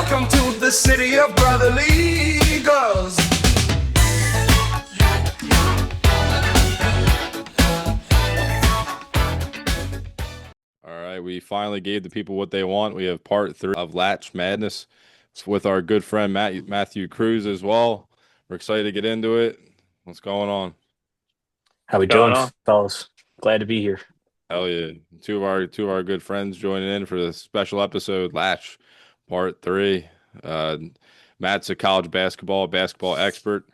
Welcome to the city of brotherly girls. All right, we finally gave the people what they want. We have part 3 of Latch Madness. It's with our good friend Matthew Cruz as well. We're excited to get into it. What's going on? How we Going doing, on? fellas? Glad to be here. Hell yeah. Two of our good friends joining in for the special episode, Latch, part 3. Uh, Matt's a college basketball expert.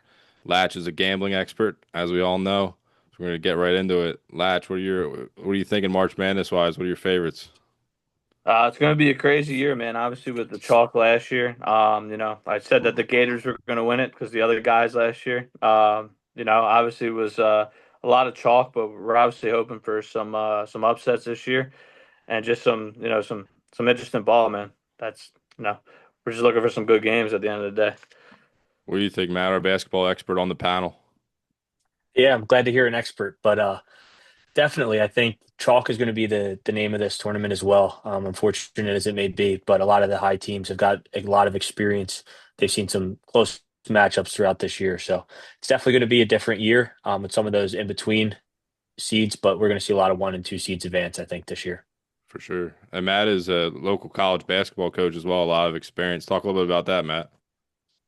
Latch is a gambling expert, as we all know. So we're gonna get right into it. Latch, what are you thinking March Madness wise? What are your favorites? It's going to be a crazy year, man. Obviously, with the chalk last year, I said that the Gators were going to win it because the other guys last year, obviously it was a lot of chalk, but we're obviously hoping for some upsets this year and just some interesting ball, man. That's you know, we're just looking for some good games at the end of the day. What do you think, Matt, our basketball expert on the panel? Yeah, I'm glad to hear an expert, but definitely I think chalk is going to be the name of this tournament as well. Unfortunate as it may be, but a lot of the high teams have got a lot of experience. They've seen some close matchups throughout this year, so it's definitely going to be a different year with some of those in between seeds. But we're going to see a lot of 1 and 2 seeds advance, I think, this year. For sure. And Matt is a local college basketball coach as well, a lot of experience. Talk a little bit about that, Matt.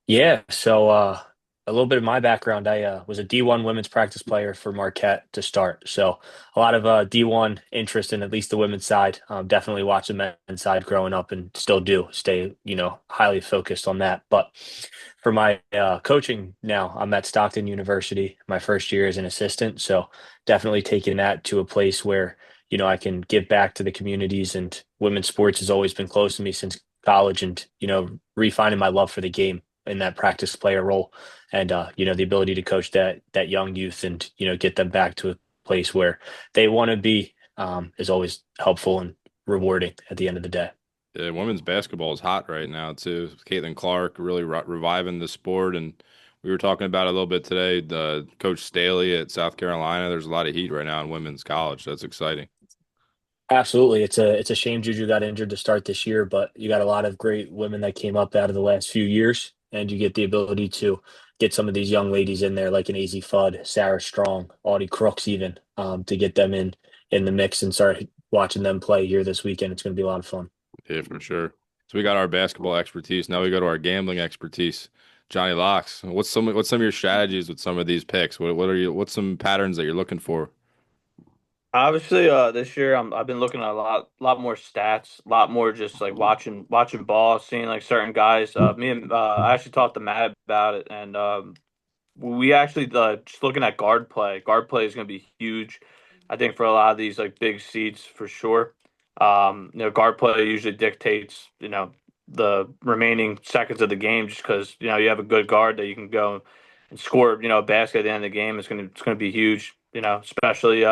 Yeah, so a little bit of my background, I was a D1 women's practice player for Marquette to start. So a lot of D1 interest in at least the women's side. Definitely watched the men's side growing up and still do stay, highly focused on that. But for my coaching now, I'm at Stockton University, my first year as an assistant. So definitely taking that to a place where, I can give back to the communities, and women's sports has always been close to me since college, and, refining my love for the game in that practice player role, and the ability to coach that young youth, and get them back to a place where they want to be, is always helpful and rewarding at the end of the day. Yeah, women's basketball is hot right now too. Caitlin Clark really reviving the sport, and we were talking about it a little bit today. The Coach Staley at South Carolina. There's a lot of heat right now in women's college. That's exciting. Absolutely. It's a shame Juju got injured to start this year, but you got a lot of great women that came up out of the last few years, and you get the ability to get some of these young ladies in there, like an AZ Fudd, Sarah Strong, Audie Crooks, even, to get them in the mix and start watching them play here this weekend. It's going to be a lot of fun. Yeah, for sure. So we got our basketball expertise. Now we go to our gambling expertise. Johnny Locks, what's some of your strategies with some of these picks? What's some patterns that you're looking for? Obviously, this year I've been looking at a lot more stats, a lot more just like watching ball, seeing like certain guys. Me and I actually talked to Matt about it, and we actually just looking at guard play. Guard play is going to be huge, I think, for a lot of these like big seats for sure. Guard play usually dictates the remaining seconds of the game, just because you have a good guard that you can go and score a basket at the end of the game. It's gonna be huge. Especially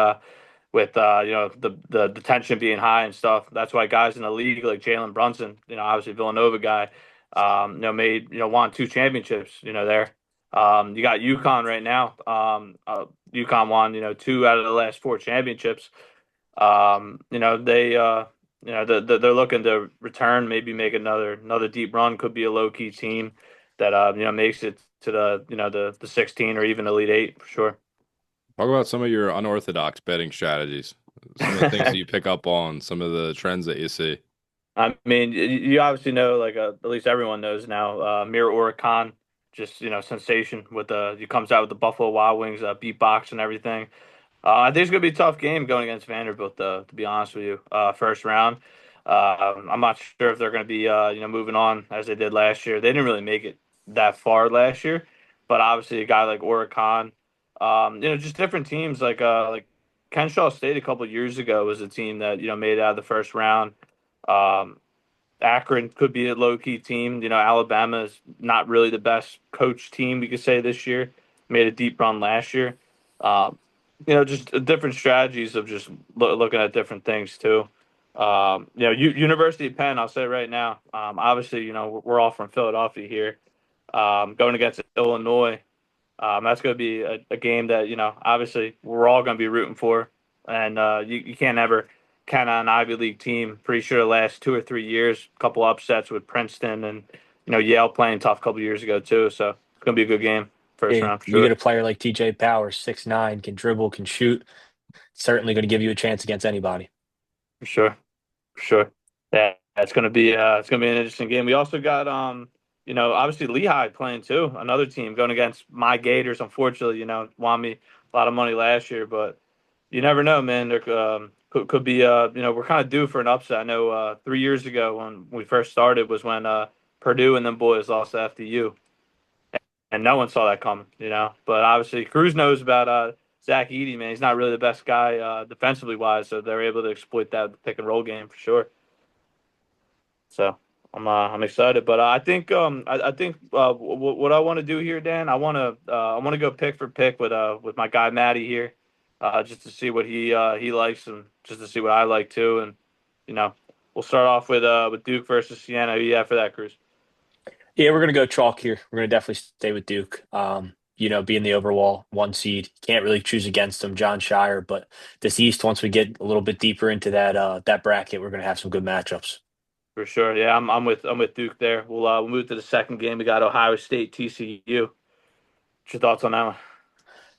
with the tension being high and stuff. That's why guys in the league like Jalen Brunson, obviously Villanova guy, made won 2 championships. There. You got UConn right now. UConn won 2 out of the last 4 championships. They they're looking to return, maybe make another deep run. Could be a low key team that makes it to the 16 or even Elite Eight for sure. Talk about some of your unorthodox betting strategies. Some of the things that you pick up on, some of the trends that you see. I mean, you obviously know, like at least everyone knows now. Mir Orakan, just sensation with the he comes out with the Buffalo Wild Wings beatbox and everything. I think it's gonna be a tough game going against Vanderbilt, though. To be honest with you, first round. I'm not sure if they're gonna be moving on as they did last year. They didn't really make it that far last year, but obviously a guy like Orakan, just different teams like Kenshaw State a couple of years ago was a team that made it out of the first round. Um, Akron could be a low key team. Alabama is not really the best coach team we could say this year. Made a deep run last year. Um, just different strategies of just looking at different things too. University of Penn, I'll say right now. Obviously, we're all from Philadelphia here. Going against Illinois, that's going to be a game that obviously we're all going to be rooting for, and you can't ever kind of an Ivy League team. Pretty sure the last 2 or 3 years, a couple upsets with Princeton and Yale playing tough a couple years ago too. So it's gonna be a good game, first Yeah, round for you get sure. a player like TJ Powers, 6'9", can dribble, can shoot. Certainly going to give you a chance against anybody. For sure, for sure. Yeah, it's gonna be an interesting game. We also got obviously Lehigh playing too, another team going against my Gators. Unfortunately, won me a lot of money last year, but you never know, man. There could be we're kind of due for an upset. I know 3 years ago when we first started was when Purdue and them boys lost to FDU, and no one saw that coming. But obviously, Cruz knows about Zach Edey, man. He's not really the best guy defensively wise, so they're able to exploit that pick and roll game for sure. So I'm excited, but what I want to do here, Dan, I want to go pick for pick with my guy Matty here, just to see what he likes and just to see what I like too, and you know we'll start off with Duke versus Siena. Who you have for that, Cruz? Yeah, we're going to go chalk here. We're going to definitely stay with Duke. Being the overall 1 seed, can't really choose against them, John Shire. But this East, once we get a little bit deeper into that bracket, we're going to have some good matchups. For sure, yeah, I'm with Duke there. We'll move to the second game. We got Ohio State TCU. What's your thoughts on that one?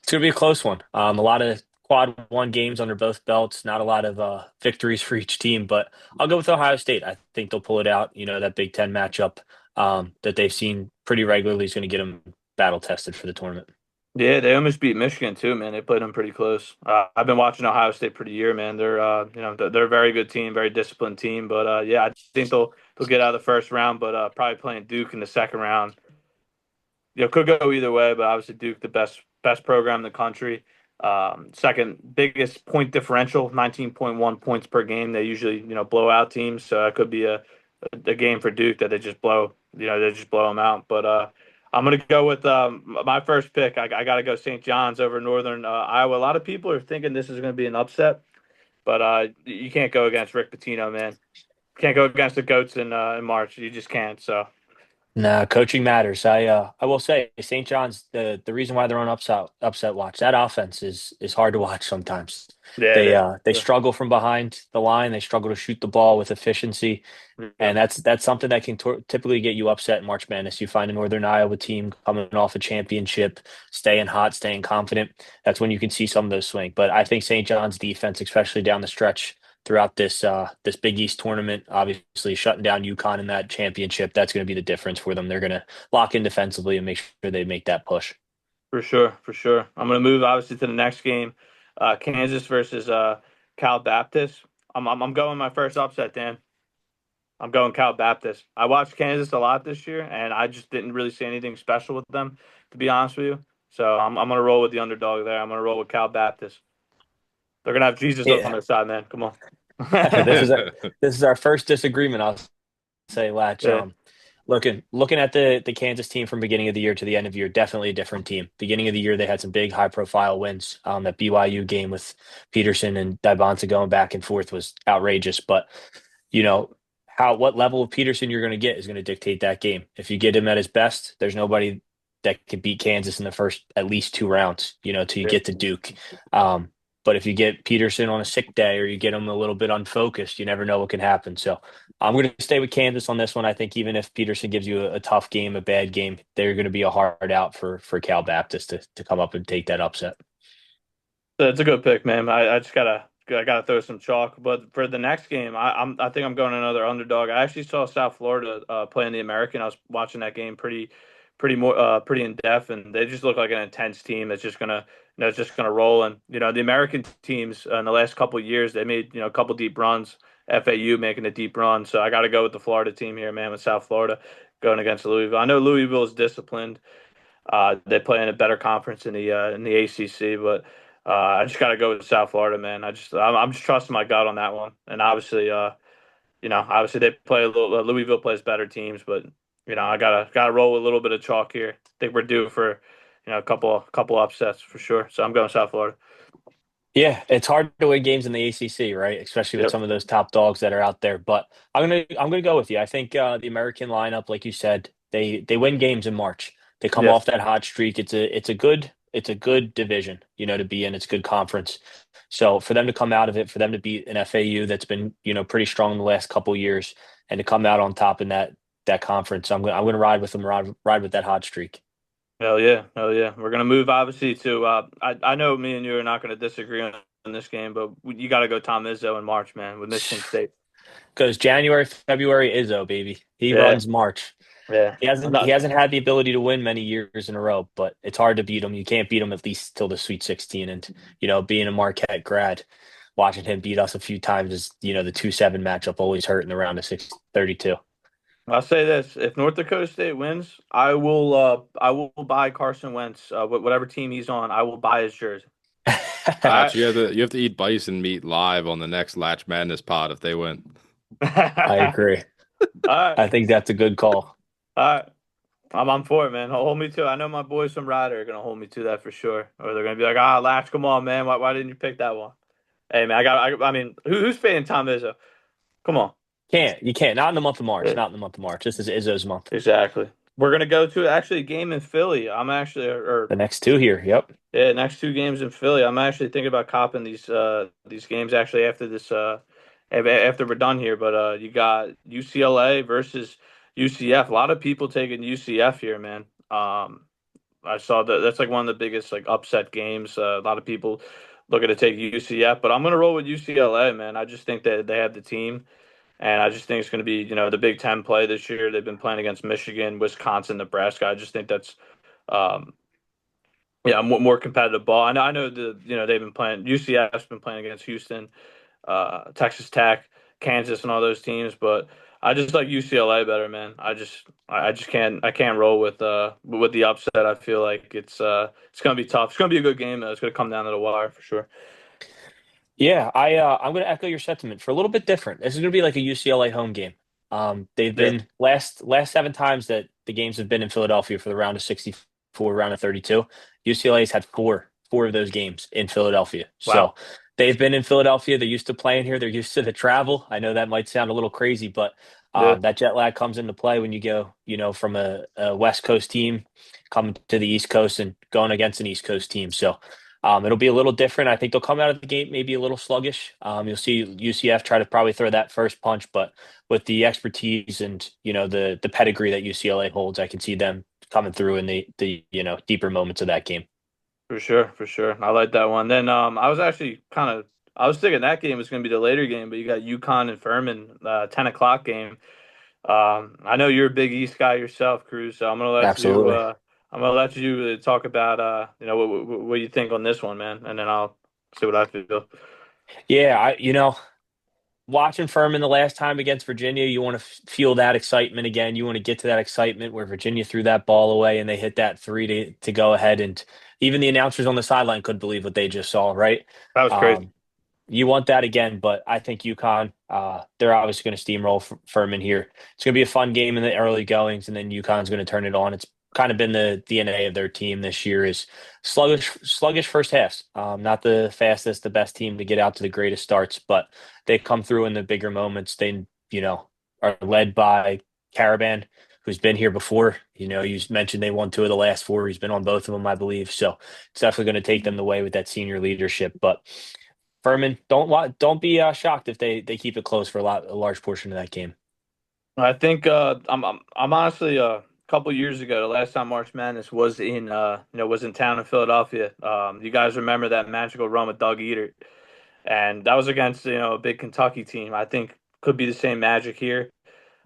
It's going to be a close one. A lot of quad one games under both belts. Not a lot of victories for each team, but I'll go with Ohio State. I think they'll pull it out. That Big Ten matchup that they've seen pretty regularly is going to get them battle tested for the tournament. Yeah, they almost beat Michigan too, man. They played them pretty close. I've been watching Ohio State pretty year, man. They're a very good team, very disciplined team. But yeah, I think they'll get out of the first round, but probably playing Duke in the second round. Could go either way, but obviously Duke, the best program in the country. Second biggest point differential, 19.1 points per game. They usually blow out teams, so it could be a game for Duke that they just blow them out. But I'm gonna go with my first pick. I got to go St. John's over Northern Iowa. A lot of people are thinking this is going to be an upset, but you can't go against Rick Pitino, man. Can't go against the goats in March. You just can't. So Nah, coaching matters. I will say St. John's, the reason why they're on upset watch. That offense is hard to watch sometimes. yeah, it They is. struggle from behind the line. They struggle to shoot the ball with efficiency. Yeah, And that's something that can typically get you upset in March Madness. You find a Northern Iowa team coming off a championship, staying hot, staying confident. That's when you can see some of those swing. But I think St. John's defense, especially down the stretch throughout this Big East tournament, obviously shutting down UConn in that championship, that's going to be the difference for them. They're going to lock in defensively and make sure they make that push. for sure, for sure. I'm gonna move obviously to the next game, Kansas versus Cal Baptist. I'm going my first upset, Dan. I'm going Cal Baptist. I watched Kansas a lot this year, and I just didn't really see anything special with them, to be honest with you. So I'm gonna roll with the underdog there. I'm gonna roll with Cal Baptist. They're gonna have Jesus on Yeah, their side, man. Come on. this is our first disagreement. I'll say, Latch. Yeah, Looking at the Kansas team from beginning of the year to the end of the year, definitely a different team. Beginning of the year, they had some big high profile wins. That BYU game with Peterson and Dybonsa going back and forth was outrageous. But you know what level of Peterson you're going to get is going to dictate that game. If you get him at his best, there's nobody that could beat Kansas in the first at least 2 rounds. Till you yeah, get to Duke. But if you get Peterson on a sick day or you get him a little bit unfocused, you never know what can happen. So I'm going to stay with Kansas on this one. I think even if Peterson gives you a tough game, a bad game, they're going to be a hard out for Cal Baptist to come up and take that upset. it's a good pick, man. I just gotta throw some chalk. But for the next game, I think I'm going another underdog. I actually saw South Florida playing the American. I was watching that game pretty in depth, and they just look like an intense team that's just gonna roll. And the American teams in the last couple of years they made a couple deep runs. FAU making a deep run, so I got to go with the Florida team here, man. With South Florida going against Louisville, I know Louisville is disciplined. They play in a better conference in the ACC, but I just got to go with South Florida, man. I'm just trusting my gut on that one, and obviously they play a little. Louisville plays better teams, but I gotta roll with a little bit of chalk here. I think we're due for a couple upsets for sure. So I'm going South Florida. Yeah, it's hard to win games in the ACC, right? Especially with Yep. some of those top dogs that are out there. But I'm gonna go with you. I think the American lineup, like you said, they win games in March. They come Yeah. off that hot streak. It's a good it's a good division, to be in. It's a good conference. So for them to come out of it, for them to beat an FAU that's been, pretty strong in the last couple of years, and to come out on top in that conference, I'm gonna ride with them, ride with that hot streak. Hell yeah, hell yeah. We're gonna move obviously to. I know me and you are not gonna disagree on this game, but you got to go Tom Izzo in March, man, with Michigan State. Because January, February, Izzo, baby. He Yeah, runs March. yeah. He I'm hasn't he not. hasn't had the ability to win many years in a row, but it's hard to beat him. You can't beat him at least till the Sweet 16. And being a Marquette grad, watching him beat us a few times is the 2-7 matchup always hurt in the round of 632. I'll say this: if North Dakota State wins, I will. I will buy Carson Wentz, whatever team he's on. I will buy his jersey. All Latch, right. you have to eat bison meat live on the next Latch Madness pod if they win. I agree. All right. I think that's a good call. All right. I'm for it, man. Hold me to. I know my boys from Rider are gonna hold me to that for sure, or they're gonna be like, Latch, come on, man. Why didn't you pick that one? Hey, man, I mean, who's fading Tom Izzo? Come on. You can't. Not in the month of March. Yeah, Not in the month of March. This is Izzo's month. exactly. We're gonna go to actually a game in Philly. I'm actually, or The next two here. Yep. yeah, next two games in Philly. I'm actually thinking about copping these games actually after this after we're done here. But you got UCLA versus UCF. A lot of people taking UCF here, man. I saw that's like one of the biggest like upset games. A lot of people looking to take UCF, but I'm gonna roll with UCLA, man. I just think that they have the team, and I just think it's gonna be the Big Ten play this year. They've been playing against Michigan, Wisconsin, Nebraska. I just think that's um, yeah, more competitive ball. I know they've been playing. UCF's been playing against Houston, Texas Tech, Kansas, and all those teams, but I just like UCLA better, man. I just can't roll with the upset. I feel like it's gonna be tough. It's gonna be a good game though. It's gonna come down to the wire for sure. Yeah, I'm going to echo your sentiment for a little bit different. This is going to be like a UCLA home game. They've Yeah. been last 7 times that the games have been in Philadelphia for the round of 64, round of 32. UCLA's had four of those games in Philadelphia. Wow. So they've been in Philadelphia. They're used to playing here. They're used to the travel. I know that might sound a little crazy, but Yeah. that jet lag comes into play when you go, from a West Coast team coming to the East Coast and going against an East Coast team. So it'll be a little different. I think they'll come out of the gate maybe a little sluggish. You'll see UCF try to probably throw that first punch, but with the expertise and the pedigree that UCLA holds, I can see them coming through in the deeper moments of that game. For sure, for sure. I like that one. Then I was actually I was thinking that game was going to be the later game, but you got UConn and Furman, 10 o'clock game. I know you're a big East guy yourself, Cruz. So Absolutely. I'm gonna let you talk about what you think on this one, man, and then I'll see what I feel. Yeah, watching Furman the last time against Virginia, you want to feel that excitement again. You want to get to that excitement where Virginia threw that ball away and they hit that three to go ahead, and even the announcers on the sideline couldn't believe what they just saw. Right. That was crazy. You want that again, but I think UConn, they're obviously going to steamroll Furman here. It's going to be a fun game in the early goings, and then UConn's going to turn it on. It's kind of been the DNA of their team this year is sluggish first halves. Not the fastest, the best team to get out to the greatest starts, but they come through in the bigger moments. They, are led by Caravan, who's been here before. You mentioned they won 2 of the last 4. He's been on both of them, I believe. So it's definitely going to take them the way with that senior leadership, but Furman, don't be shocked if they keep it close for a large portion of that game. I think I'm honestly a couple years ago, the last time March Madness was in town in Philadelphia. You guys remember that magical run with Doug Eater, and that was against a big Kentucky team. I think could be the same magic here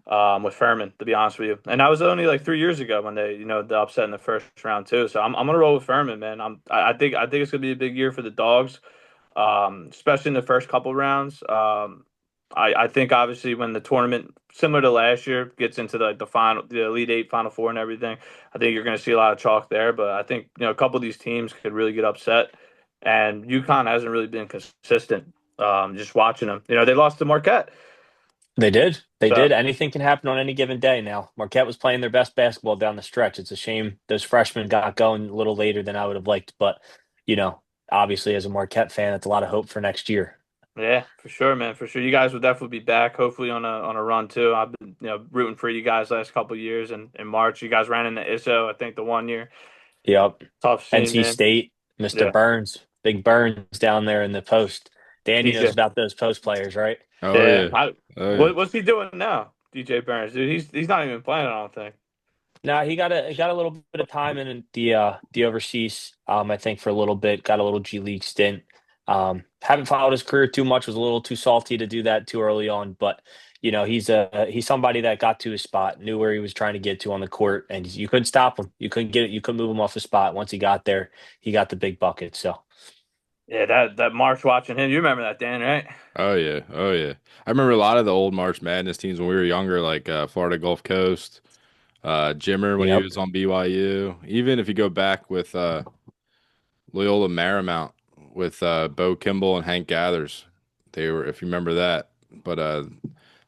with Furman, to be honest with you. And that was only like 3 years ago when they the upset in the first round too. So I'm gonna roll with Furman, man. I think it's gonna be a big year for the Dogs, especially in the first couple rounds. I think obviously when the tournament, similar to last year, gets into the Elite Eight, Final Four, and everything, I think you're going to see a lot of chalk there. But I think a couple of these teams could really get upset, and UConn hasn't really been consistent. Just watching them, they lost to Marquette. They did. They So did. Anything can happen on any given day now. Marquette was playing their best basketball down the stretch. It's a shame those freshmen got going a little later than I would have liked, but you know, obviously as a Marquette fan, it's a lot of hope for next year. yeah, for sure, man, for sure. You guys will definitely be back, hopefully on a run too. I've been rooting for you guys last couple of years, and in March you guys ran into ISO, I think the one year. Yep. Tough scene, NC man. State, Mr. Yeah. Burns, Big Burns down there in the post. Danny knows DJ. about those post players, right? Oh Yeah. yeah. Oh yeah. What's he doing now? DJ Burns, dude. He's not even playing, I don't think. No, he got a little bit of time in the overseas. I think for a little bit, got a little G League stint. Haven't followed his career too much. Was a little too salty to do that too early on, but he's somebody that got to his spot, knew where he was trying to get to on the court, and you couldn't stop him. You couldn't get it. You couldn't move him off his spot. Once he got there, he got the big bucket. So Yeah, that March watching him. You remember that, Dan, right? Oh yeah. Oh yeah. I remember a lot of the old March Madness teams when we were younger, like Florida Gulf Coast, Jimmer when he yep. was on BYU. Even if you go back with Loyola Marymount with Bo Kimball and Hank Gathers, they were, if you remember that. But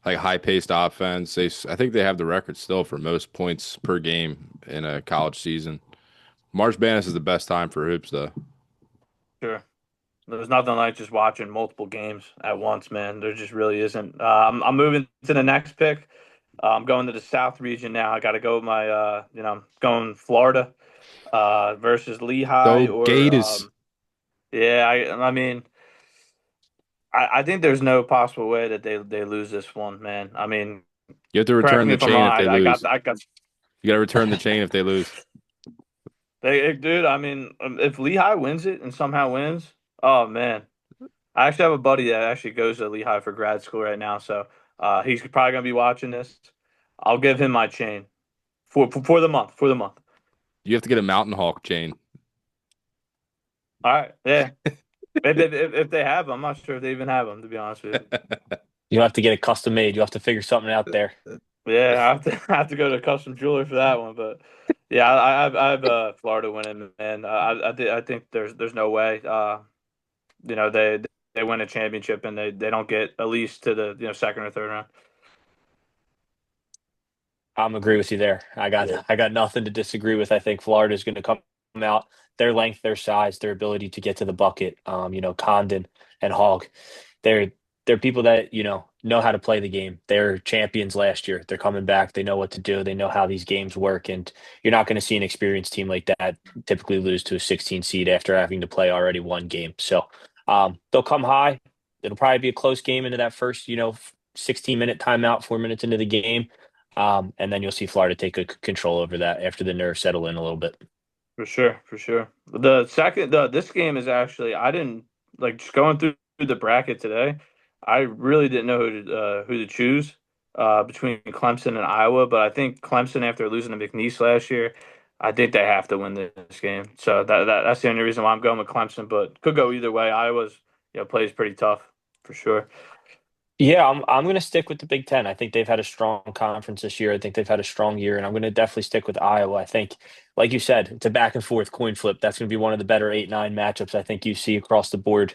like high paced offense, I think they have the record still for most points per game in a college season. March Madness is the best time for hoops, though. Sure. There's nothing like just watching multiple games at once, man. There just really isn't. I'm moving to the next pick. I'm going to the South region now. I got to go with my, going Florida versus Lehigh Go or, Gators! yeah. I mean, I think there's no possible way that they lose this one, man. I mean, You have to correct return me the if I'm chain wrong. if they I got lose. I got You got to return the chain if they lose. dude. I mean, if Lehigh wins it and somehow wins, oh man. I actually have a buddy that actually goes to Lehigh for grad school right now, so he's probably gonna be watching this. I'll give him my chain for the month. For the month. You have to get a Mountain Hawk chain. All right, yeah. If they have them, I'm not sure if they even have them. To be honest with you, You have to get it custom made. You have to figure something out there. yeah, I have to I have to go to a custom jeweler for that one. But yeah, I have Florida winning, man. I think there's no way. They win a championship and they don't get at least to the second or third round. I'm agree with you there. I got Yeah, I got nothing to disagree with. I think Florida is going to come out their length, their size, their ability to get to the bucket. Condon and Hogg, they're they're people that know how to play the game. They're champions last year. They're coming back. They know what to do. They know how these games work, and you're not going to see an experienced team like that typically lose to a 16 seed after having to play already one game. So they'll come high. It'll probably be a close game into that first 16-minute timeout, 4 minutes into the game. And then you'll see Florida take control over that after the nerves settle in a little bit. for sure, for sure. This game is actually I didn't like just going through the bracket today. I really didn't know who to choose between Clemson and Iowa, but I think Clemson after losing to McNeese last year, I think they have to win this game. So that's the only reason why I'm going with Clemson, but could go either way. Iowa's plays pretty tough for sure. Yeah, I'm going to stick with the Big Ten. I think they've had a strong conference this year. I think they've had a strong year, and I'm going to definitely stick with Iowa. I think, like you said, it's a back and forth coin flip. That's going to be one of the better 8-9 matchups I think you see across the board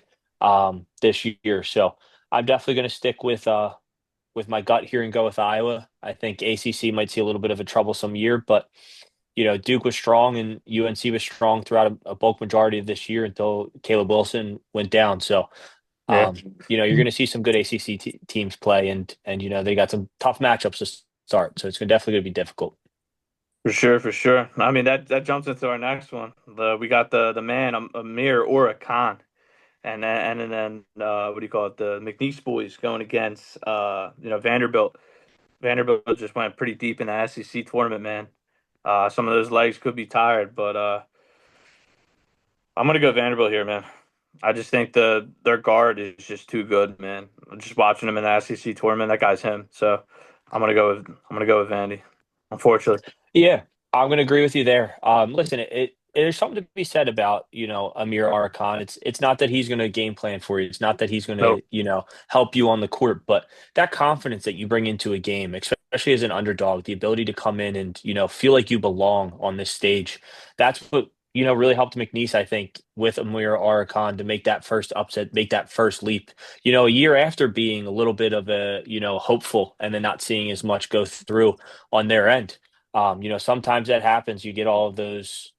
this year. So I'm definitely going to stick with my gut here and go with Iowa. I think ACC might see a little bit of a troublesome year, but Duke was strong and UNC was strong throughout a bulk majority of this year until Caleb Wilson went down. So Yeah. you're going to see some good ACC teams play, and they got some tough matchups to start. So it's definitely going to be difficult. For sure, for sure. I mean that jumps into our next one. We got the man Amir or Khan, and then what do you call it? The McNeese boys going against Vanderbilt. Vanderbilt just went pretty deep in the SEC tournament, man. Some of those legs could be tired, but I'm gonna go Vanderbilt here, man. I just think their guard is just too good, man. Just watching him in the SEC tournament, that guy's him. So I'm gonna go with Vandy. Unfortunately, Yeah, I'm going to agree with you there. Listen, there's something to be said about Amir Arakan. It's not that he's going to game plan for you. It's not that he's going to nope. help you on the court, but that confidence that you bring into a game, especially as an underdog, the ability to come in and feel like you belong on this stage. That's what really helped McNeese, I think, with Amir Arakan to make that first upset, make that first leap. A year after being a little bit of a hopeful and then not seeing as much go through on their end. Sometimes that happens. You get all of those,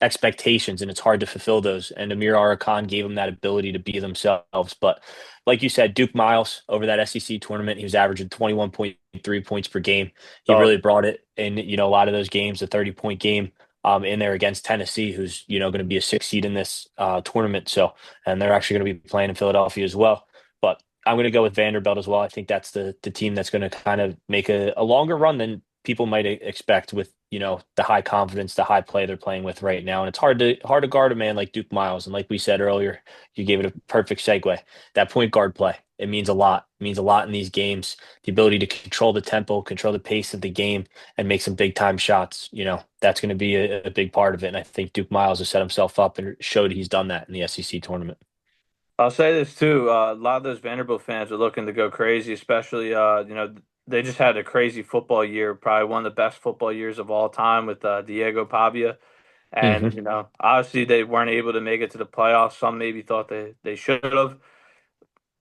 expectations, and it's hard to fulfill those. And Amir Arakan gave them that ability to be themselves. But like you said, Duke Miles over that SEC tournament, he was averaging 21.3 points per game. He Dog. really brought it in, a lot of those games, a 30-point game. in there against Tennessee, who's going to be a 6 seed in this tournament. So, and they're actually going to be playing in Philadelphia as well. But I'm going to go with Vanderbilt as well. I think that's the team that's going to kind of make a longer run than people might expect with the high confidence, the high play they're playing with right now. And it's hard to guard a man like Duke Miles. And like we said earlier, you gave it a perfect segue. That point guard play, it means a lot. It means a lot in these games. The ability to control the tempo, control the pace of the game, and make some big time shots. That's going to be a big part of it. And I think Duke Miles has set himself up and showed he's done that in the SEC tournament. I'll say this too. A lot of those Vanderbilt fans are looking to go crazy, especially they just had a crazy football year, probably one of the best football years of all time with Diego Pavia. And Hmm. obviously they weren't able to make it to the playoffs. Some maybe thought they should have.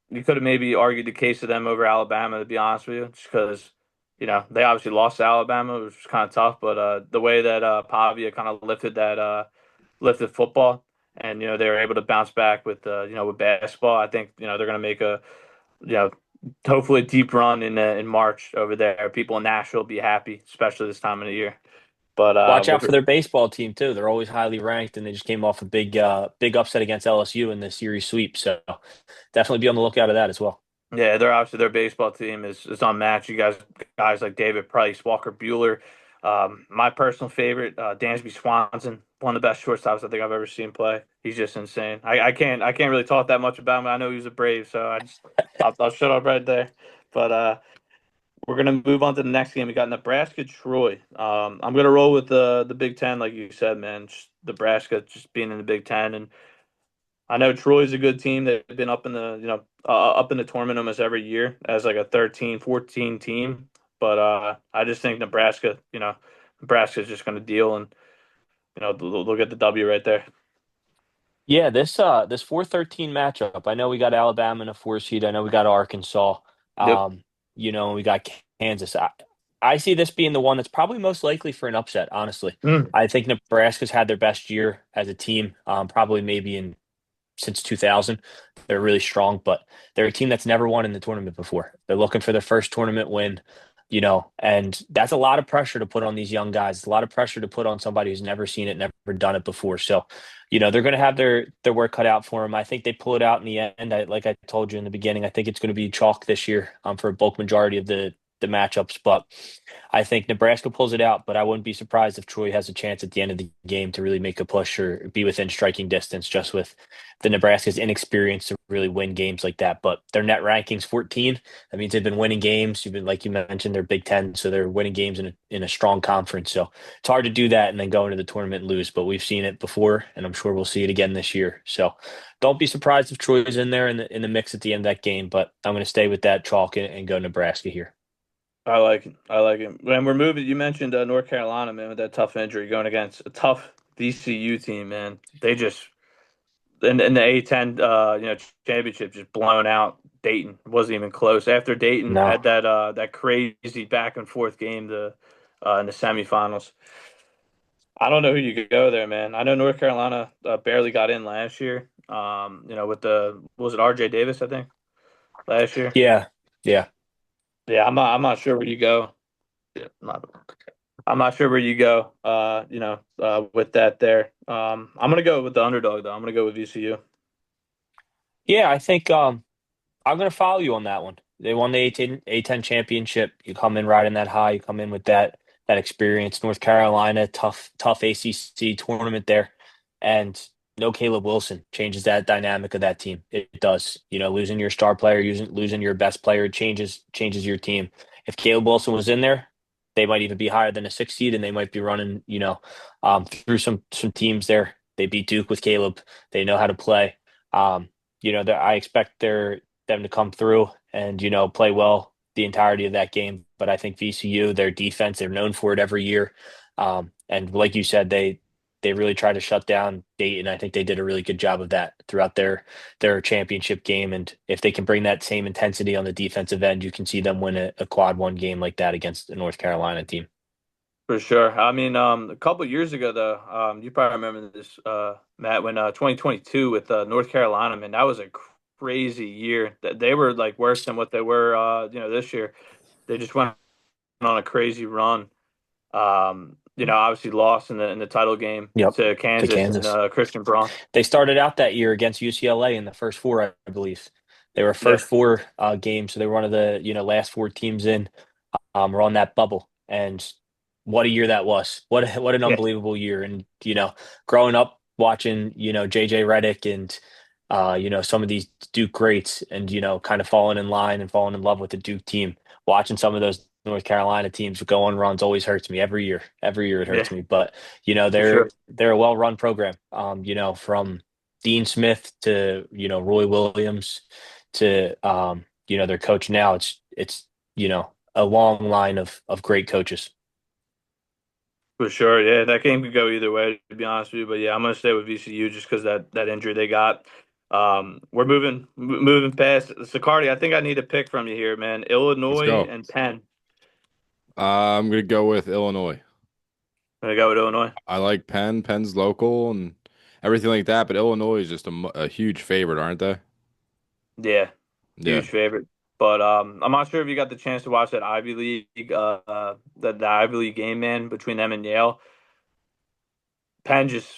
You could have maybe argued the case of them over Alabama, to be honest with you, just because they obviously lost to Alabama, which was kind of tough. But the way that Pavia kind of lifted football, and they were able to bounce back with with basketball. I think they're going to make a you know hopefully a deep run in March over there. People in Nashville will be happy, especially this time of the year. But Watch out for their baseball team too. They're always highly ranked, and they just came off a big upset against LSU in the series sweep. So definitely be on the lookout of that as well. yeah, they're obviously their baseball team is unmatched. You guys like David Price, Walker Bueller, my personal favorite, Dansby Swanson, one of the best shortstops I think I've ever seen play. He's just insane. I can't really talk that much about him. I know he was a Brave, so I'll shut up right there. But we're gonna move on to the next game. We got Nebraska Troy. I'm gonna roll with the Big Ten, like you said, man. Just Nebraska just being in the Big Ten, and I know Troy's a good team. They've been up in the up in the tournament almost every year as like a 13, 14 team. But I just think Nebraska's just going to deal, and they'll get the W right there. Yeah, this 4-13 matchup. I know we got Alabama in a 4 seed. I know we got Arkansas. Yep. Um, we got Kansas. I see this being the one that's probably most likely for an upset, honestly. Mm. I think Nebraska's had their best year as a team, probably maybe in since 2000. They're really strong, but they're a team that's never won in the tournament before. They're looking for their first tournament win, and that's a lot of pressure to put on these young guys. It's a lot of pressure to put on somebody who's never seen it, never done it before. So, they're going to have their work cut out for them. I think they pull it out in the end. Like I told you in the beginning, I think it's going to be chalk this year for a bulk majority of the matchups, but I think Nebraska pulls it out, but I wouldn't be surprised if Troy has a chance at the end of the game to really make a push or be within striking distance just with the Nebraska's inexperience to really win games like that. But their net rankings 14. That means they've been winning games. You've been, like you mentioned, they're Big Ten, so they're winning games in a strong conference. So it's hard to do that and then go into the tournament and lose. But we've seen it before, and I'm sure we'll see it again this year. So don't be surprised if Troy is in there in the mix at the end of that game. But I'm going to stay with that chalk and go Nebraska here. I like it. I like it. When we're moving, you mentioned North Carolina, man, with that tough injury going against a tough VCU team, man. They just in the A10 championship just blown out Dayton. It wasn't even close. After Dayton No. had that crazy back and forth game in the semifinals. I don't know who you could go there, man. I know North Carolina barely got in last year. With was it RJ Davis, I think, last year. Yeah. Yeah. Yeah, I'm not sure where you go. Yeah, I'm not sure where you go. With that there. I'm gonna go with the underdog though. I'm gonna go with VCU. Yeah, I think I'm going to follow you on that one. They won the A10 championship. You come in riding that high. You come in with that experience. North Carolina, tough ACC tournament there, and no Caleb Wilson changes that dynamic of that team. It does. Losing your star player, losing your best player changes your team. If Caleb Wilson was in there, they might even be higher than a 6 seed, and they might be running through some teams there. They beat Duke with Caleb. They know how to play. I expect them to come through and play well the entirety of that game. But I think VCU, their defense, they're known for it every year. And like you said, they really try to shut down Dayton. I think they did a really good job of that throughout their championship game. And if they can bring that same intensity on the defensive end, you can see them win a quad one game like that against the North Carolina team. For sure. I mean, a couple years ago, though, you probably remember this, Matt, when 2022 with North Carolina, man, that was a crazy year. That they were like worse than what they were, this year. They just went on a crazy run. Obviously lost in the title game Yep, to to Kansas and Kansas. Christian Braun. They started out that year against UCLA in the first four, I believe. They were Yeah, first four games, so they were one of the last four teams in. Were on that bubble, and what a year that was! What an yeah, unbelievable year! And growing up watching JJ Redick and some of these Duke greats, and kind of falling in line and falling in love with the Duke team. Watching some of those North Carolina teams go on runs always hurts me every year. Every year it yeah, hurts me, but for sure. they're a well-run program. From Dean Smith to Roy Williams to their coach now. It's a long line of great coaches. For sure, yeah, that game could go either way, to be honest with you. But yeah, I'm gonna stay with VCU just because that injury they got. We're moving past Sicardi. I think I need a pick from you here, man. Let's Illinois go. and Penn. I'm gonna go with Illinois. I go with Illinois. I like Penn. Penn's local and everything like that, but Illinois is just a huge favorite, aren't they? Yeah, Yeah. huge favorite. But I'm not sure if you got the chance to watch that Ivy League, the Ivy League game, man, between them and Yale. Penn just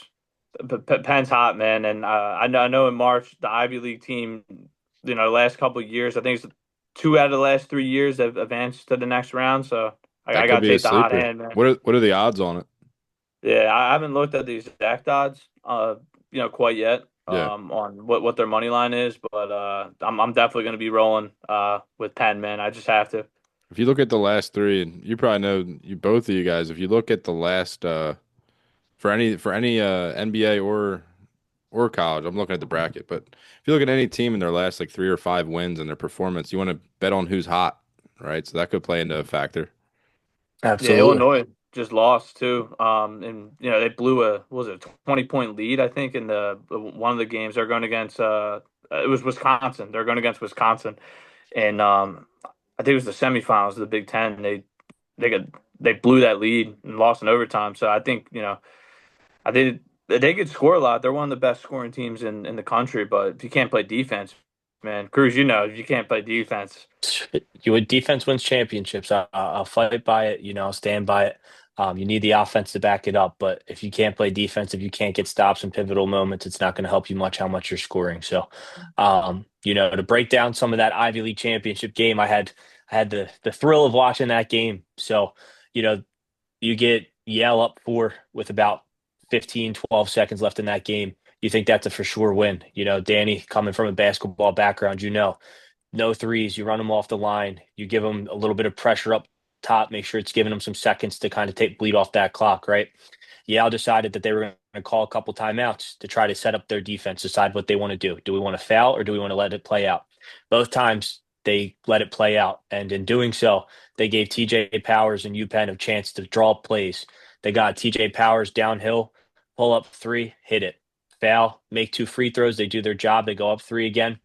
Penn's hot, man, and I know in March the Ivy League team, the last couple of years, I think it's 2 out of the last 3 years have advanced to the next round. So I That could got to be a take the hot sleeper. hand, man. What are the odds on it? Yeah, I haven't looked at the exact odds, quite yet, Yeah. on what their money line is, but I'm definitely going to be rolling with Penn, man. I just have to. If you look at the last three, and you probably know you both of you guys, if you look at the last for any NBA or college, I'm looking at the bracket, but if you look at any team in their last like 3 or 5 wins and their performance, you want to bet on who's hot, right? So that could play into a factor. Yeah, Absolutely. Illinois just lost too. And they blew what was it, 20-point lead, I think, in the one of the games they're going against. It was Wisconsin. They're going against Wisconsin, and I think it was the semifinals of the Big Ten. They got they blew that lead and lost in overtime. So I think I think they could score a lot. They're one of the best scoring teams in the country. But if you can't play defense, man, Cruz, if you can't play defense, Defense wins championships. I'll fight by it. I'll stand by it. You need the offense to back it up, but if you can't play defense, if you can't get stops in pivotal moments, it's not going to help you much how much you're scoring. So, to break down some of that Ivy League championship game, I had the thrill of watching that game. So, you know, you get Yale up four with about 15, 12 seconds left in that game. You think that's a for sure win. Danny coming from a basketball background, no threes. You run them off the line. You give them a little bit of pressure up top. Make sure it's giving them some seconds to kind of take bleed off that clock, right? Yale decided that they were going to call a couple timeouts to try to set up their defense, decide what they want to do. Do we want to foul or do we want to let it play out? Both times they let it play out. And in doing so, they gave TJ Powers and UPenn a chance to draw plays. They got TJ Powers downhill, pull up three, hit it. Foul, make two free throws. They do their job. They go up three again.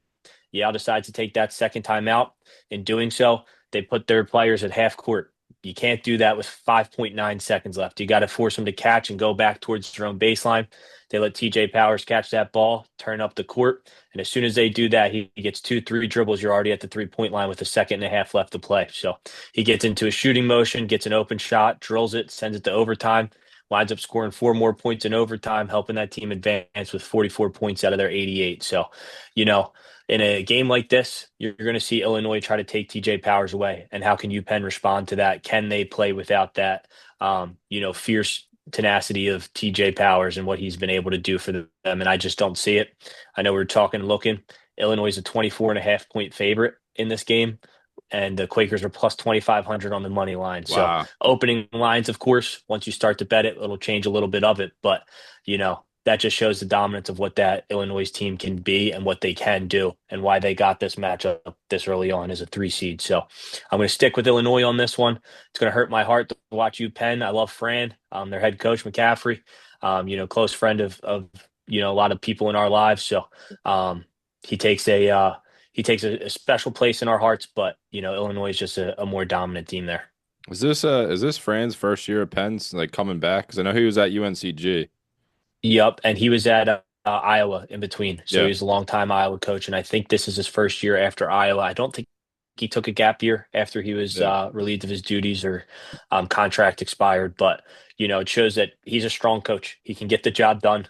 Yale decides to take that second time out. In doing so, they put their players at half court. You can't do that with 5.9 seconds left. You got to force them to catch and go back towards their own baseline. They let TJ Powers catch that ball, turn up the court. And as soon as they do that, he gets 2, 3 dribbles. You're already at the 3-point line with a second and a half left to play. So he gets into a shooting motion, gets an open shot, drills it, sends it to overtime, winds up scoring 4 more points in overtime, helping that team advance with 44 points out of their 88. So, in a game like this, you're going to see Illinois try to take TJ Powers away. And how can UPenn respond to that? Can they play without that, fierce tenacity of TJ Powers and what he's been able to do for them? And I just don't see it. I know we're talking, looking. Illinois is a 24.5-point favorite in this game. And the Quakers are plus 2,500 on the money line. So Wow. opening lines, of course, once you start to bet it, it'll change a little bit of it. But, that just shows the dominance of what that Illinois team can be and what they can do and why they got this matchup this early on as a 3 seed. So I'm going to stick with Illinois on this one. It's going to hurt my heart to watch UPenn. I love Fran, their head coach, McCaffrey, close friend of a lot of people in our lives. So he takes a special place in our hearts, but Illinois is just a more dominant team there. Is this Fran's first year at Penn's like coming back? Because I know he was at UNCG. Yep, and he was at Iowa in between, so he Yeah. was a longtime Iowa coach, and I think this is his first year after Iowa. I don't think he took a gap year after he was Yeah. relieved of his duties or contract expired. But it shows that he's a strong coach. He can get the job done.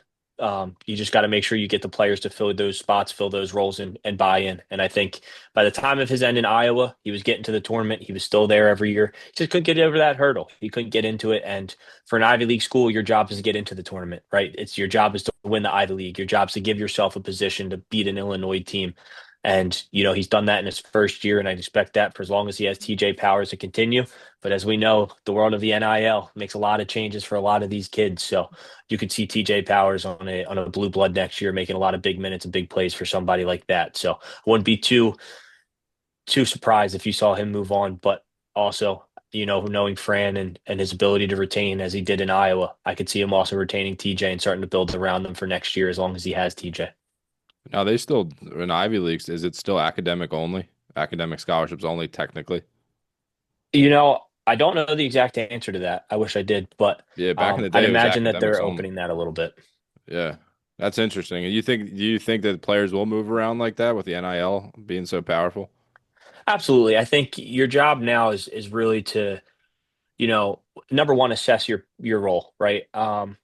You just got to make sure you get the players to fill those spots, fill those roles, and buy in. And I think by the time of his end in Iowa, he was getting to the tournament. He was still there every year. He just couldn't get over that hurdle. He couldn't get into it. And for an Ivy League school, your job is to get into the tournament, right? It's your job is to win the Ivy League. Your job is to give yourself a position to beat an Illinois team. And, he's done that in his first year, and I'd expect that for as long as he has TJ Powers to continue. But as we know, the world of the NIL makes a lot of changes for a lot of these kids. So you could see TJ Powers on a blue blood next year making a lot of big minutes and big plays for somebody like that. So I wouldn't be too surprised if you saw him move on. But also, knowing Fran and his ability to retain as he did in Iowa, I could see him also retaining TJ and starting to build around them for next year as long as he has TJ. Now they still in Ivy Leagues. Is it still academic only? Academic scholarships only, technically. I don't know the exact answer to that. I wish I did, but Yeah, back in the I'd day, it was imagine that academics they're only. opening that a little bit. Yeah, that's interesting. And do you think that players will move around like that with the NIL being so powerful? Absolutely. I think your job now is really to you know, number one, assess your role, right?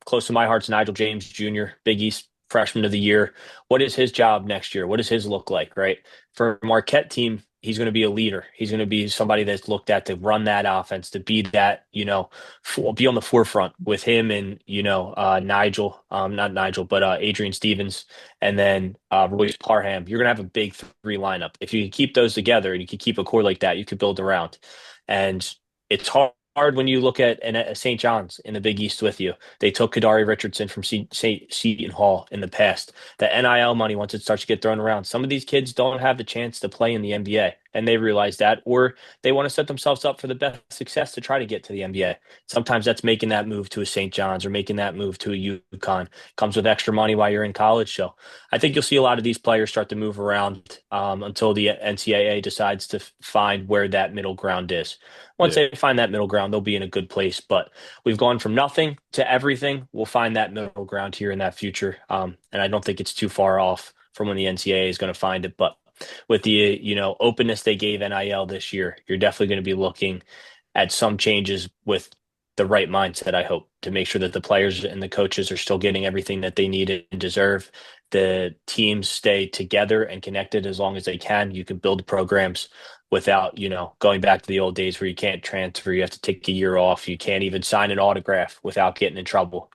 Close to my heart's Nigel James Jr., Big East Freshman of the Year. What is his job next year? What does his look like, right? For a Marquette team, he's going to be a leader. He's going to be somebody that's looked at to run that offense, to be that, be on the forefront with him and, Nigel, not Nigel, but Adrian Stevens, and then Royce Parham. You're going to have a big three lineup. If you can keep those together and you can keep a core like that, you could build around. And it's hard when you look at St. John's in the Big East with you. They took Kadari Richardson from Seton Hall in the past. The NIL money, once it starts to get thrown around, some of these kids don't have the chance to play in the NBA, and they realize that, or they want to set themselves up for the best success to try to get to the NBA. Sometimes that's making that move to a St. John's or making that move to a UConn. Comes with extra money while you're in college. So I think you'll see a lot of these players start to move around until the NCAA decides to find where that middle ground is. Once Yeah, they find that middle ground, they'll be in a good place. But we've gone from nothing to everything. We'll find that middle ground here in that future. And I don't think it's too far off from when the NCAA is going to find it. But with the openness they gave NIL this year, you're definitely going to be looking at some changes with the right mindset, I hope, to make sure that the players and the coaches are still getting everything that they need and deserve. The teams stay together and connected as long as they can. You can build programs without, going back to the old days where you can't transfer, you have to take a year off, you can't even sign an autograph without getting in trouble.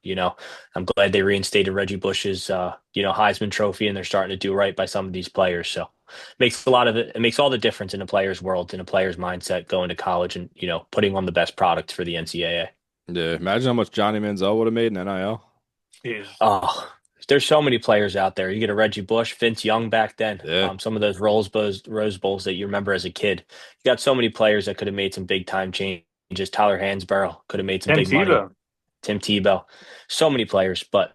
I'm glad they reinstated Reggie Bush's Heisman Trophy, and they're starting to do right by some of these players. So makes a lot of it makes all the difference in a player's world, in a player's mindset going to college and, putting on the best product for the NCAA. yeah. Imagine how much Johnny Manziel would have made in NIL. Jesus. Oh, there's so many players out there. You get a Reggie Bush, Vince Young back then. Yeah, Some of those Rose Bowls that you remember as a kid. You got so many players that could have made some big time changes. Tyler Hansborough could have made some Tim big money. Tebow. Tim Tebow, so many players, but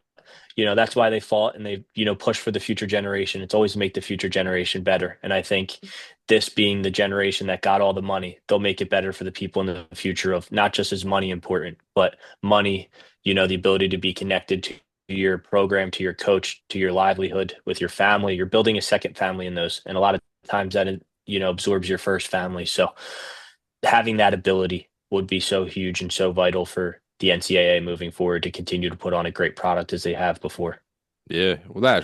that's why they fought and they push for the future generation. It's always make the future generation better, and I think this being the generation that got all the money, they'll make it better for the people in the future. Of not just is money important, but money, the ability to be connected to your program, to your coach, to your livelihood, with your family. You're building a second family in those, and a lot of times that absorbs your first family. So having that ability would be so huge and so vital for the NCAA moving forward to continue to put on a great product as they have before. yeah. Well,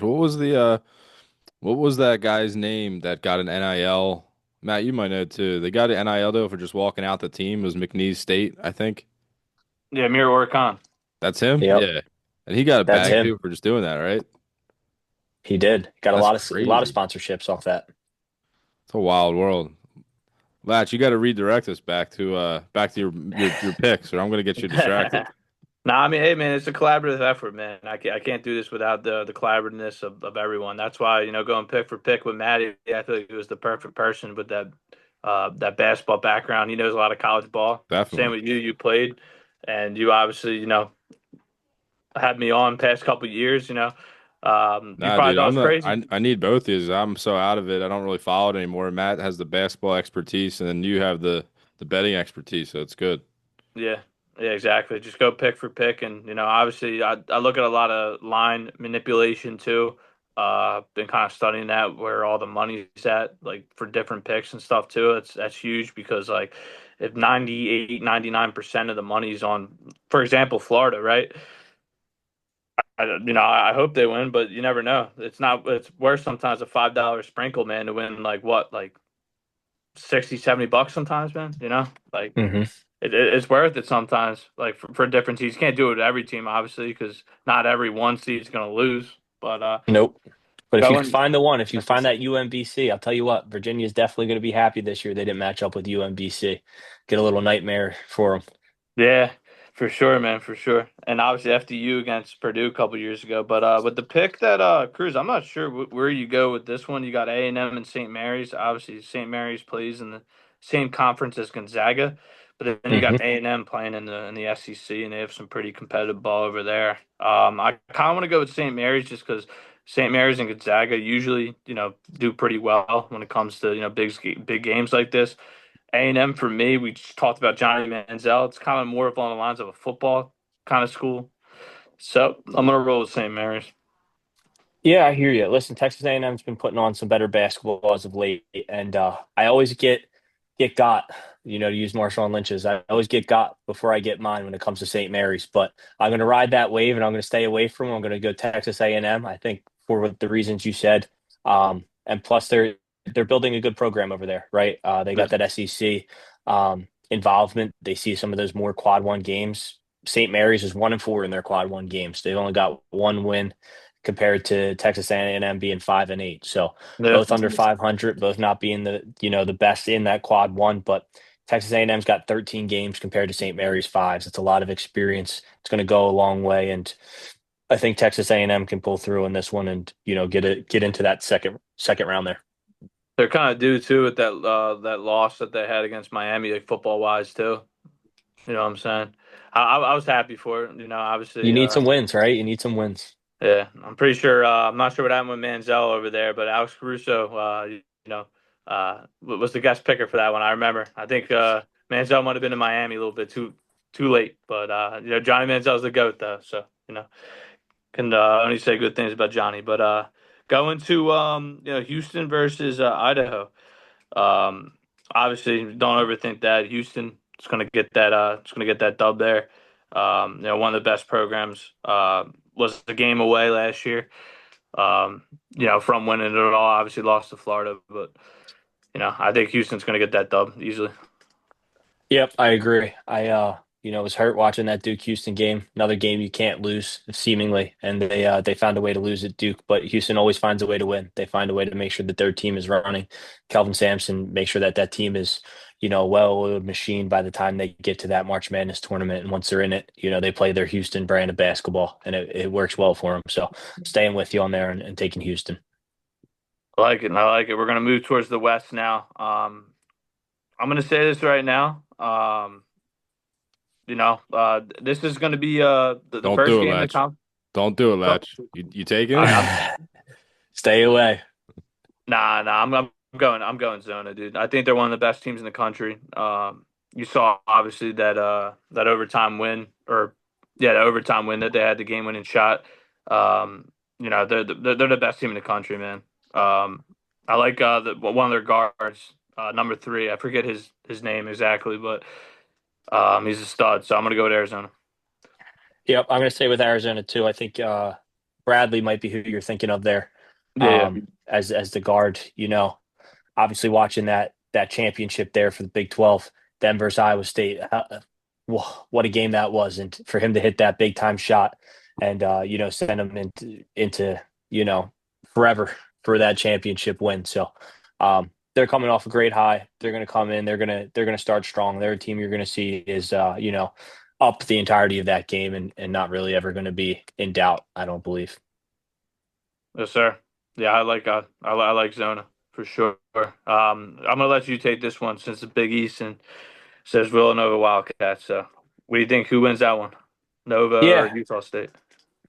what was that guy's name that got an NIL? Matt, you might know too. They got an NIL though for just walking out the team. It was McNeese State, I think. Yeah, Mir Oricon. That's him. Yep, Yeah, and he got a that's bag him. too for just doing that, right? He did. Got a That's lot of crazy. sponsorships off that. It's a wild world. Latch, you got to redirect us back to your picks, or I'm gonna get you distracted. Nah, I mean, hey, man, it's a collaborative effort, man. I can't do this without the collaborativeness of everyone. That's why, going pick for pick with Maddie, I feel like he was the perfect person with that basketball background. He knows a lot of college ball. Same Definitely. with you. You played, and you obviously, had me on past couple years. You Nah, probably dude, thought it I'm was not. crazy. I need both of you. I'm so out of it. I don't really follow it anymore. Matt has the basketball expertise, and then you have the betting expertise, so it's good. Yeah, yeah, exactly. Just go pick for pick, and obviously, I look at a lot of line manipulation too. Been kind of studying that where all the money's at, like for different picks and stuff too. That's huge because like if 98, 99% of the money's on, for example, Florida, right? I hope they win, but you never know. It's not. It's worth sometimes a $5 sprinkle, man, to win like what, like 60, $70 sometimes, man. Like Hmm. it's worth it sometimes. Like for different teams, you can't do it with every team, obviously, because not every one seed is gonna lose. But Nope. But if you going, find the one, if you find that UMBC, I'll tell you what, Virginia is definitely going to be happy this year. They didn't match up with UMBC. Get a little nightmare for them. yeah, for sure, man, for sure. And obviously FDU against Purdue a couple years ago. But with the pick that Cruz, I'm not sure where you go with this one. You got A&M and St. Mary's. Obviously, St. Mary's plays in the same conference as Gonzaga, but then you got Hmm. A&M playing in the SEC, and they have some pretty competitive ball over there. I kind of want to go with St. Mary's just because St. Mary's and Gonzaga usually, do pretty well when it comes to big games like this. A&M for me, we just talked about Johnny Manziel. It's kind of more along the lines of a football kind of school. So I'm gonna roll with St. Mary's. Yeah, I hear you. Listen, Texas A&M's been putting on some better basketball as of late, and I always get got, to use Marshawn Lynch's. I always get got before I get mine when it comes to St. Mary's. But I'm going to ride that wave, and I'm going to stay away from them. I'm going to go Texas A&M. I think for the reasons you said, and plus they're building a good program over there, right? They Yeah. got that SEC involvement. They see some of those more quad one games. St. Mary's is 1-4 in their quad one games. They've only got one win compared to Texas A&M being 5-8. So Yeah. both under 500, both not being the best in that quad one, but Texas A&M's got 13 games compared to St. Mary's fives. It's a lot of experience. It's going to go a long way, and I think Texas A&M can pull through in this one and get into that second round there. They're kind of due too with that loss that they had against Miami, like football wise too. You know what I'm saying? I was happy for it. You Obviously. need some wins, right? You need some wins. Yeah, I'm pretty sure. I'm not sure what happened with Manziel over there, but Alex Caruso, was the guest picker for that one. I remember. I think Manziel might have been in Miami a little bit too late, but Johnny Manziel's the goat though, so can only say good things about Johnny. But going to Houston versus Idaho. Um, Obviously, don't overthink that. Houston is going to get that. It's going to get that dub there. One of the best programs. Was the game away last year. From winning it all. Obviously, lost to Florida, but I think Houston's going to get that dub easily. Yep, I agree. I was hurt watching that Duke Houston game. Another game you can't lose, seemingly, and they found a way to lose at Duke, but Houston always finds a way to win. They find a way to make sure that their team is running. Kelvin Sampson make sure that that team is, a well-oiled machine by the time they get to that March Madness tournament. And once they're in it, they play their Houston brand of basketball, and it works well for them. So staying with you on there and taking Houston. I like it. I like it. We're going to move towards the West now. I'm going to say this right now. This is going to be the Don't first do it, game of the Latch. comp. Don't do it, Oh, Latch. You taking it? I'm Stay away. nah. I'm going Zona, dude. I think they're one of the best teams in the country. You saw obviously that overtime win, or yeah, the overtime win that they had, the game winning shot. They're the best team in the country, man. I like one of their guards, number 3. I forget his name exactly, but he's a stud. So I'm gonna go with Arizona. Yep, I'm going to stay with Arizona too. I think Bradley might be who you're thinking of there, Yeah, as the guard. Obviously watching that championship there for the Big 12, them versus Iowa State. What a game that was, and for him to hit that big time shot and send them into forever for that championship win. So they're coming off a great high. They're going to come in. They're going to start strong. Their team you're going to see is up the entirety of that game and not really ever going to be in doubt. I don't believe. yes, sir. Yeah, I like Zona for sure. I'm gonna let you take this one since the Big East and says Villanova Wildcats. So, what do you think? Who wins that one? Nova or Yeah, Utah State?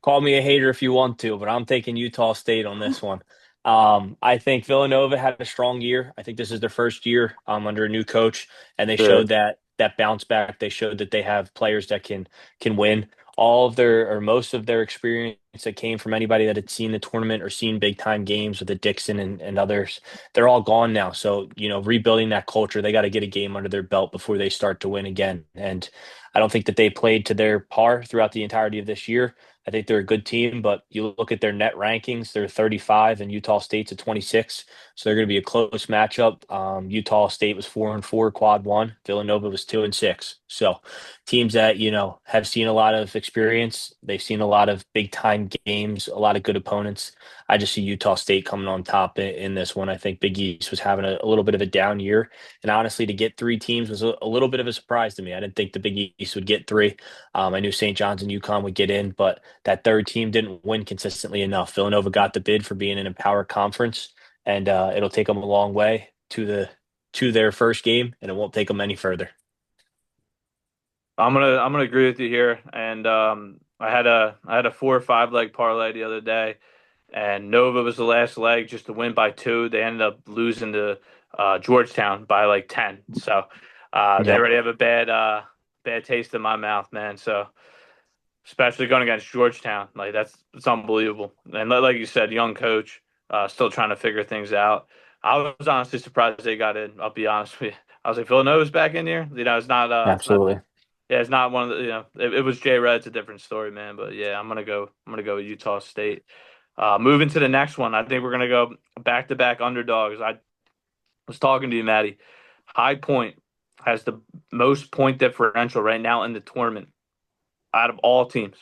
call me a hater if you want to, but I'm taking Utah State on this one. I think Villanova had a strong year. I think this is their first year under a new coach, and they Yeah, showed that bounce back. They showed that they have players that can win all of their or most of their experience that came from anybody that had seen the tournament or seen big time games with the Dixon and others, they're all gone now. So, rebuilding that culture, they got to get a game under their belt before they start to win again. And I don't think that they played to their par throughout the entirety of this year. I think they're a good team, but you look at their net rankings, they're 35 and Utah State's at 26. So they're going to be a close matchup. Utah State was 4-4 quad one. Villanova was 2-6. So teams that, have seen a lot of experience. They've seen a lot of big time games, a lot of good opponents. I just see Utah State coming on top in this one. I think Big East was having a little bit of a down year. And honestly, to get three teams was a little bit of a surprise to me. I didn't think the Big East would get three. I knew St. John's and UConn would get in, but that third team didn't win consistently enough. Villanova got the bid for being in a power conference, and it'll take them a long way to their first game, and it won't take them any further. I'm gonna agree with you here, and I had a 4 or 5 leg parlay the other day, and Nova was the last leg just to win by 2. They ended up losing to Georgetown by like 10. So they Yep, already have a bad taste in my mouth, man. So especially going against Georgetown, like it's unbelievable. And like you said, young coach, still trying to figure things out. I was honestly surprised they got in. I'll be honest with you. I was like, Villanova's back in here. It's not. absolutely. Yeah, it's not one of the. It was Jay Red. It's a different story, man. But yeah, I'm gonna go with Utah State. Moving to the next one, I think we're gonna go back to back underdogs. I was talking to you, Maddie. High Point has the most point differential right now in the tournament out of all teams.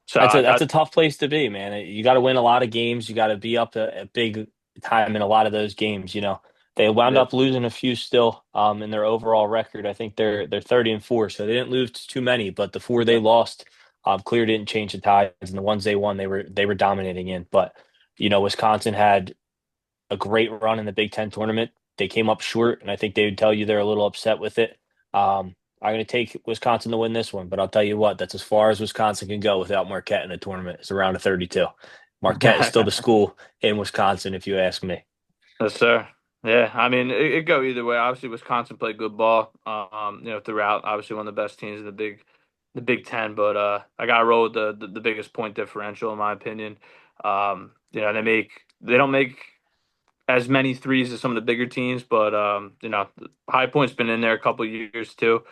So That's a tough place to be, man. You got to win a lot of games. You got to be up a big time in a lot of those games. They wound yeah, up losing a few still in their overall record. I think they're 30-4, so they didn't lose too many, but the four they lost clear didn't change the tides, and the ones they won they were dominating in. But Wisconsin had a great run in the Big Ten tournament. They came up short, and I think they would tell you they're a little upset with it. I'm going to take Wisconsin to win this one, but I'll tell you what, that's as far as Wisconsin can go without Marquette in the tournament. It's around a 32. Marquette is still the school in Wisconsin, if you ask me. yes, sir. Yeah, I mean it go either way. Obviously, Wisconsin played good ball. Throughout. Obviously, one of the best teams in the Big Ten. But I got to roll with the biggest point differential in my opinion. They don't make as many threes as some of the bigger teams, but High Point's been in there a couple of years too,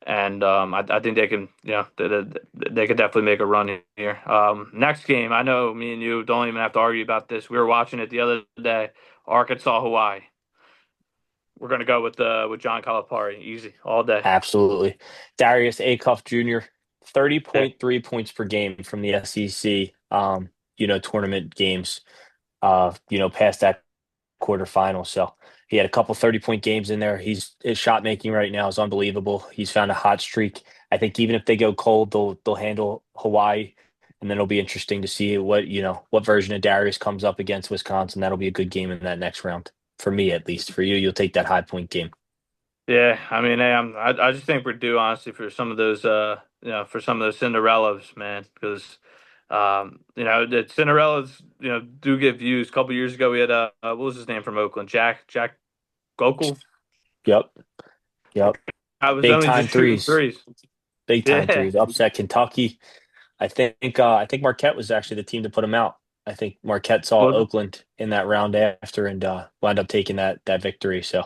and I think they can, they could definitely make a run here. Next game, I know me and you don't even have to argue about this. We were watching it the other day, Arkansas, Hawaii. We're gonna go with John Calipari, easy all day. Absolutely. Darius Acuff Jr., 30.3 points per game from the SEC, tournament games, past that quarterfinal. So he had a couple 30-point games in there. His shot making right now is unbelievable. He's found a hot streak. I think even if they go cold, they'll handle Hawaii. And then it'll be interesting to see what version of Darius comes up against Wisconsin. That'll be a good game in that next round. For me, at least. For you, you'll take that High Point game. Yeah, I mean, hey, I just think we're due honestly for some of those for some of those Cinderellas, man, because the Cinderellas do get views. A couple years ago, we had what was his name from Oakland, Jack Gokel. Yep. Yep. I was Big only time just shooting threes. threes. Big time Yeah, threes. Upset Kentucky. I think Marquette was actually the team to put him out. I think Marquette saw was Oakland in that round after and wound up taking that victory. So,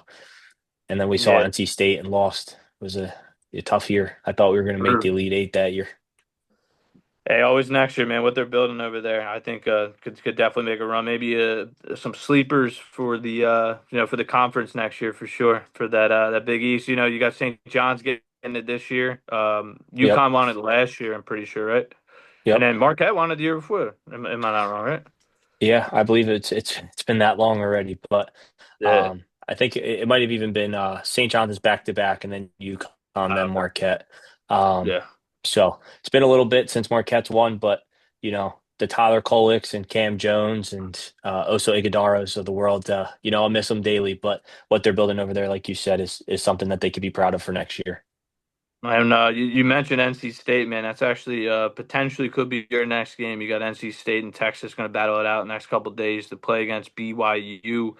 and then we saw yeah. NC State and lost. It was a tough year. I thought we were going to make the Elite Eight that year. Hey, always next year, man. What they're building over there, I think could definitely make a run. Maybe some sleepers for the for the conference next year for sure. For that Big East, you got St. John's getting it this year. Yep. UConn won it last year, I'm pretty sure, right? And Yep. then Marquette won it the year before. Am I not wrong, right? Yeah, I believe it's been that long already, but Yeah, I think it might have even been St. John's back to back, and then UConn, then okay. Marquette. Um, Yeah, so it's been a little bit since Marquette's won, but the Tyler Koleks and Cam Jones and Oso Iguodala's of the world, I'll miss them daily. But what they're building over there, like you said, is something that they could be proud of for next year. and you mentioned NC State, man. That's actually potentially could be your next game. You got NC State and Texas going to battle it out next couple of days to play against BYU.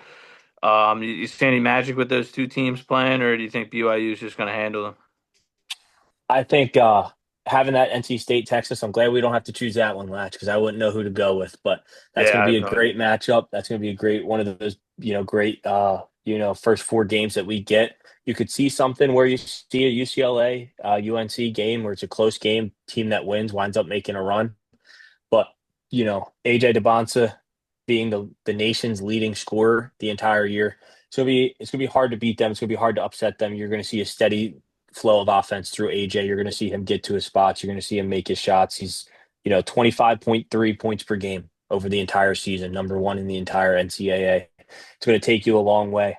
You see any magic with those two teams playing, or do you think BYU is just going to handle them? I think. having that NC State Texas, I'm glad we don't have to choose that one, Latch, because I wouldn't know who to go with. But that's Yeah, going to I be have a no idea. great matchup. That's going to be a great one of those, great, first four games that we get. You could see something where you see a UCLA UNC game where it's a close game, team that wins winds up making a run. But AJ DeBonsa being the nation's leading scorer the entire year, it's gonna be hard to beat them. It's gonna be hard to upset them. You're gonna see a steady flow of offense through AJ. You're gonna see him get to his spots. You're gonna see him make his shots. He's 25.3 points per game over the entire season, number one in the entire NCAA. It's gonna take you a long way.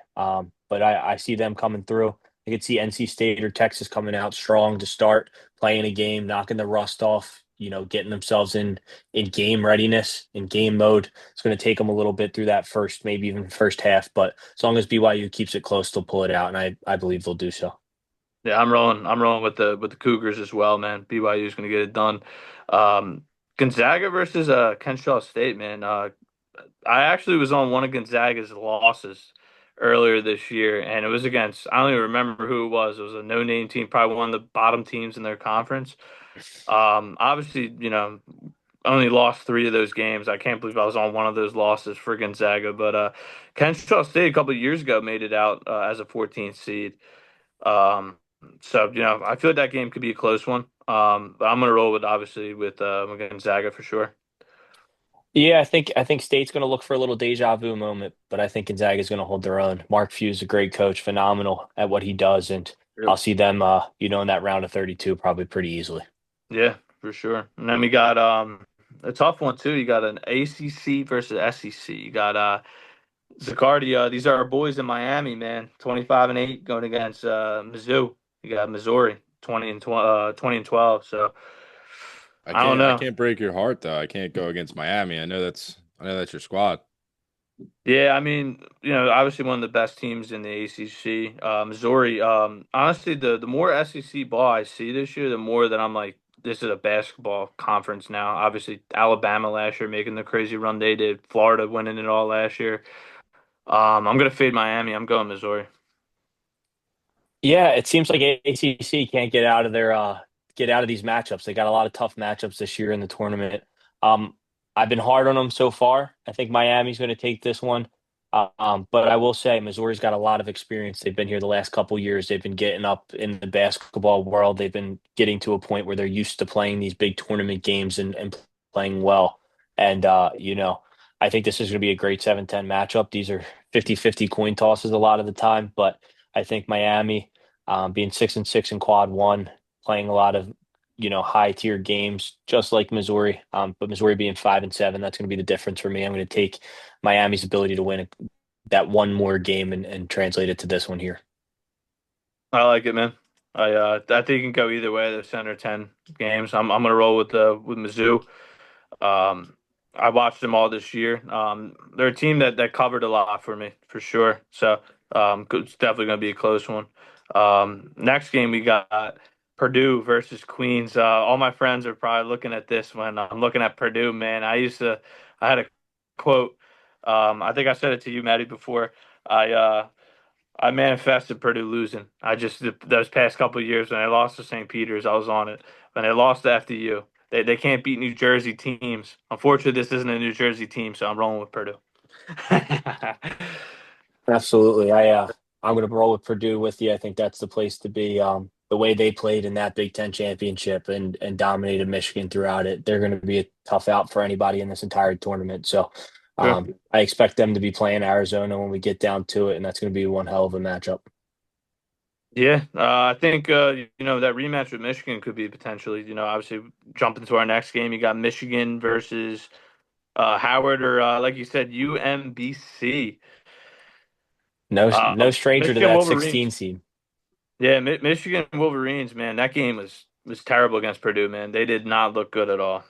But I see them coming through. I could see NC State or Texas coming out strong to start playing a game, knocking the rust off, getting themselves in game readiness, in game mode. It's going to take them a little bit through that first, maybe even first half, but as long as BYU keeps it close, they'll pull it out, and I believe they'll do so. Yeah, I'm rolling. I'm rolling with the Cougars as well, man. BYU is going to get it done. Um, Gonzaga versus Kennesaw State, man. I actually was on one of Gonzaga's losses earlier this year, and it was against, I don't even remember who it was. It was a no-name team, probably one of the bottom teams in their conference. Obviously, only lost three of those games. I can't believe I was on one of those losses for Gonzaga, but Kennesaw State a couple of years ago made it out as a 14th seed. Um, so I feel like that game could be a close one. But I'm gonna roll with obviously with Gonzaga for sure. Yeah, I think State's going to look for a little deja vu moment, but I think Gonzaga is going to hold their own. Mark Few is a great coach, phenomenal at what he does, and I'll Really? see them, in that round of 32 probably pretty easily. Yeah, for sure. And then we got a tough one too. You got an ACC versus SEC. You got Zaccardi. These are our boys in Miami, man. 25-8 going against Mizzou. You got Missouri 20 and 12. So I don't I know. can't break your heart though. I can't go against Miami. I know that's your squad. Yeah, I mean, obviously one of the best teams in the ACC, Missouri. Honestly, the more SEC ball I see this year, the more that I'm like, this is a basketball conference now. Obviously, Alabama last year making the crazy run they did, Florida winning it all last year. I'm gonna fade Miami. I'm going Missouri. Yeah, it seems like ACC can't get out of these matchups. They got a lot of tough matchups this year in the tournament. Um, I've been hard on them so far. I think Miami's going to take this one. But I will say Missouri's got a lot of experience. They've been here the last couple years. They've been getting up in the basketball world. They've been getting to a point where they're used to playing these big tournament games and playing well. And I think this is going to be a great 7-10 matchup. These are 50-50 coin tosses a lot of the time, but I think Miami being 6-6 in quad one, playing a lot of high tier games, just like Missouri. But Missouri being 5-7, that's going to be the difference for me. I'm going to take Miami's ability to win that one more game and translate it to this one here. I like it, man. I think you can go either way. The center 10 games. I'm gonna roll with Mizzou. Um, I watched them all this year. They're a team that covered a lot for me for sure. So it's definitely going to be a close one. Next game we got Purdue versus Queens. All my friends are probably looking at this when I'm looking at Purdue. Man, I had a quote. I think I said it to you, Maddie, before. I uh, I manifested Purdue losing. Those past couple of years when they lost to St. Peter's, I was on it. When they lost to FDU, they can't beat New Jersey teams. Unfortunately, this isn't a New Jersey team, so I'm rolling with Purdue. Absolutely. I'm going to roll with Purdue with you. I think that's the place to be. The way they played in that Big Ten championship and dominated Michigan throughout it, they're going to be a tough out for anybody in this entire tournament. So Sure. I expect them to be playing Arizona when we get down to it, and that's going to be one hell of a matchup. Yeah, I think that rematch with Michigan could be potentially. Obviously jump into our next game. You got Michigan versus Howard, or like you said, UMBC. No stranger to Michigan that Wolverines. 16 seed. Yeah, Michigan Wolverines, man, that game was terrible against Purdue, man. They did not look good at all.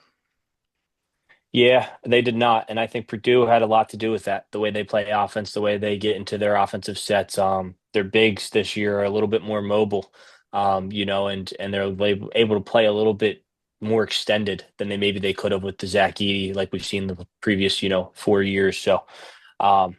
Yeah, they did not, and I think Purdue had a lot to do with that. The way they play offense, the way they get into their offensive sets. Their bigs this year are a little bit more mobile, and they're able to play a little bit more extended than they could have with the Zach Edey, like we've seen the previous 4 years. So, um,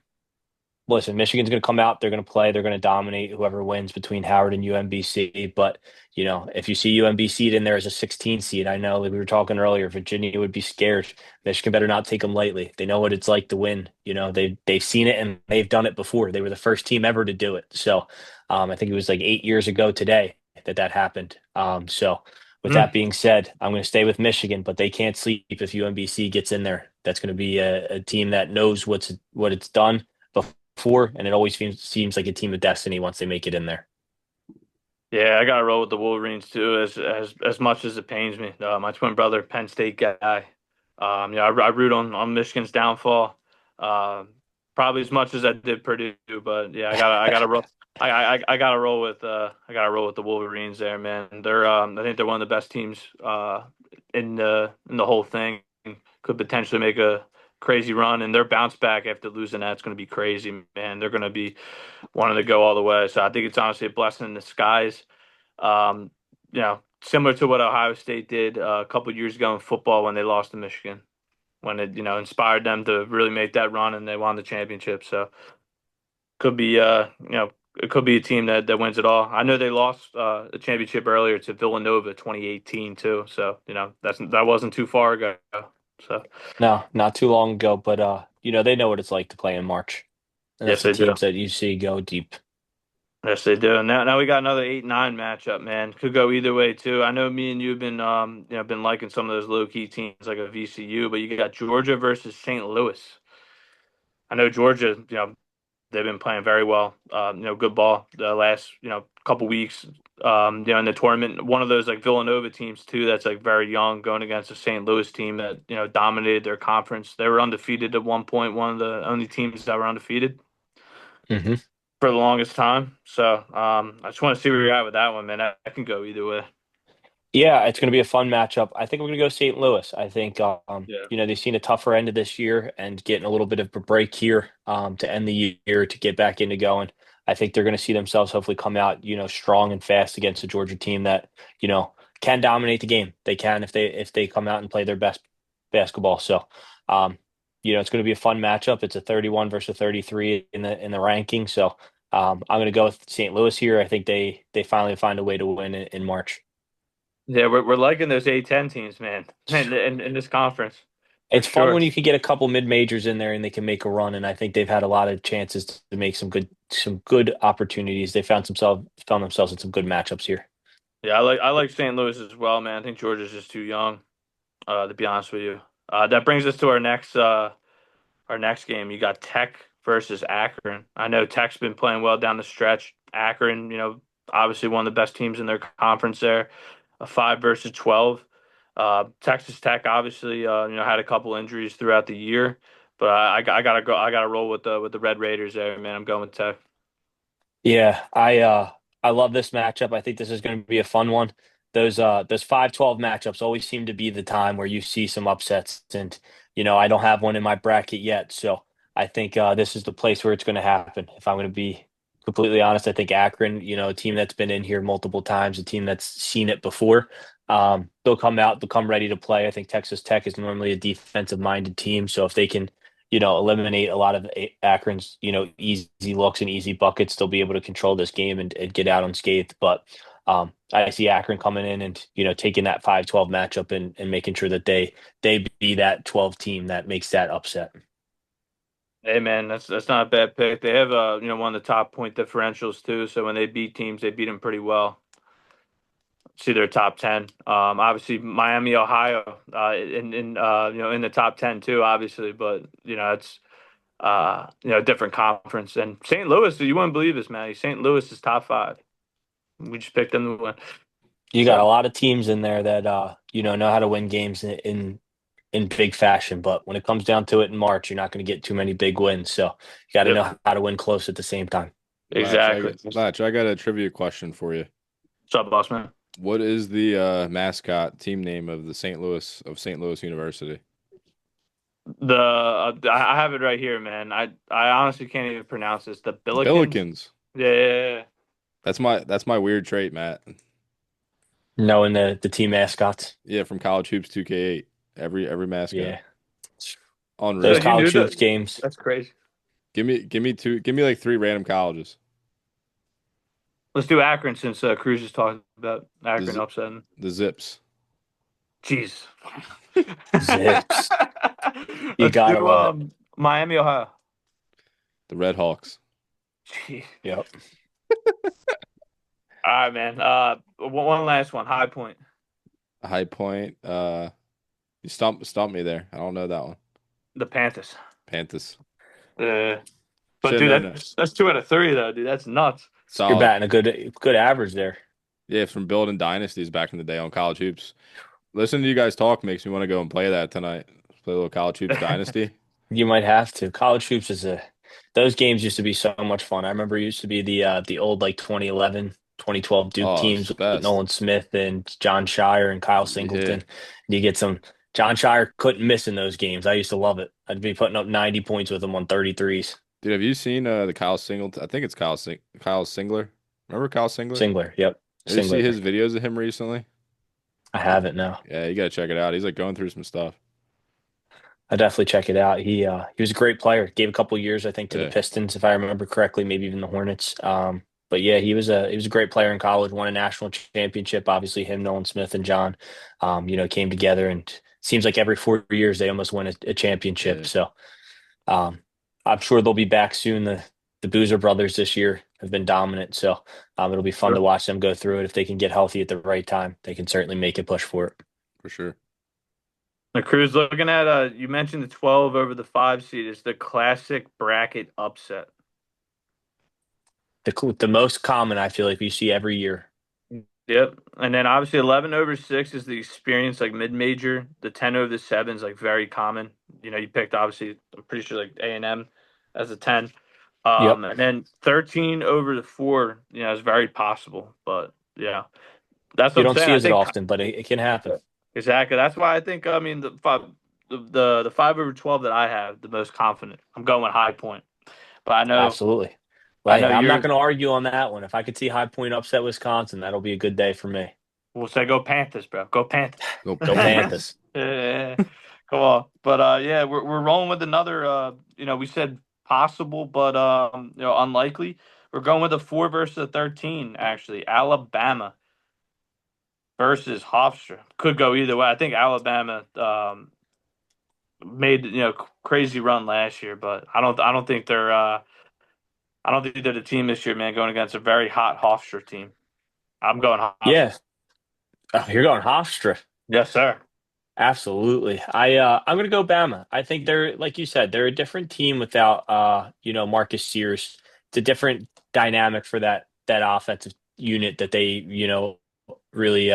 listen, Michigan's going to come out. They're going to play. They're going to dominate whoever wins between Howard and UMBC. But, if you see UMBC in there as a 16 seed, I know, like we were talking earlier, Virginia would be scared. Michigan better not take them lightly. They know what it's like to win. They've seen it and they've done it before. They were the first team ever to do it. So I think it was like 8 years ago today that happened. So with that being said, I'm going to stay with Michigan, but they can't sleep if UMBC gets in there. That's going to be a team that knows what it's done before, and it always seems like a team of destiny once they make it in there. Yeah, I got to roll with the Wolverines too, as much as it pains me. My twin brother, Penn State guy. I root on Michigan's downfall. Probably as much as I did Purdue, but yeah, I gotta roll. I gotta roll with the Wolverines there, man. I think they're one of the best teams in the whole thing. Could potentially make a crazy run, and their bounce back after losing that's going to be crazy, man. They're going to be wanting to go all the way. So I think it's honestly a blessing in disguise. Similar to what Ohio State did a couple years ago in football when they lost to Michigan, when it inspired them to really make that run and they won the championship. So could be it could be a team that wins it all. I know they lost the championship earlier to Villanova 2018 too. So that wasn't too far ago. So No, not too long ago, but they know what it's like to play in March. And that's yes, the they do. teams that you see go deep. Yes, they do. Now we got another 8-9 matchup, man. Could go either way too. I know me and you've been been liking some of those low key teams like a VCU, but you got Georgia versus St. Louis. I know Georgia, they've been playing very well. Good ball the last couple weeks. In the tournament, one of those like Villanova teams too that's like very young going against a St. Louis team that dominated their conference. They were undefeated at one point, one of the only teams that were undefeated Mm-hmm. for the longest time. So I just want to see where you're at with that one, man. I can go either way. Yeah, it's going to be a fun matchup. I think we're going to go St. Louis. I think, Yeah. they've seen a tougher end of this year and getting a little bit of a break here to end the year to get back into going. I think they're going to see themselves hopefully come out, strong and fast against a Georgia team that, can dominate the game. They can if they come out and play their best basketball. So, it's going to be a fun matchup. It's a 31 versus 33 in the ranking. So, I'm going to go with St. Louis here. I think they finally find a way to win in March. Yeah, we're liking those A-10 teams, man, in this conference for It's fun sure. when you can get a couple mid majors in there and they can make a run. And I think they've had a lot of chances to make some good opportunities. They found themselves in some good matchups here. Yeah, I like St. Louis as well, man. I think Georgia's just too young, to be honest with you. That brings us to our next game. You got Tech versus Akron. I know Tech's been playing well down the stretch. Akron, obviously one of the best teams in their conference there. A 5 versus 12. Texas Tech obviously had a couple injuries throughout the year, but I gotta go. I gotta roll with the Red Raiders there, man. I'm going with Tech. Yeah, I love this matchup. I think this is going to be a fun one. Those 5-12 matchups always seem to be the time where you see some upsets. And I don't have one in my bracket yet, so I think this is the place where it's going to happen. If I'm going to be completely honest, I think Akron, a team that's been in here multiple times, a team that's seen it before, they'll come out, they'll come ready to play. I think Texas Tech is normally a defensive minded team, so if they can eliminate a lot of Akron's, easy looks and easy buckets. They'll be able to control this game and get out unscathed. But I see Akron coming in and, taking that 5-12 matchup and making sure that they be that 12 team that makes that upset. Hey man, that's not a bad pick. They have one of the top point differentials too. So when they beat teams, they beat them pretty well. See their top 10. Obviously Miami, Ohio, in the top 10 too, obviously. But it's a different conference. And St. Louis, you wouldn't believe this, man. St. Louis is top 5. We just picked them to win. You got a So lot of teams in there that know how to win games in big fashion, but when it comes down to it in March, you're not going to get too many big wins. So you got to yep, know how to win close at the same time. exactly. Latch, I got a trivia question for you. What's up, boss man? What is the mascot team name of St. Louis University? I have it right here, man. I honestly can't even pronounce this. The Billikens. Billikens. Yeah. That's my weird trait, Matt. Knowing the team mascots. Yeah, from College Hoops 2K8. Every mascot. Yeah. Unreal. Those You college knew hoops that? games. That's crazy. Give me like three random colleges. Let's do Akron since Cruz is talking about The Akron Z- upsetting. the Zips, Jeez. Zips. You Let's gotta do love it. Miami, Ohio. the Red Hawks, Gee. Yep. All right, man. One last one. High Point. High Point. You stump me there. I don't know that one. The Panthers. Panthers. Uh, but Should dude, have known that. that's 2 out of 3 though, dude. That's nuts. You're Solid. batting a good average there. Yeah, from building dynasties back in the day on college hoops. Listening to you guys talk makes me want to go and play that tonight. Play a little college hoops dynasty. You might have to. College hoops is a those games used to be so much fun. I remember it used to be the old like 2011, 2012 Duke Oh, it's teams the with best. Nolan Smith and John Shire and Kyle Yeah. Singleton. You get some John Shire couldn't miss in those games. I used to love it. I'd be putting up 90 points with him on 33s. Dude, have you seen the Kyle Singleton? I think it's Kyle Singler. Remember Kyle Singler? Singler, yep. Did you see Singler. his videos of him recently? I haven't now. Yeah, you gotta check it out. He's like going through some stuff. I definitely check it out. He was a great player. Gave a couple years, I think, to the Yeah, Pistons, if I remember correctly, maybe even the Hornets. But yeah, he was a great player in college. Won a national championship. Obviously, him, Nolan Smith, and John, came together, and seems like every 4 years they almost win a championship. yeah, So um, I'm sure they'll be back soon. The Boozer brothers this year have been dominant, so it'll be fun to watch them go through it. If they can get healthy at the right time, they can certainly make a push for it. for sure. The Cruz looking at you mentioned the 12 over the 5 seed is the classic bracket upset. The most common, I feel like we see every year. Yep. And then obviously 11 over 6 is the experience like mid-major. The 10 over the 7 is like very common. You picked obviously I'm pretty sure like A&M as a 10. Yep. And then 13 over the 4, is very possible. But yeah, that's You what I'm don't saying. see I as it think often, but it can happen. exactly. That's why I think I mean the 5 over 12 that I have the most confident. I'm going with High Point. But Absolutely. I Well, hey, know I'm not you're. going to argue on that one. If I could see High Point upset Wisconsin, that'll be a good day for me. We'll say go Panthers, bro. Go Panthers. Go Go Panthers. Panthers. Yeah, come on. But yeah, we're rolling with another. We said possible, but unlikely. We're going with a 4 versus a 13. Actually, Alabama versus Hofstra could go either way. I think Alabama made crazy run last year, but I don't think they're. I don't think they're the team this year, man. Going against a very hot Hofstra team. I'm going Hofstra. Yeah. You're going Hofstra. Yes, sir. Absolutely. I'm gonna go Bama. I think they're like you said, they're a different team without Marcus Sears. It's a different dynamic for that offensive unit that they, really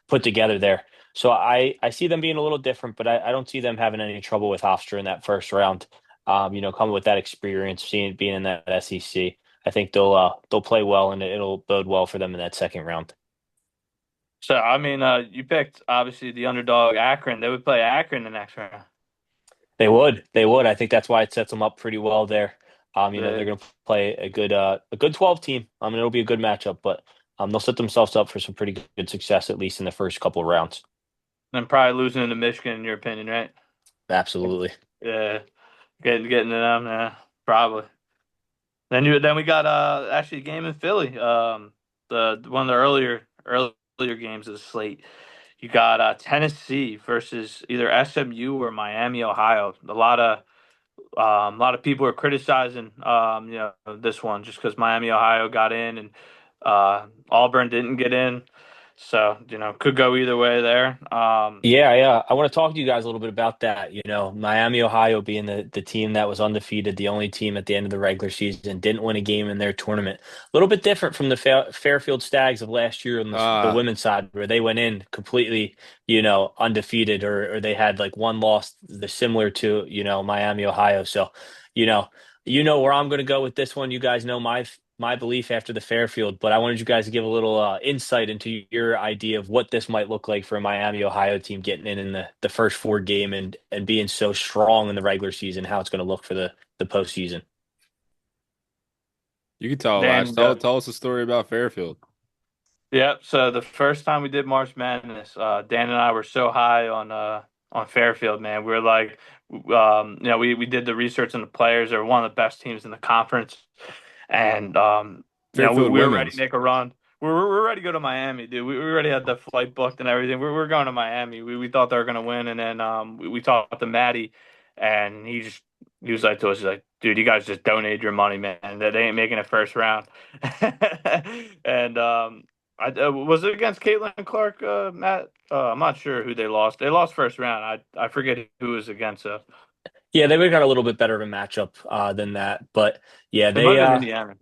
put together there. So I see them being a little different, but I don't see them having any trouble with Hofstra in that first round. Coming with that experience, being in that SEC. I think they'll play well and it'll bode well for them in that second round. So I mean, you picked obviously the underdog Akron. They would play Akron the next round. They would. They would. I think that's why it sets them up pretty well there. Yeah. They're going to play a good 12 team. It'll be a good matchup, but they'll set themselves up for some pretty good success at least in the first couple of rounds. And probably losing to Michigan, in your opinion, right? Absolutely. Yeah, getting to them, yeah, probably. Then we got actually a game in Philly. The one of the earlier games of the slate. You got Tennessee versus either SMU or Miami, Ohio. A lot of people are criticizing this one just because Miami, Ohio got in and Auburn didn't get in, so could go either way there. Yeah, yeah. I want to talk to you guys a little bit about that. Miami, Ohio being the team that was undefeated, the only team at the end of the regular season, didn't win a game in their tournament. A little bit different from the Fairfield Stags of last year on the Ah, women's side, where they went in completely, undefeated, or they had like one loss, similar to, Miami, Ohio. So, you know, where I'm going to go with this one. You guys know my belief after the Fairfield, but I wanted you guys to give a little insight into your idea of what this might look like for a Miami, Ohio team getting in the first four game and being so strong in the regular season, how it's going to look for the postseason. you can tell, Dan, Lash. you Tell got. tell us a story about Fairfield. Yep. So the first time we did March Madness, Dan and I were so high on Fairfield, man. We were like we did the research on the players. They're one of the best teams in the conference, and Fairfield we were ready to women's. make a run. We're ready to go to Miami, dude. We already had the flight booked and everything. We're going to Miami. We thought they were going to win, and then we talked to Maddie, and he was like to us, he's like, dude, you guys just donated your money, man. That they ain't making it first round. And was it against Caitlin Clark, Matt? I'm not sure who they lost. They lost first round. I forget who was against. Yeah, they would have got a little bit better of a matchup than that, but yeah, It might have been Indiana.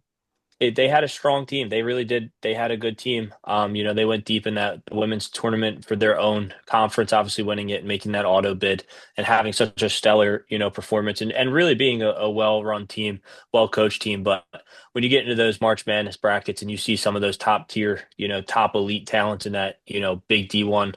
they had a strong team. They really did. They had a good team. They went deep in that women's tournament for their own conference, obviously winning it and making that auto bid and having such a stellar, performance and really being a well-run team, well-coached team. But when you get into those March Madness brackets and you see some of those top tier, top elite talents in that, big D1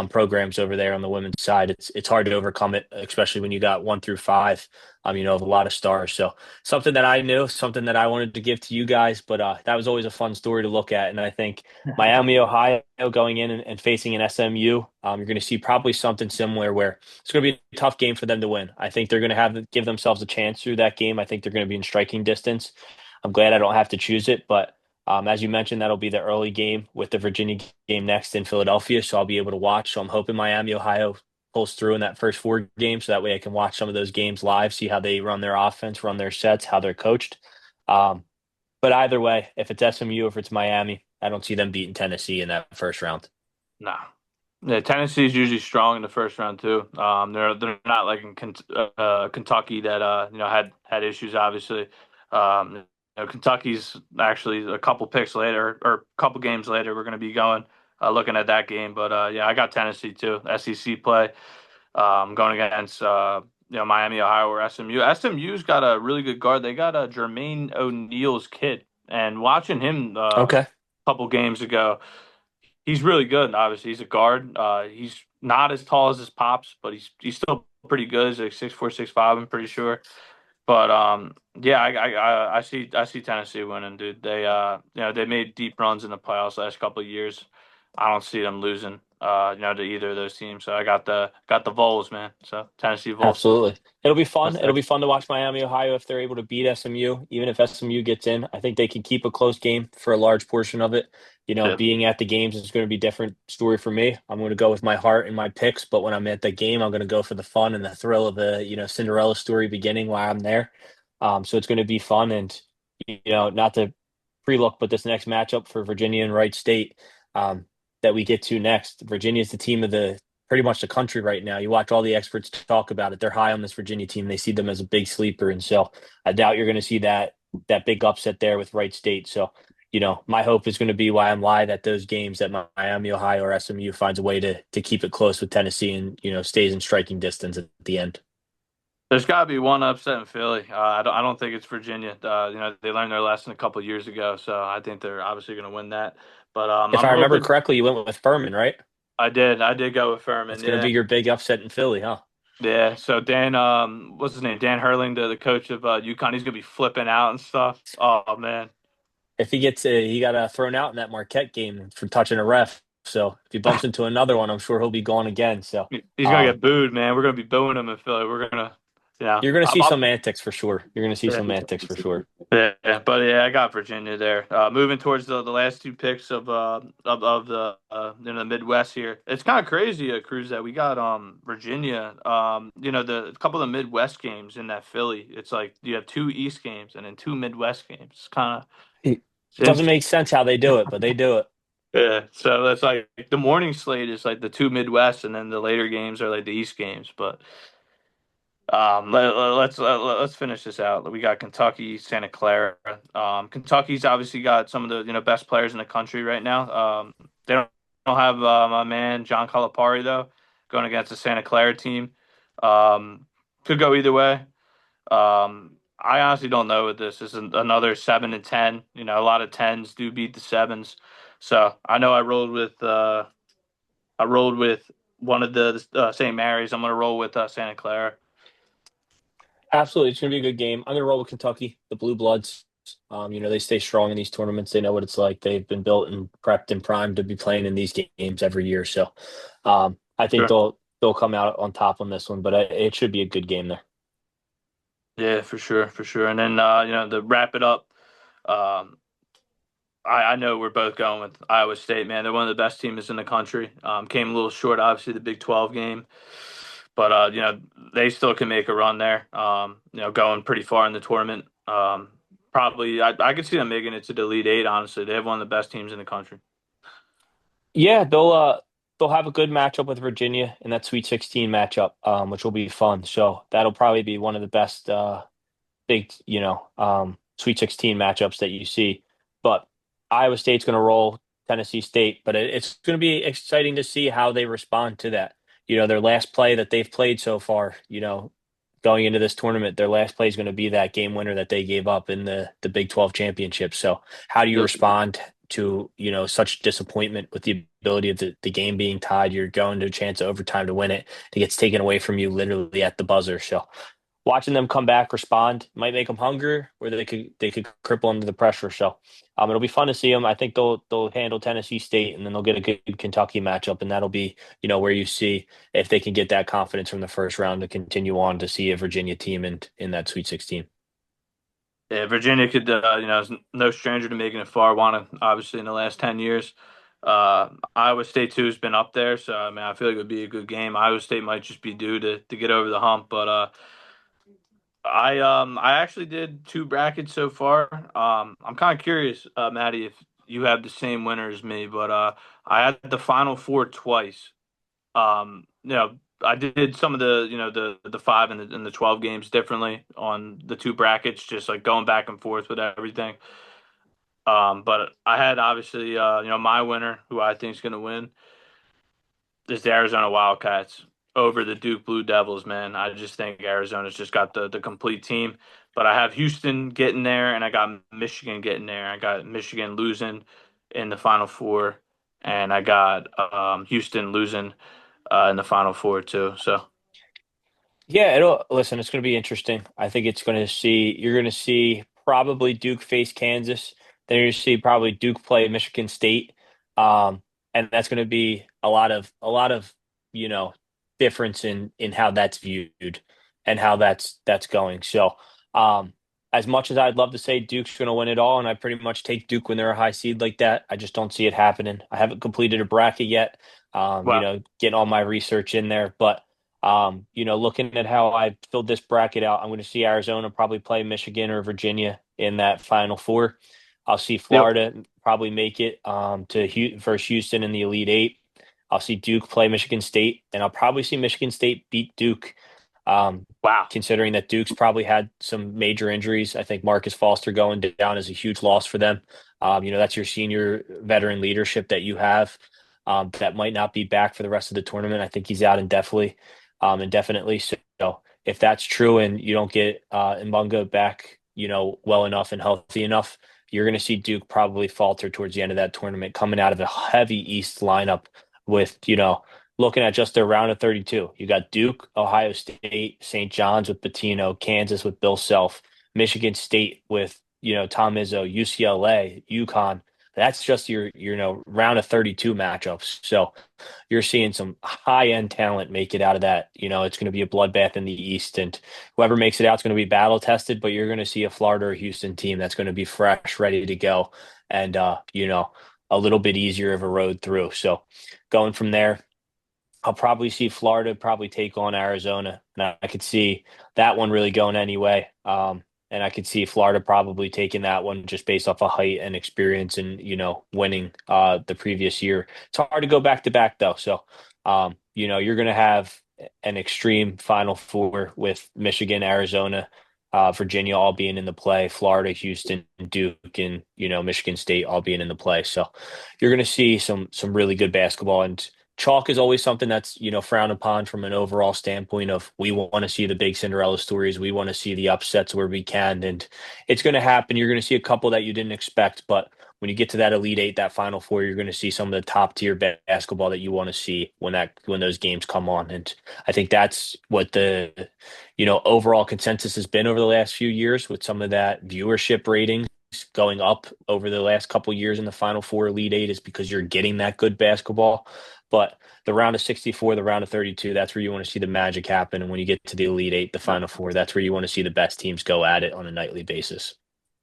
programs over there on the women's side, it's hard to overcome it, especially when you got 1 through 5, of a lot of stars. So something that I knew, something that I wanted to give to you guys, but that was always a fun story to look at. And I think Miami, Ohio, going in and facing an SMU, you're going to see probably something similar where it's going to be a tough game for them to win. I think they're going to give themselves a chance through that game. I think they're going to be in striking distance. I'm glad I don't have to choose it, but as you mentioned, that'll be the early game with the Virginia game next in Philadelphia, so I'll be able to watch. So I'm hoping Miami, Ohio pulls through in that first 4 games, so that way I can watch some of those games live, see how they run their offense, run their sets, how they're coached. Um, but either way, if it's SMU or if it's Miami, I don't see them beating Tennessee in that first round. Nah. Yeah, Tennessee's usually strong in the first round too. They're not like in Kentucky that had issues obviously. Kentucky's actually a couple picks later or a couple games later. We're going to be going looking at that game, but yeah, I got Tennessee too. SEC play going against Miami, Ohio, or SMU. SMU's got a really good guard. They got a Jermaine O'Neal's kid, and watching him a Okay. couple games ago. He's really good. Obviously, he's a guard. He's not as tall as his pops, but he's still pretty good. He's like 6'4", 6'5", I'm pretty sure. But yeah, I see Tennessee winning, dude. They made deep runs in the playoffs last couple of years. I don't see them losing, to either of those teams. So I got the Vols, man. So Tennessee Vols. Absolutely. It'll be fun. That's It'll it. be fun to watch Miami, Ohio if they're able to beat SMU, even if SMU gets in. I think they can keep a close game for a large portion of it. Yeah. Being at the games is going to be a different story for me. I'm going to go with my heart and my picks, but when I'm at the game, I'm going to go for the fun and the thrill of the, Cinderella story beginning while I'm there. So it's going to be fun and, not to pre-look, but this next matchup for Virginia and Wright State that we get to next, Virginia is the team of the pretty much the country right now. You watch all the experts talk about it. They're high on this Virginia team. They see them as a big sleeper. And so I doubt you're going to see that big upset there with Wright State. So, my hope is going to be why I'm live at those games that Miami, Ohio, or SMU finds a way to keep it close with Tennessee and, stays in striking distance at the end. There's got to be one upset in Philly. I don't think it's Virginia. They learned their lesson a couple years ago, so I think they're obviously going to win that. But If I'm I remember hoping. correctly, you went with Furman, right? I did go with Furman. That's going to Yeah, be your big upset in Philly, huh? yeah. So Dan, what's his name? Dan Hurling, the coach of UConn. He's gonna be flipping out and stuff. Oh man. If he got thrown out in that Marquette game for touching a ref. So if he bumps into another one, I'm sure he'll be gone again. So He's gonna um, get booed, man. We're gonna be booing him in Philly. We're gonna, you're going to see I'll, some antics for sure. You're going to see yeah. some antics for sure. Yeah, but yeah, I got Virginia there. Moving towards the last two picks of the in the Midwest here. It's kind of crazy, Cruz, that we got Virginia. The a couple of the Midwest games in that Philly. It's like you have 2 East games and then 2 Midwest games. It's kind It of doesn't make sense how they do it, but they do it. yeah. So that's like the morning slate is like the 2 Midwest, and then the later games are like the East games. But let's finish this out. We got Kentucky, Santa Clara. Kentucky's obviously got some of the best players in the country right now. They don't have my man John Calipari though going against the Santa Clara team. Could go either way. I honestly don't know what this is. Another 7 and 10. A lot of tens do beat the sevens. So I know I rolled with one of the St. Mary's. I'm gonna roll with Santa Clara. Absolutely. It's going to be a good game. I'm going to roll with Kentucky, the Blue Bloods. They stay strong in these tournaments. They know what it's like. They've been built and prepped and primed to be playing in these games every year. So I think Sure. they'll they'll come out on top on this one, but it should be a good game there. Yeah, for sure, for sure. And then to wrap it up, um, I know we're both going with Iowa State, man. They're one of the best teams in the country. Came a little short, obviously, the Big 12 game, but they still can make a run there. Going pretty far in the tournament. Probably, I could see them making it to the Elite Eight. Honestly, they have one of the best teams in the country. Yeah, they'll have a good matchup with Virginia in that Sweet 16 matchup, which will be fun. So that'll probably be one of the best big, Sweet 16 matchups that you see. But Iowa State's going to roll Tennessee State, but it's going to be exciting to see how they respond to that. Their last play that they've played so far, going into this tournament, their last play is going to be that game winner that they gave up in the Big 12 championship. So how do you Yep. respond to, such disappointment with the ability of the game being tied? You're going to a chance of overtime to win it. It gets taken away from you literally at the buzzer. So watching them come back, respond, might make them hungrier, or they could cripple under the pressure. So it'll be fun to see them. I think they'll handle Tennessee State, and then they'll get a good Kentucky matchup, and that'll be where you see if they can get that confidence from the first round to continue on to see a Virginia team in that Sweet 16. Yeah, Virginia could, is no stranger to making it far. Won it, obviously, in the last 10 years. Iowa State, too, has been up there. So, I mean, I feel like it would be a good game. Iowa State might just be due to get over the hump. But I actually did two brackets so far. I'm kind of curious, Maddie, if you have the same winner as me. But I had the Final Four twice. I did some of the 5 and the 12 games differently on the two brackets, just like going back and forth with everything. But I had obviously my winner, who I think is going to win, is the Arizona Wildcats over the Duke Blue Devils. Man, I just think Arizona's just got the complete team. But I have Houston getting there, and I got Michigan getting there. I got Michigan losing in the Final Four, and I got Houston losing in the Final Four too. So Yeah, listen, it's going to be interesting. I think you're going to see probably Duke face Kansas. Then you're going to see probably Duke play Michigan State. Um, and that's going to be a lot of, you know, difference in how that's viewed and how that's going. So, um, as much as I'd love to say Duke's going to win it all, and I pretty much take Duke when they're a high seed like that, I just don't see it happening. I haven't completed a bracket yet. well, Getting all my research in there, but looking at how I filled this bracket out, I'm going to see Arizona probably play Michigan or Virginia in that Final Four. I'll see yep. Florida probably make it versus Houston in the Elite Eight. I'll see Duke play Michigan State, and I'll probably see Michigan State beat Duke. Wow. Considering that Duke's probably had some major injuries, I think Marcus Foster going down is a huge loss for them. That's your senior veteran leadership that you have that might not be back for the rest of the tournament. I think he's out indefinitely. So if that's true and you don't get Mbunga back, well enough and healthy enough, you're going to see Duke probably falter towards the end of that tournament, coming out of a heavy East lineup with, looking at just their round of 32. You got Duke, Ohio State, St. John's with Pitino, Kansas with Bill Self, Michigan State with, Tom Izzo, UCLA, UConn. That's just your round of 32 matchups. So you're seeing some high end talent make it out of that. It's going to be a bloodbath in the East, and whoever makes it out is going to be battle tested. But you're going to see a Florida or Houston team that's going to be fresh, ready to go, and a little bit easier of a road through. So going from there, I'll probably see Florida probably take on Arizona, and I could see that one really going anyway. And I could see Florida probably taking that one just based off of height and experience and, winning the previous year. It's hard to go back to back though. So, you're going to have an extreme Final Four with Michigan, Arizona, Virginia all being in the play, Florida, Houston, Duke, and, Michigan State all being in the play. So you're going to see some really good basketball, and chalk is always something that's frowned upon from an overall standpoint of we want to see the big Cinderella stories, we want to see the upsets where we can, and it's going to happen. You're going to see a couple that you didn't expect, but when you get to that Elite Eight, that Final Four, you're going to see some of the top tier basketball that you want to see when those games come on. And I think that's what the overall consensus has been over the last few years, with some of that viewership ratings going up over the last couple years in the Final Four, Elite Eight, is because you're getting that good basketball. but the round of 64, the round of 32, that's where you want to see the magic happen. And when you get to the Elite Eight, the Final Four, that's where you want to see the best teams go at it on a nightly basis.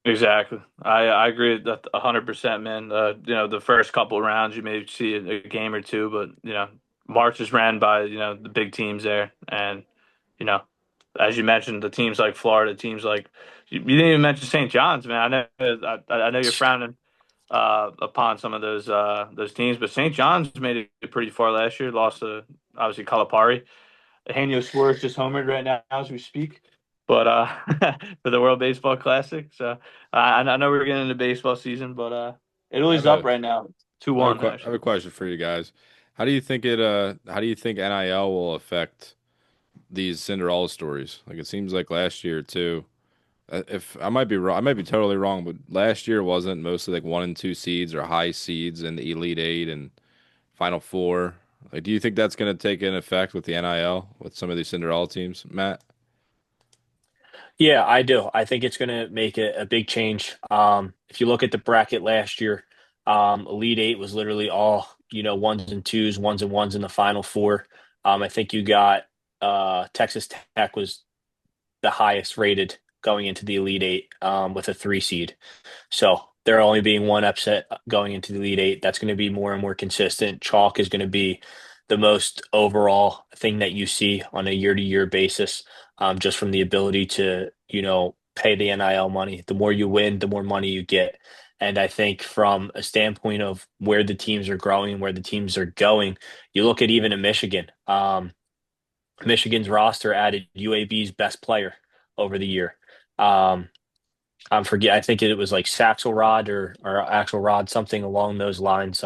Exactly. I agree with that 100%, man. The first couple of rounds you may see a game or two, but March is ran by the big teams there, and you know, as you mentioned, the teams like Florida, teams like you didn't even mention St. John's, man. I know you're frowning upon some of those teams, but St. John's made it pretty far last year. Lost to obviously Calipari. Eugenio Suarez just homered right now as we speak, but for the World Baseball Classic. So I know we're getting into baseball season, but Italy's up right now, 2-1. I have a question for you guys. How do you think NIL will affect these Cinderella stories? Like it seems like last year too. If I might be wrong, I might be totally wrong, but last year wasn't mostly like 1 and 2 seeds or high seeds in the Elite Eight and Final Four. Like, do you think that's going to take an effect with the NIL with some of these Cinderella teams, Matt? Yeah, I do. I think it's going to make a big change. If you look at the bracket last year, Elite Eight was literally all, ones and twos, ones and ones in the Final Four. I think you got Texas Tech was the highest rated going into the Elite Eight with a 3 seed. So there only being one upset going into the Elite Eight, that's going to be more and more consistent. Chalk is going to be the most overall thing that you see on a year-to-year basis, just from the ability to, pay the NIL money. The more you win, the more money you get. And I think from a standpoint of where the teams are growing and where the teams are going, you look at even in Michigan. Michigan's roster added UAB's best player over the year. I think it was like Saxelrod or Axelrod, something along those lines.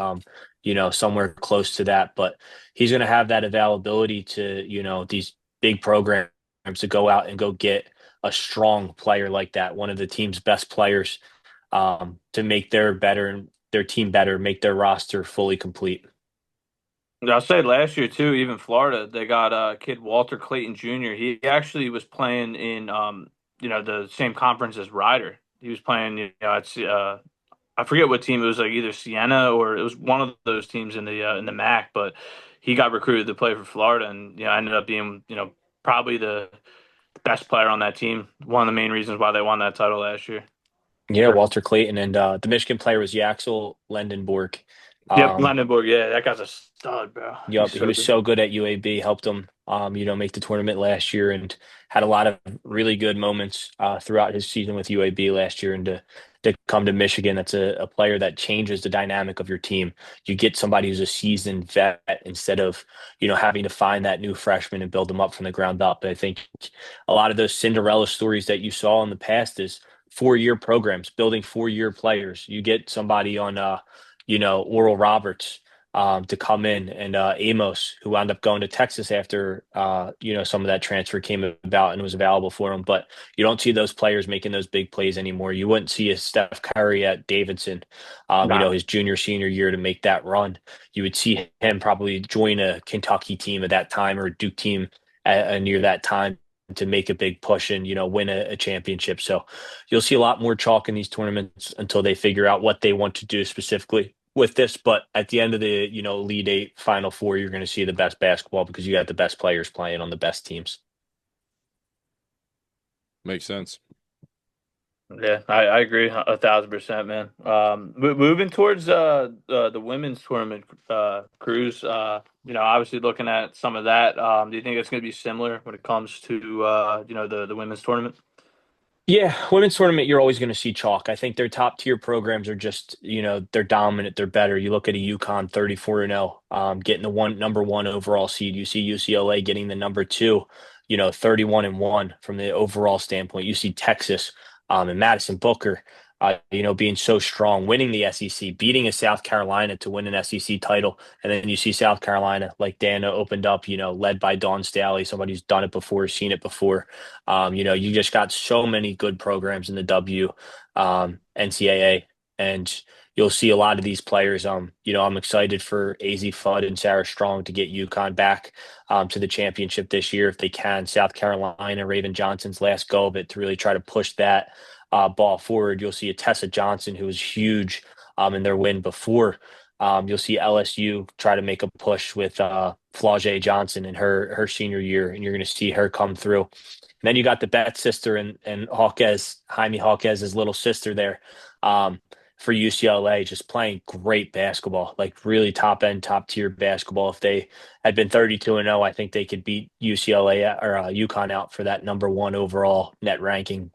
Somewhere close to that. But he's going to have that availability to, these big programs to go out and go get a strong player like that, one of the team's best players, to make their team better, make their roster fully complete. I'll say last year too, even Florida, they got kid Walter Clayton Jr. He actually was playing in the same conference as Ryder. He was playing, it's I forget what team it was, like either Siena or it was one of those teams in the MAC, but he got recruited to play for Florida, and ended up being probably the best player on that team. One of the main reasons why they won that title last year. Yeah, Walter Clayton, and the Michigan player was Yaxel Lendenborg. Yep, Landenborg. Yeah, that guy's a stud, bro. Yep, He's he so was good. so good at UAB, helped him, make the tournament last year, and had a lot of really good moments throughout his season with UAB last year. And to come to Michigan, that's a player that changes the dynamic of your team. You get somebody who's a seasoned vet instead of having to find that new freshman and build them up from the ground up. I think a lot of those Cinderella stories that you saw in the past is 4-year programs, building 4-year players. You get somebody on, Oral Roberts to come in, and Amos, who wound up going to Texas after some of that transfer came about and was available for him. But you don't see those players making those big plays anymore. You wouldn't see a Steph Curry at Davidson, Nah. his junior senior year to make that run. You would see him probably join a Kentucky team at that time or a Duke team near that time to make a big push and win a championship. So you'll see a lot more chalk in these tournaments until they figure out what they want to do specifically with this. But at the end of the Elite Eight, Final Four, you're going to see the best basketball because you got the best players playing on the best teams. Makes sense. Yeah, I agree 1,000%, man. Moving towards the women's tournament, Cruz. Obviously looking at some of that. Do you think it's going to be similar when it comes to the women's tournament? Yeah, women's tournament, you're always going to see chalk. I think their top tier programs are just, they're dominant, they're better. You look at a UConn 34-0, getting the number one overall seed. You see UCLA getting the number two, 31-1 from the overall standpoint. You see Texas, and Madison Booker, being so strong, winning the SEC, beating a South Carolina to win an SEC title. And then you see South Carolina, like Dana opened up, led by Dawn Staley, somebody who's done it before, seen it before. You just got so many good programs in the NCAA, and you'll see a lot of these players. I'm excited for AZ Fudd and Sarah Strong to get UConn back to the championship this year if they can. South Carolina, Raven Johnson's last go of it to really try to push that ball forward. You'll see a Tessa Johnson, who was huge in their win before You'll see LSU try to make a push with Flau'jae Johnson in her senior year, and you're going to see her come through. And then you got the Bet sister and Jaime Hawkes's little sister there for UCLA, just playing great basketball, like really top end, top tier basketball. If they had been 32-0, I think they could beat UCLA or UConn out for that number one overall net ranking.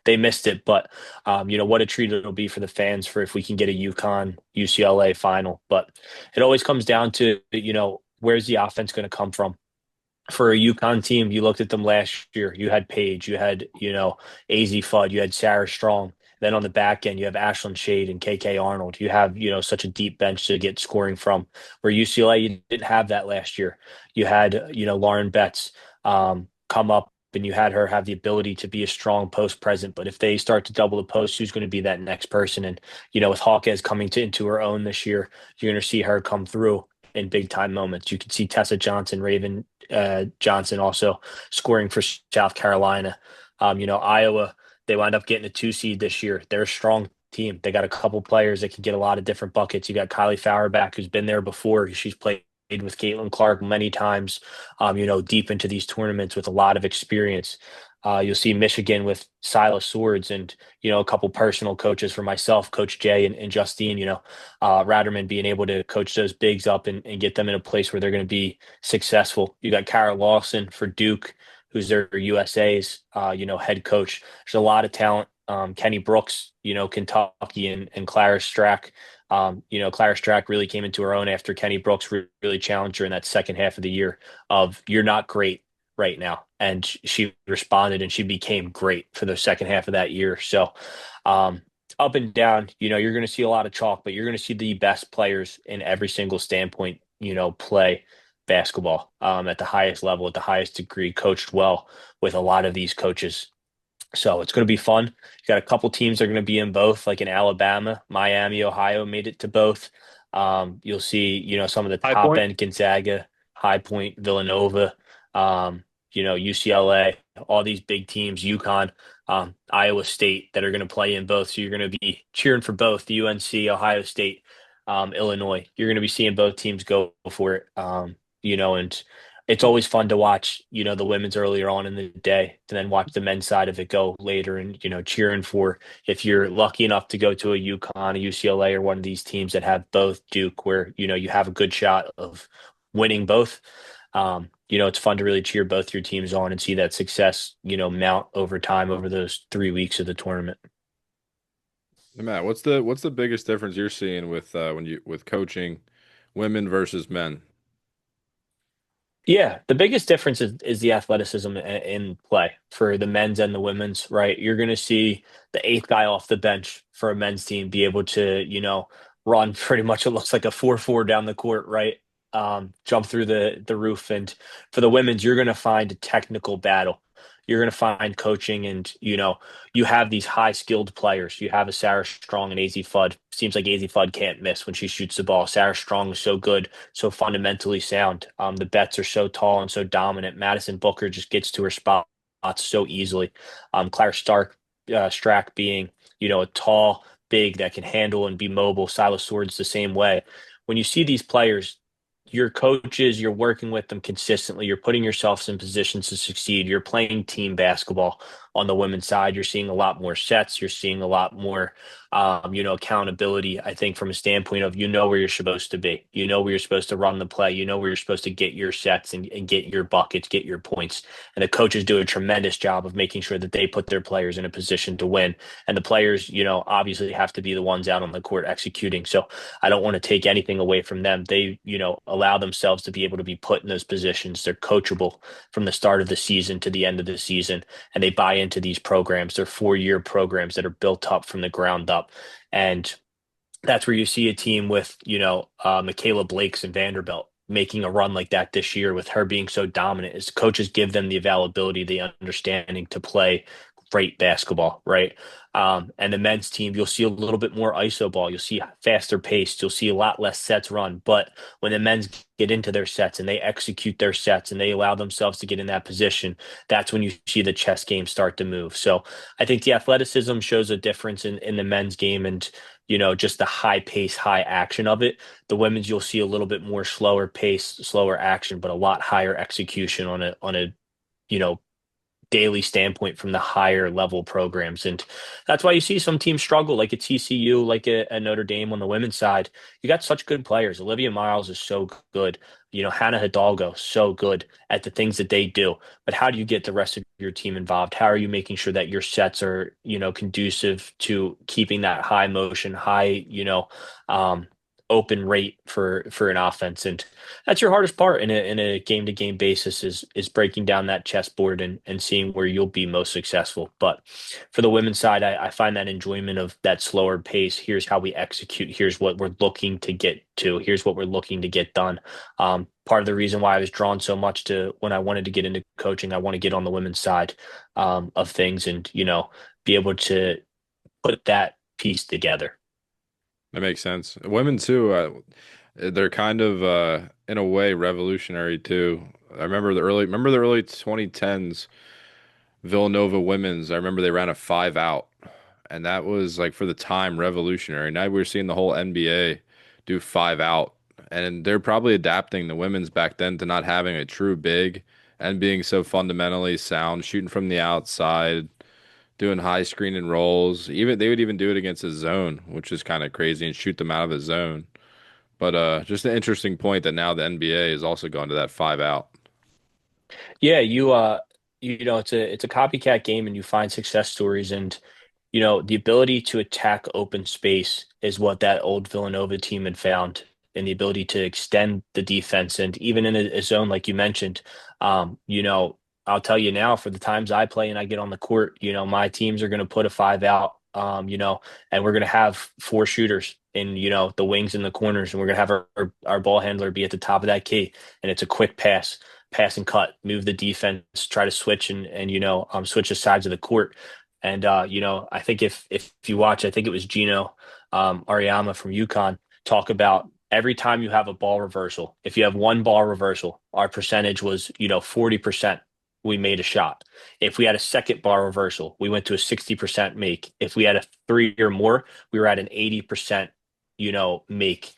They missed it, but what a treat it'll be for the fans for if we can get a UConn UCLA final. But it always comes down to where's the offense going to come from. For a UConn team, you looked at them last year. You had Paige, you had AZ Fudd, you had Sarah Strong. Then on the back end, you have Ashlyn Shade and KK Arnold. You have such a deep bench to get scoring from. Where UCLA, you didn't have that last year. You had Lauren Betts come up, and you had her have the ability to be a strong post present. But if they start to double the post, who's going to be that next person? And with Hawkes coming into her own this year, you're going to see her come through in big time moments. You can see Tessa Johnson, Raven Johnson also scoring for South Carolina. Iowa, they wind up getting a 2 seed this year. They're a strong team. They got a couple players that can get a lot of different buckets. You got Kylie Fauerbach, who's been there before. She's played with Caitlin Clark many times, deep into these tournaments with a lot of experience. You'll see Michigan with Silas Swords and, a couple personal coaches for myself, Coach Jay and Justine, Ratterman being able to coach those bigs up and get them in a place where they're going to be successful. You got Kara Lawson for Duke, who's their USA's, head coach. There's a lot of talent. Kenny Brooks, Kentucky and Clara Strack. Clara Strack really came into her own after Kenny Brooks really challenged her in that second half of the year of you're not great right now. And she responded and she became great for the second half of that year. So up and down, you're going to see a lot of chalk, but you're going to see the best players in every single standpoint, play basketball at the highest level, at the highest degree, coached well with a lot of these coaches. So it's going to be fun. You got a couple teams that are going to be in both, like in Alabama, Miami, Ohio made it to both. You'll see, some of the High top Point. end Gonzaga, High Point, Villanova, UCLA, all these big teams, UConn, Iowa State that are going to play in both. So you're going to be cheering for both the UNC, Ohio State, Illinois. You're going to be seeing both teams go for it. And it's always fun to watch, the women's earlier on in the day to then watch the men's side of it go later and, cheering for if you're lucky enough to go to a UConn, a UCLA, or one of these teams that have both Duke where, you have a good shot of winning both. It's fun to really cheer both your teams on and see that success, mount over time over those 3 weeks of the tournament. Matt, what's the biggest difference you're seeing with with coaching women versus men? Yeah, the biggest difference is the athleticism in play for the men's and the women's, right? You're going to see the eighth guy off the bench for a men's team be able to, run pretty much it looks like a 4-4 down the court, right? Jump through the roof. And for the women's, you're going to find a technical battle. You're going to find coaching and, you have these high skilled players. You have a Sarah Strong and AZ Fudd. Seems like AZ Fudd can't miss when she shoots the ball. Sarah Strong is so good, so fundamentally sound. The Bets are so tall and so dominant. Madison Booker just gets to her spots so easily. Claire Strack being, a tall, big that can handle and be mobile. Silas Swords the same way. When you see these players, your coaches, you're working with them consistently. You're putting yourselves in positions to succeed. You're playing team basketball on the women's side. You're seeing a lot more sets. You're seeing a lot more, accountability, I think, from a standpoint of where you're supposed to be. Where you're supposed to run the play. Where you're supposed to get your sets and get your buckets, get your points. And the coaches do a tremendous job of making sure that they put their players in a position to win. And the players, obviously have to be the ones out on the court executing. So I don't want to take anything away from them. They, allow themselves to be able to be put in those positions. They're coachable from the start of the season to the end of the season, and they buy into these programs. They're 4-year programs that are built up from the ground up. And that's where you see a team with, Michaela Blakes and Vanderbilt making a run like that this year with her being so dominant is coaches give them the availability, the understanding to play great basketball, right? And the men's team, you'll see a little bit more ISO ball. You'll see faster pace. You'll see a lot less sets run. But when the men's get into their sets and they execute their sets and they allow themselves to get in that position, that's when you see the chess game start to move. So I think the athleticism shows a difference in the men's game. And, just the high pace, high action of it. The women's, you'll see a little bit more slower pace, slower action, but a lot higher execution on a you know daily standpoint from the higher level programs. And that's why you see some teams struggle, like at TCU, like a Notre Dame on the women's side. You got such good players. Olivia Miles is so good. Hannah Hidalgo, so good at the things that they do. But how do you get the rest of your team involved? How are you making sure that your sets are, conducive to keeping that high motion, high, um, open rate for an offense? And that's your hardest part in a game to game basis is breaking down that chessboard and seeing where you'll be most successful. But for the women's side, I find that enjoyment of that slower pace. Here's how we execute. Here's what we're looking to get to. Here's what we're looking to get done. Part of the reason why I was drawn so much to when I wanted to get into coaching, I want to get on the women's side of things and be able to put that piece together. That makes sense. Women too, they're kind of in a way revolutionary too. Remember the early 2010s Villanova women's. I remember they ran a 5-out, and that was like for the time revolutionary. Now we're seeing the whole NBA do 5-out, and they're probably adapting the women's back then to not having a true big and being so fundamentally sound, shooting from the outside, doing high screen and rolls. Even they would even do it against a zone, which is kind of crazy, and shoot them out of the zone. But just an interesting point that now the NBA is also going to that 5-out. Yeah, it's a copycat game and you find success stories and the ability to attack open space is what that old Villanova team had found, and the ability to extend the defense. And even in a zone, like you mentioned, I'll tell you now, for the times I play and I get on the court, my teams are going to put a 5-out, and we're going to have four shooters in, the wings and the corners, and we're going to have our ball handler be at the top of that key. And it's a quick pass and cut, move the defense, try to switch and switch the sides of the court. And I think if you watch, I think it was Gino Ariama from UConn talk about every time you have a ball reversal. If you have one ball reversal, our percentage was 40%. We made a shot. If we had a second ball reversal, we went to a 60% make. If we had a three or more, we were at an 80% make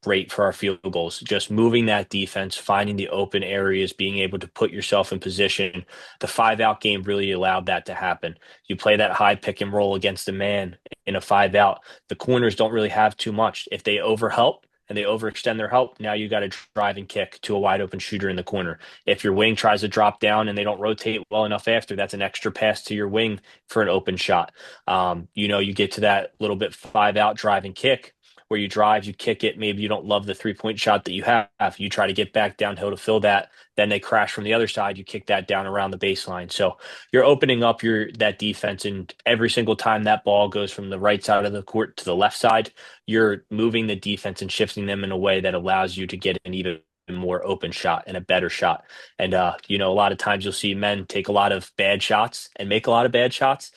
rate for our field goals. Just moving that defense, finding the open areas, being able to put yourself in position. The 5-out game really allowed that to happen. You play that high pick and roll against a man in a 5-out. The corners don't really have too much. If they overhelp and they overextend their help, now you got to drive and kick to a wide open shooter in the corner. If your wing tries to drop down and they don't rotate well enough after, that's an extra pass to your wing for an open shot. You get to that little bit 5-out drive and kick where you drive, you kick it. Maybe you don't love the 3-point shot that you have. You try to get back downhill to fill that. Then they crash from the other side. You kick that down around the baseline. So you're opening up that defense, and every single time that ball goes from the right side of the court to the left side, you're moving the defense and shifting them in a way that allows you to get an even more open shot and a better shot. And a lot of times you'll see men take a lot of bad shots and make a lot of bad shots.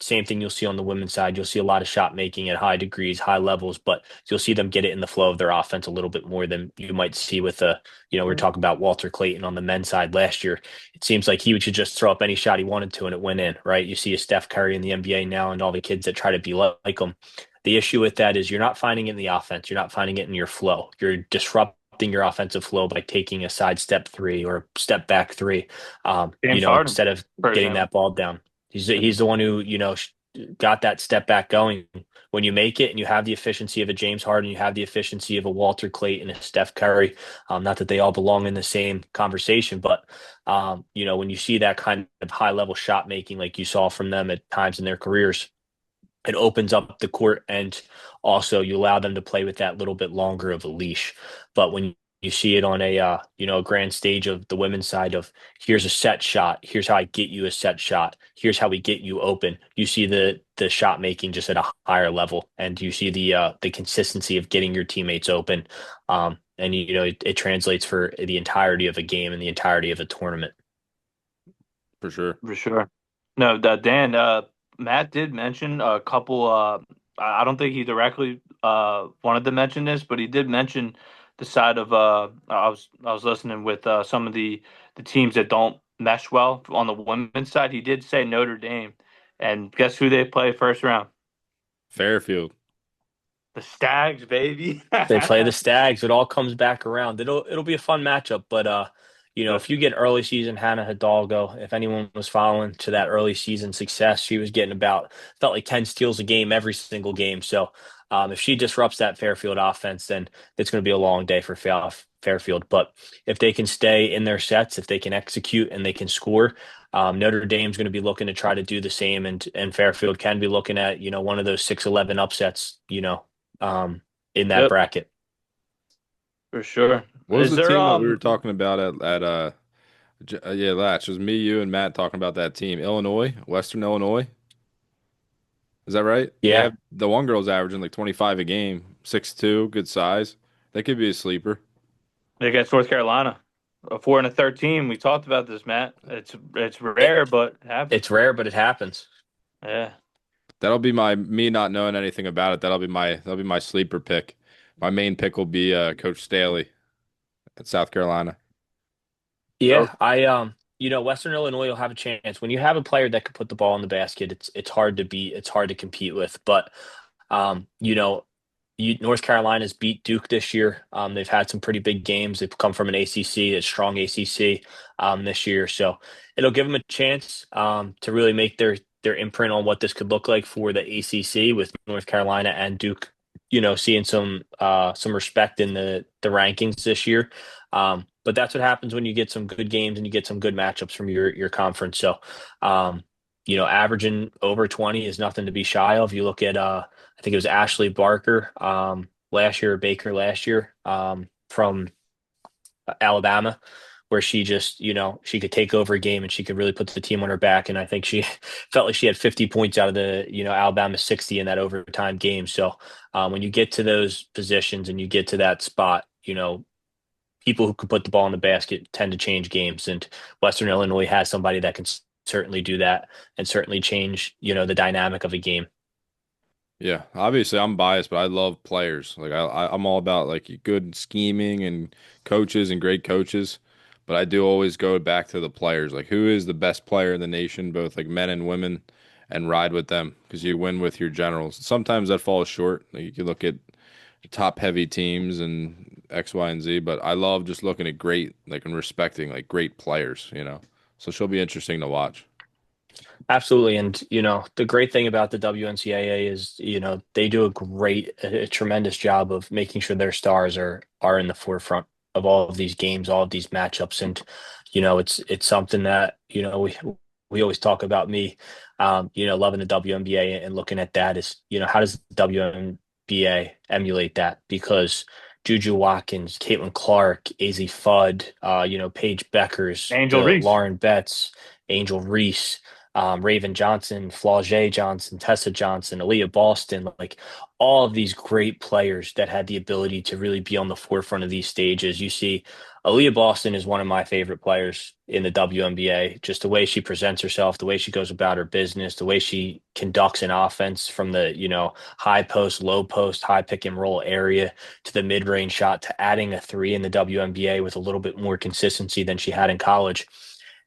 Same thing you'll see on the women's side. You'll see a lot of shot making at high degrees, high levels, but you'll see them get it in the flow of their offense a little bit more than you might see with we were talking about Walter Clayton on the men's side last year. It seems like he would just throw up any shot he wanted to and it went in, right? You see a Steph Curry in the NBA now and all the kids that try to be like him. The issue with that is you're not finding it in the offense. You're not finding it in your flow. You're disrupting your offensive flow by taking a side step three or step back three, James Harden, instead of for getting example. that ball down. He's the one who, got that step back going. When you make it and you have the efficiency of a James Harden, you have the efficiency of a Walter Clayton, a Steph Curry. Not that they all belong in the same conversation, but when you see that kind of high level shot making, like you saw from them at times in their careers, it opens up the court, and also you allow them to play with that little bit longer of a leash. But when you see it on a grand stage of the women's side of here's a set shot, here's how I get you a set shot, here's how we get you open. You see the shot making just at a higher level, and you see the consistency of getting your teammates open. And it translates for the entirety of a game and the entirety of a tournament. For sure. For sure. No, Dan, Matt did mention a couple. I don't think he directly wanted to mention this, but he did mention the side of. I was listening with some of the teams that don't mesh well on the women's side. He did say Notre Dame, and guess who they play first round? Fairfield. The Stags, baby. They play the Stags. It all comes back around. It'll be a fun matchup. But if you get early season Hannah Hidalgo, if anyone was following to that early season success, she was getting felt like 10 steals a game every single game. So if she disrupts that Fairfield offense, then it's going to be a long day for Fairfield. But if they can stay in their sets, if they can execute and they can score, Notre Dame's going to be looking to try to do the same, and Fairfield can be looking at one of those 6-11 upsets. In that Yep, bracket. for sure. What was Is the there team that we were talking about yeah, Latch? It was me, you, and Matt talking about that team. Illinois, Western Illinois. Is that right? They Yeah, have the one girl's averaging like 25 a game, 6'2", good size. That could be a sleeper. against North Carolina? A 4 and a 13. We talked about this, Matt. It's it, rare, but it happens. it's rare, but it happens. Yeah. That'll be me not knowing anything about it. That'll be my sleeper pick. My main pick will be Coach Staley at South Carolina. Oh, Yeah, Western Illinois will have a chance when you have a player that can put the ball in the basket. It's hard to beat. It's hard to compete with. But North Carolina's beat Duke this year. They've had some pretty big games. They've come from an ACC, a strong ACC, this year. So it'll give them a chance to really make their imprint on what this could look like for the ACC with North Carolina and Duke. Seeing some respect in the rankings this year. But that's what happens when you get some good games and you get some good matchups from your conference. So, averaging over 20 is nothing to be shy of. You look at I think it was Ashley Barker last year, or Baker last year, from Alabama, where she just, she could take over a game and she could really put the team on her back. And I think she felt like she had 50 points out of the, Alabama 60 in that overtime game. So when you get to those positions and you get to that spot, people who can put the ball in the basket tend to change games. And Western Illinois has somebody that can certainly do that and certainly change, the dynamic of a game. Yeah, obviously I'm biased, but I love players. Like I'm all about like good scheming and coaches and great coaches, but I do always go back to the players. Like who is the best player in the nation, both like men and women, and ride with them because you win with your generals. Sometimes that falls short. Like you can look at top heavy teams and X, Y, and Z, but I love just looking at great like and respecting like great players. So she'll be interesting to watch. Absolutely. And, the great thing about the WNCAA is, they do a tremendous job of making sure their stars are in the forefront of all of these games, all of these matchups. And, it's something that, we always talk about me, loving the WNBA and looking at that is, how does the WNBA emulate that? Because Juju Watkins, Caitlin Clark, Azzi Fudd, Paige Beckers, Angel the Reese. Lauren Betts, Angel Reese, Raven Johnson, Flau'jae Johnson, Tessa Johnson, Aaliyah Boston, like all of these great players that had the ability to really be on the forefront of these stages. You see, Aaliyah Boston is one of my favorite players in the WNBA. Just the way she presents herself, the way she goes about her business, the way she conducts an offense from the, high post, low post, high pick and roll area to the mid range shot to adding a three in the WNBA with a little bit more consistency than she had in college.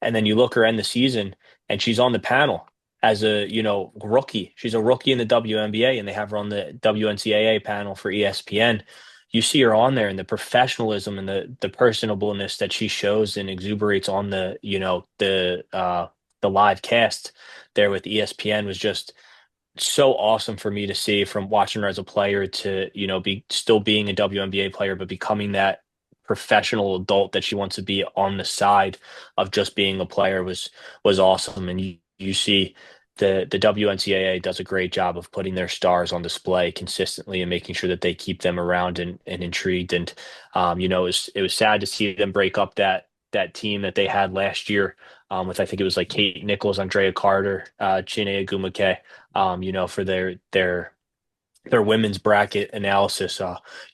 And then you look her end the season and she's on the panel as a, rookie. She's a rookie in the WNBA and they have her on the WNCAA panel for ESPN. You see her on there and the professionalism and the personableness that she shows and exuberates on the live cast there with ESPN was just so awesome for me to see from watching her as a player to, be still being a WNBA player, but becoming that professional adult that she wants to be on the side of just being a player was awesome. And you see the WNCAA does a great job of putting their stars on display consistently and making sure that they keep them around and intrigued. And it was sad to see them break up that team that they had last year with I think it was like Kate Nichols, Andrea Carter, Chiney Agumake, for their women's bracket analysis.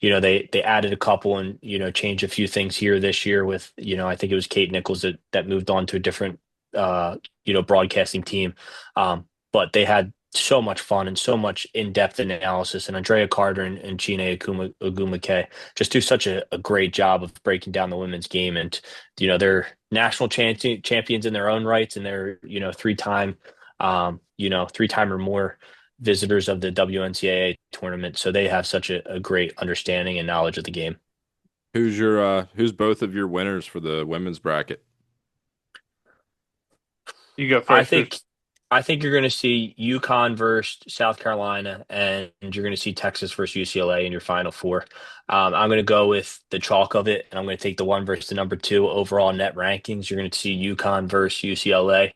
They added a couple and, changed a few things here this year with, I think it was Kate Nichols that moved on to a different, broadcasting team. But they had so much fun and so much in-depth analysis. And Andrea Carter and Chine Agumake just do such a great job of breaking down the women's game. And, they're national champions in their own rights and they're, three-time or more visitors of the WNCAA tournament, so they have such a great understanding and knowledge of the game. Who's both of your winners for the women's bracket? You go I first, Cruz. think I think you're going to see UConn versus South Carolina, and you're going to see Texas versus UCLA in your Final Four. I'm going to go with the chalk of it, and I'm going to take the one versus the number two overall net rankings. You're going to see UConn versus UCLA,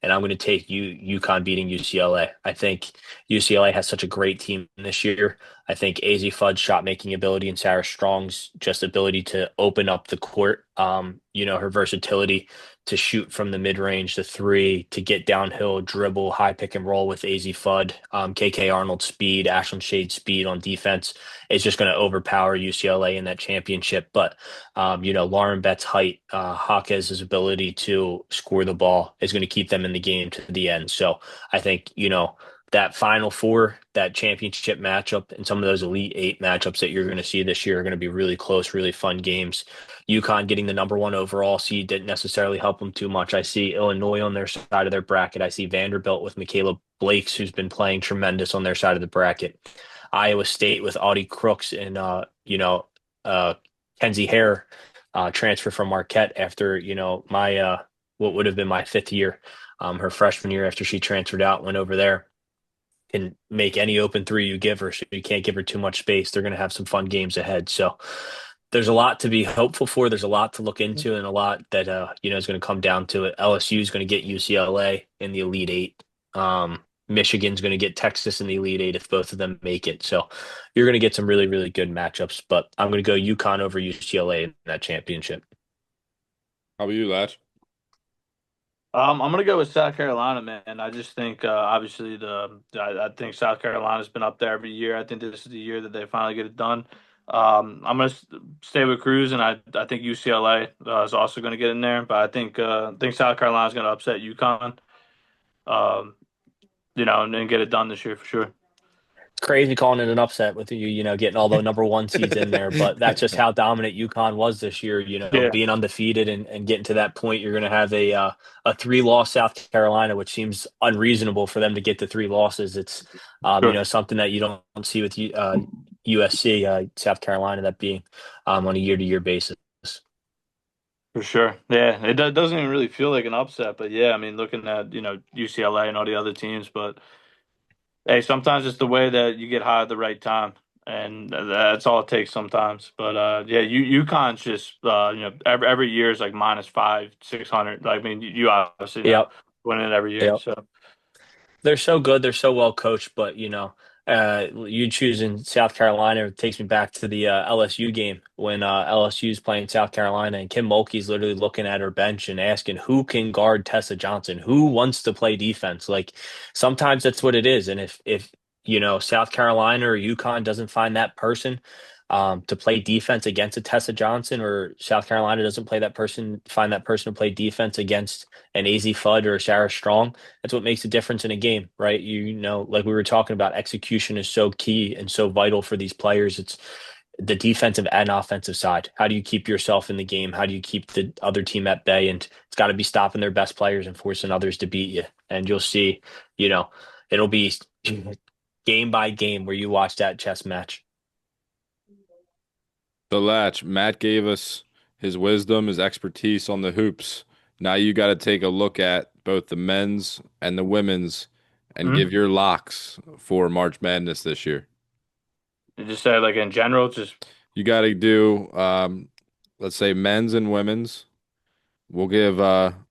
and I'm going to take UConn beating UCLA. I think UCLA has such a great team this year. I think AZ Fudd's shot making ability and Sarah Strong's just ability to open up the court. Her versatility to shoot from the mid range, the three, to get downhill, dribble, high pick and roll with AZ Fudd, KK Arnold speed, Ashland Shade speed on defense is just going to overpower UCLA in that championship. But Lauren Betts' height, Hawkes' ability to score the ball is going to keep them in the game to the end. So I think, that Final Four, that championship matchup, and some of those Elite Eight matchups that you're going to see this year are going to be really close, really fun games. UConn getting the number one overall seed didn't necessarily help them too much. I see Illinois on their side of their bracket. I see Vanderbilt with Michaela Blakes, who's been playing tremendous on their side of the bracket. Iowa State with Audie Crooks and Kenzie Hare transfer from Marquette after my what would have been my fifth year. Her freshman year after she transferred out, went over there, can make any open three you give her, so you can't give her too much space. They're going to have some fun games ahead. So there's a lot to be hopeful for. There's a lot to look into, and a lot that is going to come down to it. LSU is going to get UCLA in the Elite Eight. Michigan's going to get Texas in the Elite Eight if both of them make it. So you're going to get some really, really good matchups. But I'm going to go UConn over UCLA in that championship. How about you, Latch? I'm gonna go with South Carolina, man. I just think obviously I think South Carolina's been up there every year. I think this is the year that they finally get it done. I'm gonna stay with Cruz, and I think UCLA is also gonna get in there, but I think South Carolina's gonna upset UConn, um, and then get it done this year for sure. It's crazy calling it an upset with getting all the number one seeds in there, but that's just how dominant UConn was this year. Yeah, Being undefeated and getting to that point, you're going to have a three-loss South Carolina, which seems unreasonable for them to get to three losses. It's sure. something that you don't see with USC, South Carolina, that being on a year-to-year basis. For sure. Yeah, doesn't even really feel like an upset, but yeah, I mean, looking at UCLA and all the other teams, but hey, sometimes it's the way that you get high at the right time, and that's all it takes sometimes. But yeah, UConn's just every year is like -5, 600. I mean, you obviously know Yep. winning it every year. Yep. So They're so good. They're so well coached. But you choosing South Carolina takes me back to the LSU game when LSU's playing South Carolina, and Kim Mulkey's literally looking at her bench and asking who can guard Tessa Johnson, who wants to play defense. Like sometimes that's what it is. And if South Carolina or UConn doesn't find that person to play defense against a Tessa Johnson, or South Carolina doesn't find that person to play defense against an AZ Fudd or a Sarah Strong, that's what makes a difference in a game, right? Like we were talking about, execution is so key and so vital for these players. It's the defensive and offensive side. How do you keep yourself in the game? How do you keep the other team at bay? And it's got to be stopping their best players and forcing others to beat you. And you'll see, it'll be game by game where you watch that chess match. The Latch. Matt gave us his wisdom, his expertise on the hoops. Now you got to take a look at both the men's and the women's and mhm. give your locks for March Madness this year. You just say like in general, just You got to do, let's say, men's and women's. We'll give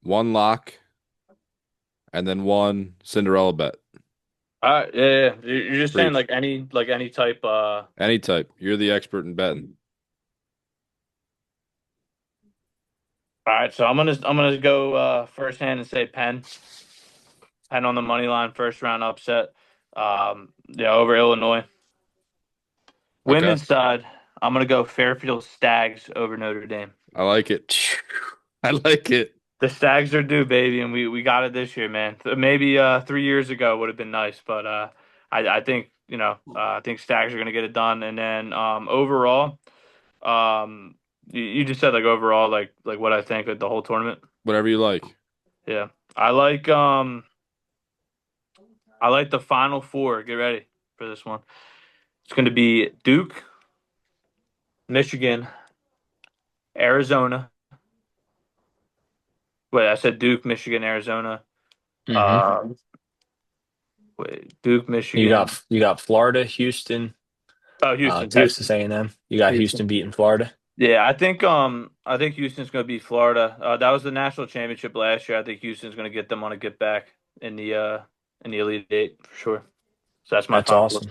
one lock and then one Cinderella bet. yeah. You're just saying Preach. like any type. Any type. You're the expert in betting. All right, so I'm gonna go first hand and say Penn. Penn on the money line, first round upset. Yeah, over Illinois. Okay. Women's side, I'm gonna go Fairfield Stags over Notre Dame. I like it. I like it. The Stags are due, baby, and we got it this year, man. Maybe 3 years ago would have been nice, but I think I think Stags are gonna get it done. And then overall, you just said like overall like what I think of the whole tournament. Whatever you like. Yeah, I like I like the Final Four. Get ready for this one. It's going to be Duke, Michigan, Arizona. Wait, I said Duke, Michigan, Arizona. Hmm. Uh, Duke, You Michigan. got Florida, Houston, Oh, Houston, Texas Houston, A&M. You got Houston. Houston beating Florida. Yeah, I think Houston's going to beat Florida. That was the national championship last year. I think Houston's going to get them on a get back in the Elite Eight for sure. So that's my That's final. awesome.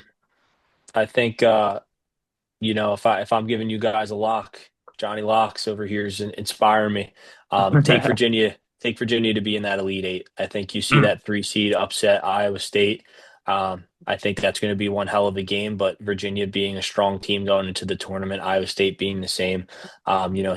I think if I'm giving you guys a lock, Johnny Locks over here is inspiring me. Take Virginia to be in that Elite Eight. I think you see that 3 seed upset Iowa State. I think that's going to be one hell of a game, but Virginia being a strong team going into the tournament, Iowa State being the same,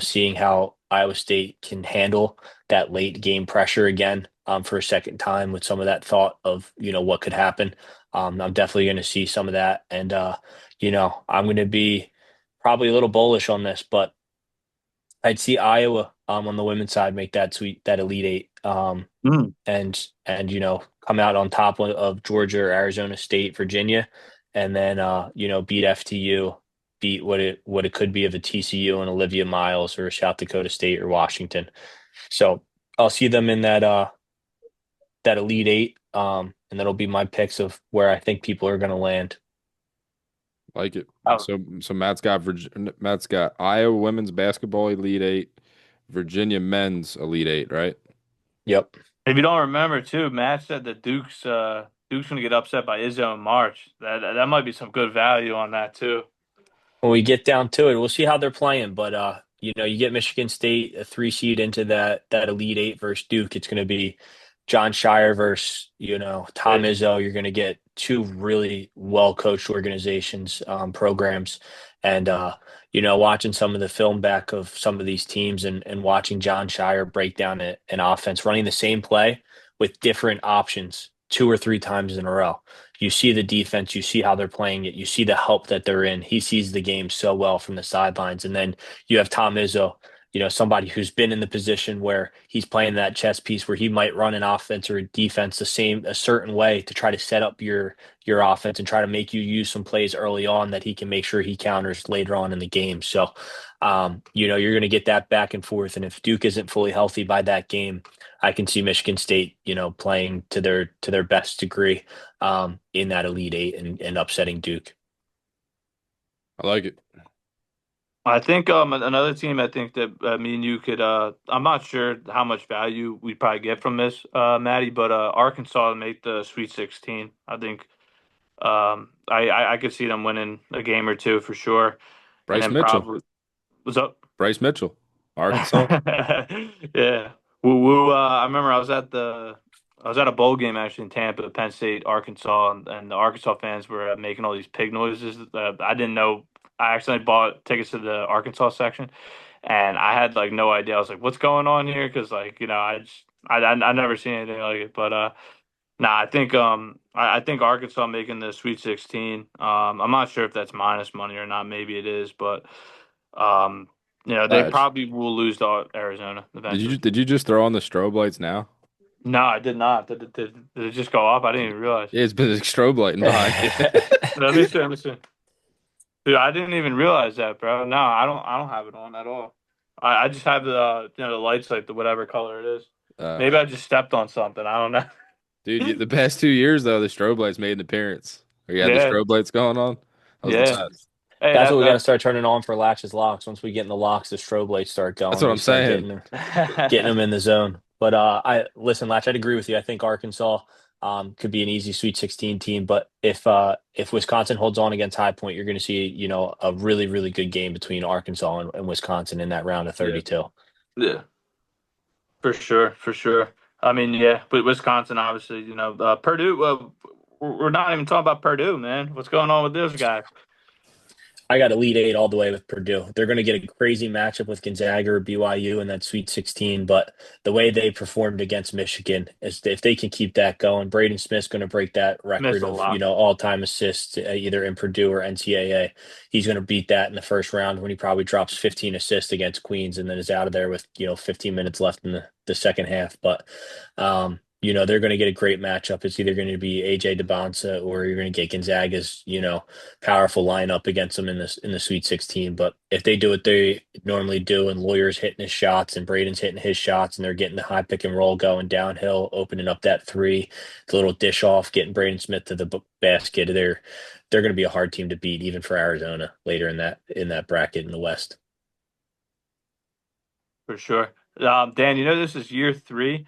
seeing how Iowa State can handle that late game pressure again, for a second time with some of that thought of, what could happen. I'm definitely going to see some of that. And, I'm going to be probably a little bullish on this, but I'd see Iowa on the women's side make that Elite Eight, Mm. and come out on top of Georgia or Arizona State, Virginia, and then beat FTU, beat what it could be of a TCU and Olivia Miles or a South Dakota State or Washington. So I'll see them in that Elite Eight, and that'll be my picks of where I think people are going to land. Like it. Oh, So Matt's got Iowa women's basketball Elite Eight, Virginia men's Elite Eight, right? Yep. if you don't remember too, Matt said that Duke's going to get upset by Izzo in March. That might be some good value on that too. When we get down to it, we'll see how they're playing. But you get Michigan State a 3 seed into that Elite Eight versus Duke. It's going to be John Shire versus Tom Izzo. Izzo. You're going to get two really well coached organizations, programs, and watching some of the film back of some of these teams and watching John Shire break down an offense running the same play with different options 2 or 3 times in a row. You see the defense, you see how they're playing it, you see the help that they're in. He sees the game so well from the sidelines. And then you have Tom Izzo, somebody who's been in the position where he's playing that chess piece where he might run an offense or a defense a certain way to try to set up your offense and try to make you use some plays early on that he can make sure he counters later on in the game. So you're going to get that back and forth. And if Duke isn't fully healthy by that game, I can see Michigan State, playing to their best degree, in that Elite Eight and upsetting Duke. I like it. I think another team I think that me and you could I'm not sure how much value we probably get from this, Maddie, but Arkansas make the Sweet 16. I think I could see them winning a game or two for sure, and Bryce then Mitchell. probably what's up? Bryce Mitchell. Arkansas. Yeah. Woo woo. I remember I was at a bowl game actually in Tampa, Penn State, Arkansas, and the Arkansas fans were making all these pig noises. I didn't know. I accidentally bought tickets to the Arkansas section, and I had like no idea. I was like, "What's going on here?" Because I never seen anything like it. But nah, I think Arkansas making the Sweet 16. I'm not sure if that's minus money or not. Maybe it is, but um, they Flash. probably will lose to Arizona eventually. Did you just throw on the strobe lights now? No, I did not. Did it just go off? I didn't even realize. Yeah, it's been strobe lighting behind you. Let me see. Let me see. Dude, I didn't even realize that, bro. No, I don't have it on at all. I just have the lights like the whatever color it is. Uh, Maybe I just stepped on something. I don't know. Dude, the past 2 years though, the strobe lights made an appearance. You had the Yeah, strobe lights going on. That was the yeah. best. Hey, That's what we got to start turning on for Latch's locks. Once we get in the locks, the strobe lights start That's going. what We I'm start saying. getting them in the zone. But I listen, Latch. I'd agree with you. I think Arkansas could be an easy Sweet 16 team. But if Wisconsin holds on against High Point, you're going to see a really really good game between Arkansas and Wisconsin in that round of yeah, 32. yeah, for sure, for sure. I mean, yeah, but Wisconsin, obviously, Purdue. We're not even talking about Purdue, man. What's going on with this guy? I got Elite Eight all the way with Purdue. They're going to get a crazy matchup with Gonzaga or BYU in that Sweet 16. But the way they performed against Michigan is if they can keep that going, Braden Smith's going to break that Missed record a of lot. all-time assists, either in Purdue or NCAA. He's going to beat that in the first round when he probably drops 15 assists against Queens and then is out of there with 15 minutes left in the second half. But they're going to get a great matchup. It's either going to be AJ DeBonsa or you're going to get Gonzaga's, powerful lineup against them in the Sweet 16. But if they do what they normally do, and Lawyer's hitting his shots and Braden's hitting his shots, and they're getting the high pick and roll going downhill, opening up that three, the little dish off, getting Braden Smith to the basket, they're going to be a hard team to beat, even for Arizona later in that bracket in the West. For sure. Dan, this is year 3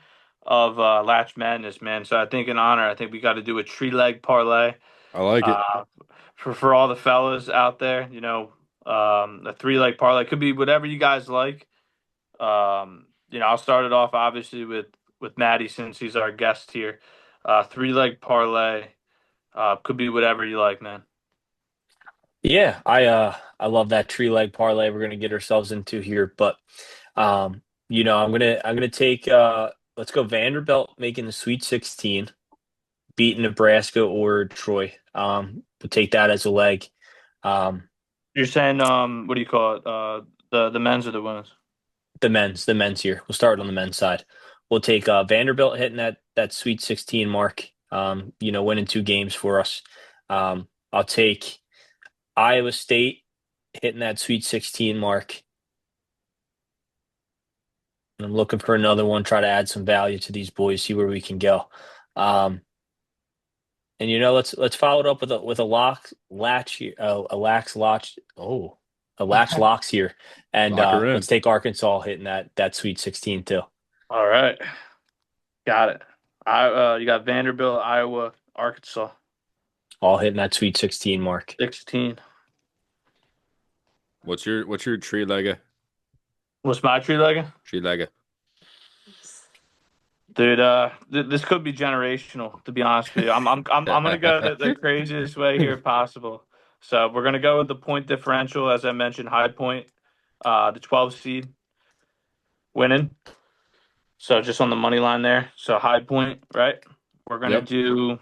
of Latch Madness, man. So I think in honor, I think we got to do a tree leg parlay. I like it. For all the fellas out there, a 3-leg parlay could be whatever you guys like. I'll start it off obviously with Maddie since he's our guest here. 3-leg parlay could be whatever you like, man. Yeah, I love that tree leg parlay we're gonna get ourselves into here, but I'm gonna take let's go Vanderbilt making the Sweet 16, beating Nebraska or Troy. We'll take that as a leg. Um, You're saying what do you call it? The men's or the women's? the men's here. We'll start on the men's side. We'll take Vanderbilt hitting that Sweet 16 mark. Winning 2 games for us. I'll take Iowa State hitting that Sweet 16 mark. I'm looking for another one, try to add some value to these boys, see where we can go. And let's follow it up with a latch here, a lax locks. Oh, a latch locks here, and Lock her in. let's take Arkansas hitting that Sweet 16 too. All right, got it. You got Vanderbilt, Iowa, Arkansas, All hitting that Sweet 16 mark. 16. What's your tree legger? What's my tree leg? Tree legger. Dude, this could be generational. To be honest with you, I'm gonna go the craziest way here possible. So we're gonna go with the point differential, as I mentioned, high point, the 12 seed winning. So just on the money line there. So high point, right? We're gonna Yep. do.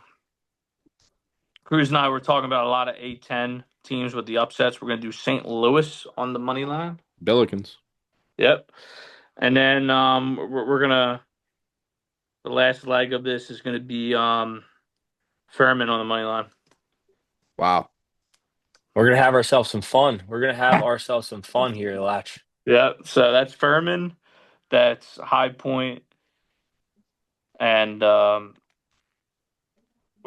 Cruz and I were talking about a lot of A10 teams with the upsets. We're gonna do St. Louis on the money line. Billikens. Yep. And then we're gonna. The last leg of this is going to be Furman on the money line. Wow. We're gonna have ourselves some fun. We're gonna have ourselves some fun here, Latch. Yeah, so that's Furman, that's High Point, and what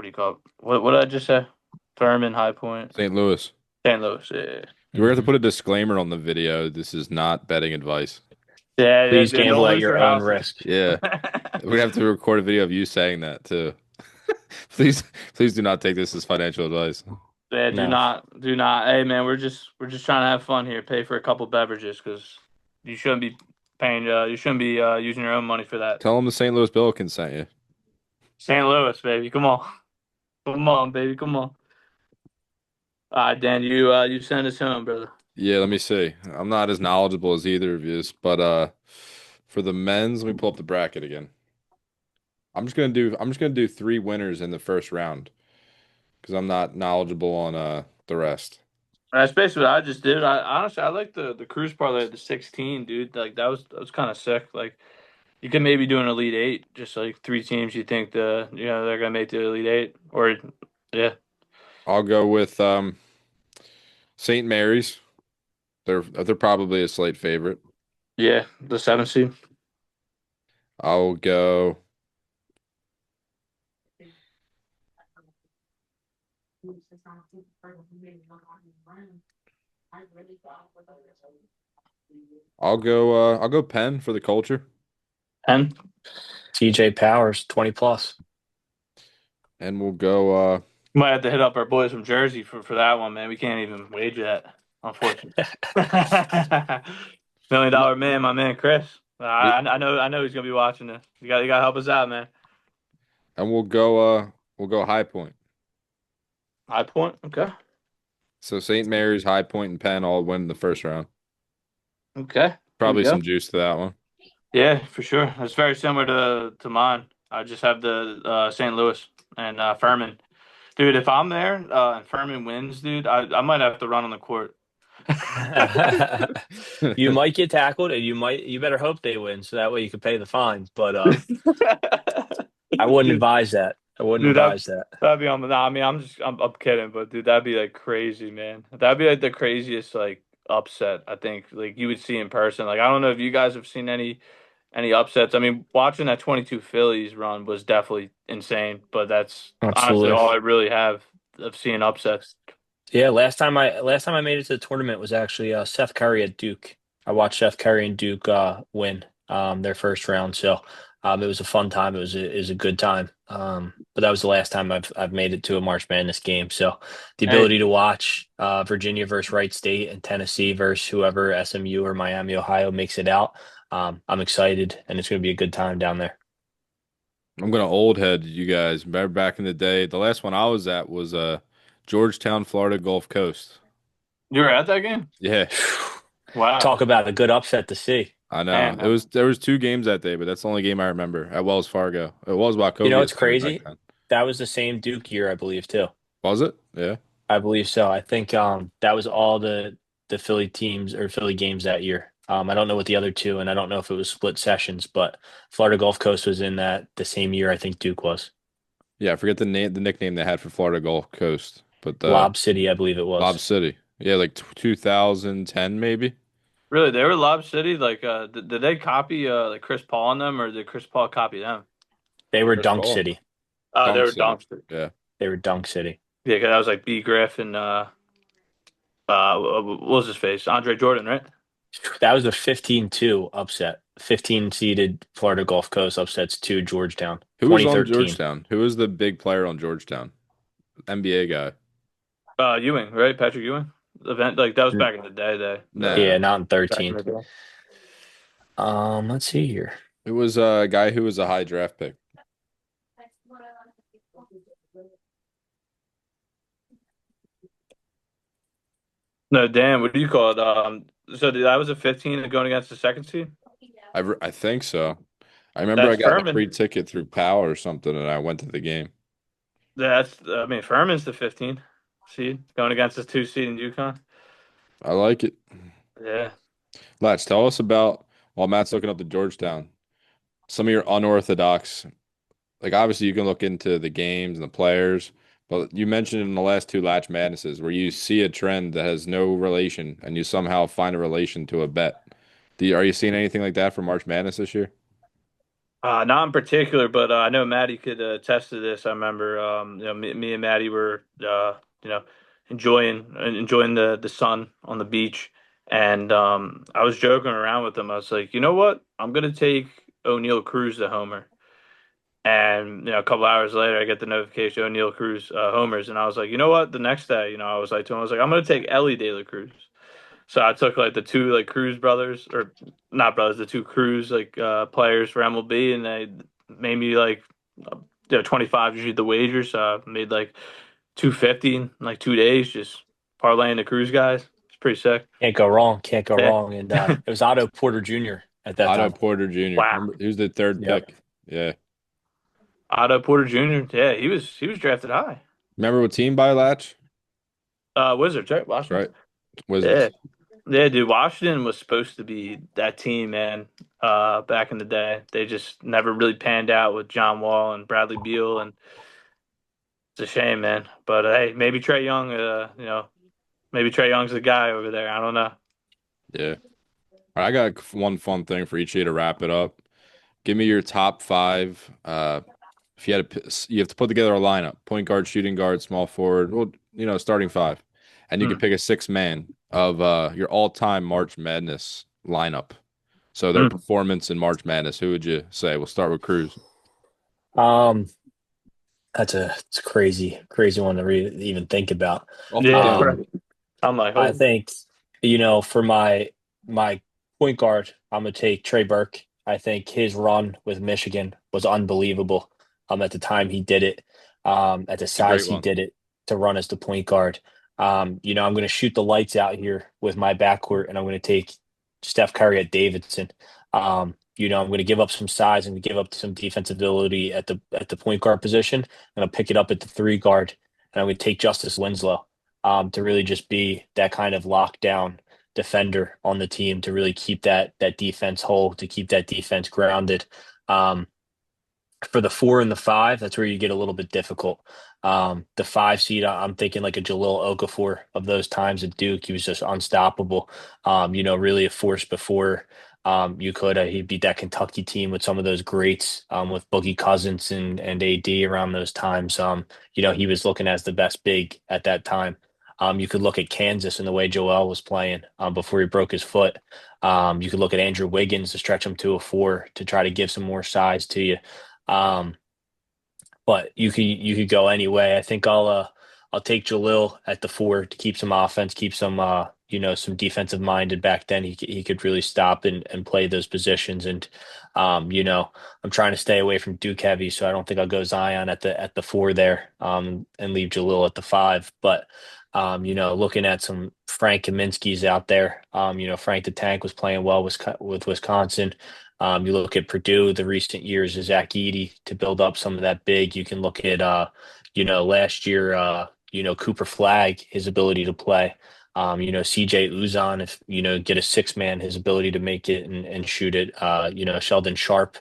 do you call it? What did I just say? Furman, High Point, St. Louis. St. Louis. Yeah, You have to put a disclaimer on the video. This is not betting advice. yeah. Please don't gamble at lose your your own houses. risk. Yeah. We have to record a video of you saying that too. Please do not take this as financial advice. Yeah, do No. not. Hey, man, we're just trying to have fun here. Pay for a couple beverages because you shouldn't be paying. You shouldn't be using your own money for that. Tell them the St. Louis Billikens sent you. St. Louis, baby, come on, baby, come on. All right, Dan, you send us home, brother. Yeah, let me see. I'm not as knowledgeable as either of you, but for the men's, let me pull up the bracket again. I'm just gonna do 3 winners in the first round because I'm not knowledgeable on the rest. That's basically what I just did. I honestly I like the cruise parlay at the 16, dude. Like that was kind of sick. Like you could maybe do an elite 8, just like 3 teams you think they're gonna make the elite 8, or yeah. I'll go with St. Mary's. They're probably a slight favorite. Yeah, the 7 seed. I'll go. I'll go Penn for the culture, 10. TJ Powers, 20 plus. and we'll go. Might have to hit up our boys from Jersey for that one, man. We can't even wager that, unfortunately. $1 million man, my man Chris. I know he's gonna be watching this. You gotta help us out, man. And we'll go High Point. High Point, okay. So St. Mary's, High Point, and Penn all win the first round. Okay. Probably There we some juice to that one. Yeah, for sure. It's very similar to mine. I just have the St. Louis and Furman. Dude, if I'm there and Furman wins, dude, I might have to run on the court. You might get tackled, and you better hope they win, so that way you can pay the fines. But I wouldn't advise that. I wouldn't Dude, advise that. that'd be on. Nah, I mean, I'm kidding, but dude, that'd be like crazy, man. That'd be like the craziest like upset I think like you would see in person. Like I don't know if you guys have seen any upsets. I mean, watching that 22 Phillies run was definitely insane, but that's honestly Absolutely. all I really have of seeing upsets. Yeah, last time I made it to the tournament was actually Seth Curry at Duke. I watched Seth Curry and Duke win their first round. So it was a fun time. It was a good time. But that was the last time I've made it to a March Madness game. So the Hey, ability to watch Virginia versus Wright State and Tennessee versus whoever SMU or Miami, Ohio makes it out. I'm excited, and it's going to be a good time down there. I'm gonna old head you guys. Remember back in the day, the last one I was at was Georgetown, Florida Gulf Coast. you were at that game? Yeah, Wow. Talk about a good upset to see. I know. Man, There was two games that day, but that's the only game I remember at Wells Fargo. It was You know, Wachovia it's Center back crazy. then. That was the same Duke year, I believe, too. Was it? Yeah. I believe so. I think that was all the Philly teams or Philly games that year. I don't know what the other two, and I don't know if it was split sessions, but Florida Gulf Coast was in that the same year I think Duke was. Yeah, I forget the nickname they had for Florida Gulf Coast, but Lob City, I believe it Lob was. City. Yeah, like 2010 maybe. really, they were Lob City. Like, did they copy like Chris Paul on them, or did Chris Paul copy them? They were Chris Dunk Paul. City. They Dunk were City. dumpster. Yeah. They were Dunk City. Yeah, 'cause that was like B. Griff and what was his face? Andre Jordan, right? That was a 15-2 upset. 15 seeded Florida Gulf Coast upsets to Georgetown. Who was on 2013. Georgetown? Who was the big player on Georgetown? NBA guy. Ewing, right? Patrick Ewing. Event like that was back in the day. Nah. Yeah, not in Back in 13. the day. Let's see here. It was a guy who was a high draft pick. No, damn. What do you call it? So that was a 15 going against the second seed. I think so. I remember I That's got a free Furman. ticket through PAL or something, and I went to the game. That's I mean Furman's the 15 seed going against the 2 seed in UConn. I like it. Yeah. Latch, tell us about while Matt's looking up the Georgetown, some of your unorthodox. Like obviously you can look into the games and the players, but you mentioned in the last two Latch Madnesses where you see a trend that has no relation and you somehow find a relation to a bet. Are you seeing anything like that for March Madness this year? Not in particular, but I know Maddie could attest to this. I remember, me and Maddie were, enjoying the sun on the beach, and I was joking around with him. I was like, you know what? I'm gonna take O'Neal Cruz to homer, and a couple hours later, I get the notification O'Neal Cruz homers, and I was like, you know what? The next day, I was like to him, I was like, I'm gonna take Ellie De La Cruz. So I took like the two like Cruz brothers or not brothers, the two Cruz like players for MLB, and they made me like 25 usually the wager. So I made like 250 in like 2 days, just parlaying the Cruz guys. It's pretty sick. Can't go wrong. Can't go Yeah. wrong. And it was Otto Porter Jr. at that Otto time. Porter Jr. Wow. Remember, he was the third Yep. pick. Yeah. Otto Porter Jr. Yeah, he was drafted high. Remember what team by Latch? Wizards, right? That's Washington. right. Wizards. Yeah. Yeah, dude, Washington was supposed to be that team, man. Back in the day, they just never really panned out with John Wall and Bradley Beal, and it's a shame, man. But hey, maybe Trey Young, maybe Trey Young's the guy over there. I don't know. Yeah. All right, I got one fun thing for each of you to wrap it up. Give me your top five. If you had you have to put together a lineup: point guard, shooting guard, small forward. Well, starting five, and you can Hmm. pick a six man of your all-time March Madness lineup. So their Hmm. performance in March Madness. Who would you say? We'll start with Cruz. Um, it's a crazy one to even think about. Off the Yeah, dome. Um, I'm like, I oh, think, for my point guard, I'm gonna take Trey Burke. I think his run with Michigan was unbelievable. At the time he did it, at the It's a great size he one. did it to run as the point guard. I'm gonna shoot the lights out here with my backcourt, and I'm gonna take Steph Curry at Davidson. I'm gonna give up some size and give up some defensive ability at the point guard position, and I'll pick it up at the three guard, and I'm gonna take Justice Winslow to really just be that kind of lockdown defender on the team to really keep that defense whole, to keep that defense grounded. Um, For the 4 and the 5, that's where you get a little bit difficult. The 5 seed, I'm thinking like a Jahlil Okafor of those times at Duke. He was just unstoppable. Really a force before you could. He beat that Kentucky team with some of those greats with Boogie Cousins and AD around those times. He was looking as the best big at that time. You could look at Kansas and the way Joel was playing before he broke his foot. You could look at Andrew Wiggins to stretch him to a 4 to try to give some more size to you. Um, but you could go anyway. I think I'll take Jalil at the 4 to keep some offense, keep some some defensive minded. Back then he could really stop and play those positions. And I'm trying to stay away from Duke heavy, so I don't think I'll go Zion at the 4 there, and leave Jalil at the 5. But looking at some Frank Kaminsky's out there. Frank the Tank was playing well with Wisconsin. You look at Purdue, the recent years of Zach Edey to build up some of that big. You can look at, last year, Cooper Flagg, his ability to play. CJ Uzan, if, get a 6-man, his ability to make it and shoot it. Sheldon Sharp,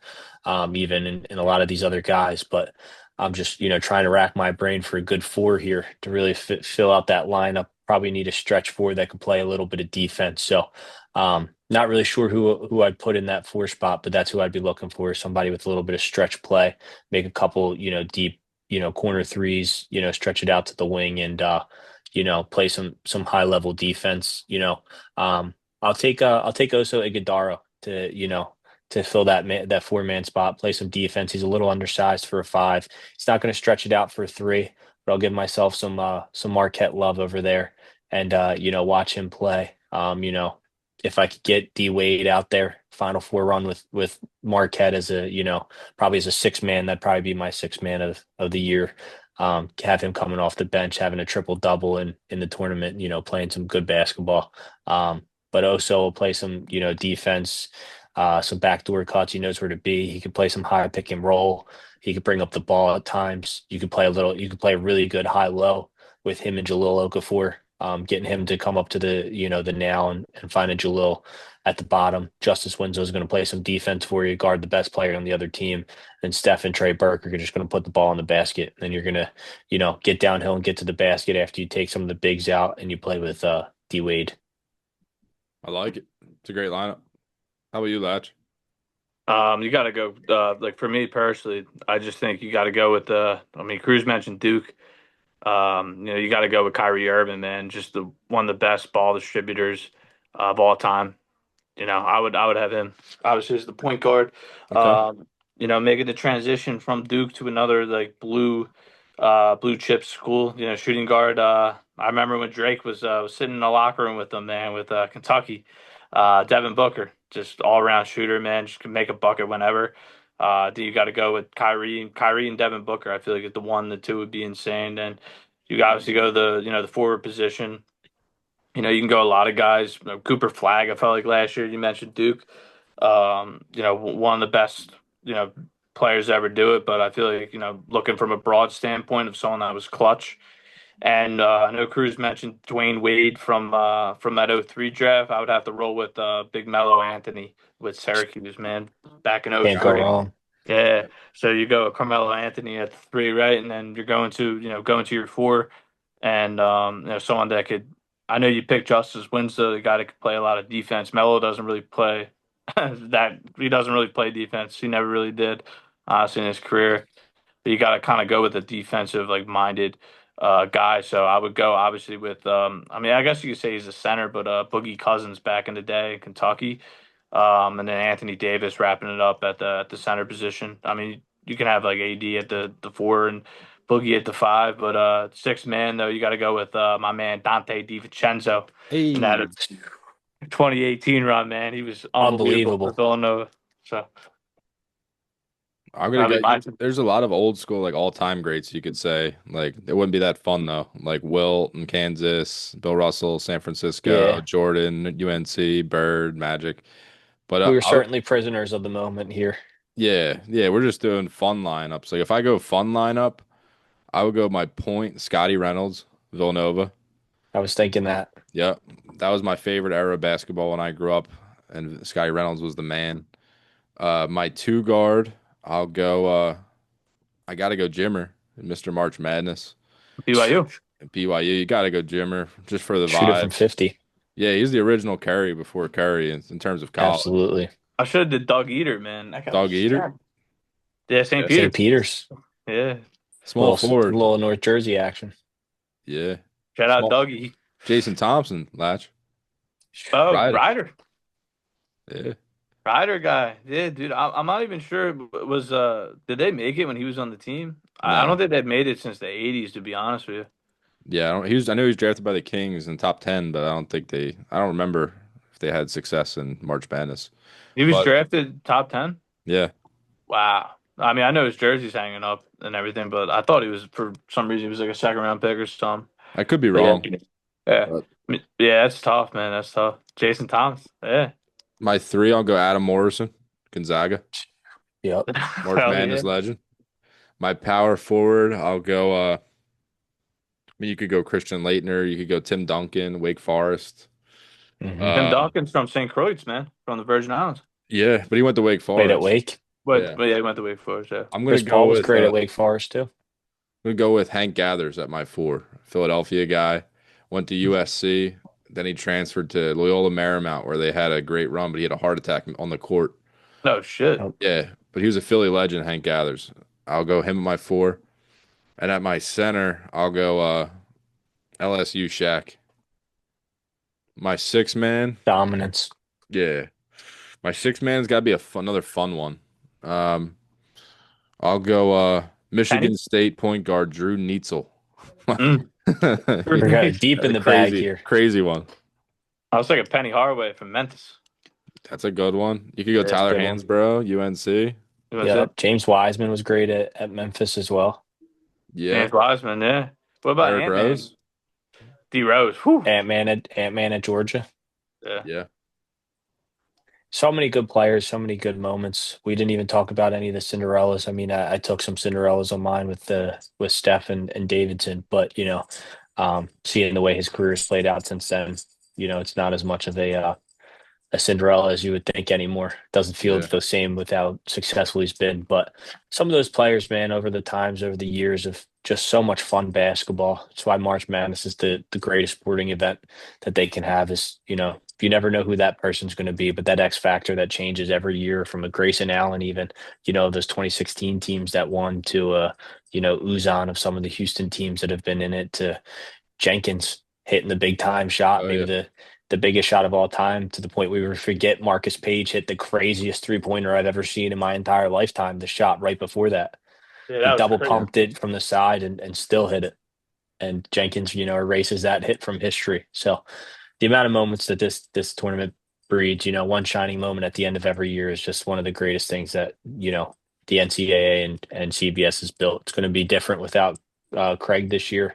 even, and a lot of these other guys. But I'm just, trying to rack my brain for a good 4 here to really fill out that lineup. Probably need a stretch 4 that can play a little bit of defense. So, not really sure who I'd put in that 4 spot, but that's who I'd be looking for. Somebody with a little bit of stretch play, make a couple, deep, corner threes, stretch it out to the wing and play some high level defense. I'll take Oso Ighodaro to fill that 4-man spot, play some defense. He's a little undersized for a 5. He's not going to stretch it out for a 3, but I'll give myself some Marquette love over there and watch him play. If I could get D Wade out there, Final Four run with Marquette as probably as a 6-man, that'd probably be my 6-man of the year. Have him coming off the bench, having a triple double in the tournament, playing some good basketball. But also will play some, defense, some backdoor cuts. He knows where to be. He can play some high pick and roll. He could bring up the ball at times. You could play a really good high low with him and Jahlil Okafor, getting him to come up to the nail and find a Jalil at the bottom. Justice Winslow is going to play some defense for you, guard the best player on the other team. And Steph and Trey Burke are just going to put the ball in the basket. And then you're going to, get downhill and get to the basket after you take some of the bigs out and you play with D Wade. I like it. It's a great lineup. How about you, Latch? You got to go. Like for me personally, I just think you got to go with Cruz mentioned Duke. You got to go with Kyrie Irving, man. Just one of the best ball distributors of all time. I would have him obviously as the point guard. Okay. Making the transition from Duke to another like blue chip school. Shooting guard. I remember when Drake was sitting in the locker room with them, man, with Kentucky. Devin Booker, just all around shooter, man. Just can make a bucket whenever. You got to go with Kyrie and Devin Booker. I feel like if the 2 would be insane. And you obviously go the forward position. You can go a lot of guys. Cooper Flagg, I felt like last year you mentioned Duke. One of the best players to ever do it. But I feel like looking from a broad standpoint of someone that was clutch. And I know Cruz mentioned Dwayne Wade from that '03 draft. I would have to roll with Big Mello Anthony with Syracuse, man, back in Can't go '03. wrong. Yeah. So you go Carmelo Anthony at the 3, right? And then you're going to your 4 and someone that could. I know you picked Justice Winslow, the guy that could play a lot of defense. Melo doesn't really play that. He doesn't really play defense. He never really did, honestly, in his career. But you got to kind of go with a defensive, like minded guy. So I would go obviously with. I guess you could say he's a center, but Boogie Cousins back in the day in Kentucky, and then Anthony Davis wrapping it up at the center position. I mean, you can have like AD at the 4 and Boogie at the 5, but 6-man though, you got to go with my man Dante DiVincenzo in that Hey, 2018 run. Man, he was unbelievable for Unbelievable. Villanova. So I'm gonna that'd be my. get. There's a lot of old school, like all time greats. You could say, like it wouldn't be that fun though. Like Wilt in Kansas, Bill Russell, San Francisco, Yeah. Jordan, UNC, Bird, Magic. But We were certainly prisoners of the moment here. yeah, we're just doing fun lineups. Like if I go fun lineup, I would go my point, Scotty Reynolds, Villanova. I was thinking that. Yep, that was my favorite era of basketball when I grew up, and Scotty Reynolds was the man. My 2 guard, I'll go I got to go Jimmer, Mr. March Madness. BYU. At BYU, you got to go Jimmer just for the Shooter from vibes. 50. Yeah, he's the original Curry before Curry in terms of college. Absolutely. I should have did Doug Eater, man. That guy Dog was eater. yeah, St. Yeah. St. Peter. Peter's. Yeah. Small forward. Little North Jersey action. Yeah. Shout out Small. Dougie. Jason Thompson, Latch. Oh, Ryder. Ryder. Yeah. Ryder guy. Yeah, dude. I'm not even sure. Was did they make it when he was on the team? I No. don't think they've made it since the '80s, to be honest with you. Yeah, I know he was drafted by the Kings in top 10, but I don't remember if they had success in March Madness. He was But drafted top 10. yeah, Wow. I mean, I know his jersey's hanging up and everything, but I thought he was for some reason he was like a second round pick or something. I could be But wrong. yeah. But Yeah, that's tough, man. That's tough. Jason Thomas. Yeah. my three, I'll go Adam Morrison, Gonzaga, Yep. March Hell Madness yeah. legend. My power forward, I'll go I mean, you could go Christian Laettner, you could go Tim Duncan, Wake Forest. Mm-hmm. Tim Um, Dawkins from St. Croix, man, from the Virgin Islands. yeah, but he went to Wake Played at Forest. Wake. Yeah. But yeah, he went to Wake Forest, yeah. I'm Chris gonna go Paul was with great at Wake Forest too. I'm gonna go with Hank Gathers at my four. Philadelphia guy, went to USC, then he transferred to Loyola Marymount where they had a great run, but he had a heart attack on the court. No shit. Yep. Yeah, but he was a Philly legend, Hank Gathers. I'll go him at my four. And at my center, I'll go LSU Shaq. My six man, Dominance. yeah. My six man's gotta be another fun one. Um, I'll go Penny? Michigan State point guard Drew Neitzel. Mm. We got it deep in the bag here. Crazy one. I was like a Penny Hardaway from Memphis. That's a good one. You could go That's a Tyler good one. Hansbrough, UNC. You know what I'm Yep. James Wiseman was great at Memphis as well. Yeah. James Wiseman, yeah. What about Derrick Ant-Man? Rose. D Rose. Whew. Ant-Man at Georgia. Yeah. Yeah. So many good players, so many good moments. We didn't even talk about any of the Cinderellas. I mean, I took some Cinderellas on mine with Steph and Davidson, but seeing the way his career has played out since then, it's not as much of a Cinderella as you would think anymore. Doesn't feel Yeah. the same with how successful he's been. But some of those players, man, over the years of just so much fun basketball. That's why March Madness is the greatest sporting event that they can have is, you never know who that person's going to be, but that X factor that changes every year from a Grayson Allen, even, those 2016 teams that won to, Uzan of some of the Houston teams that have been in it to Jenkins hitting the big time shot, Oh, maybe yeah. the biggest shot of all time to the point we forget Marcus Page hit the craziest 3-pointer I've ever seen in my entire lifetime. The shot right before that, Yeah, he that was double crazy. pumped it from the side and still hit it. And Jenkins, erases that hit from history. So the amount of moments that this tournament breeds, one shining moment at the end of every year is just one of the greatest things that, the NCAA and CBS has built. It's going to be different without Craig this year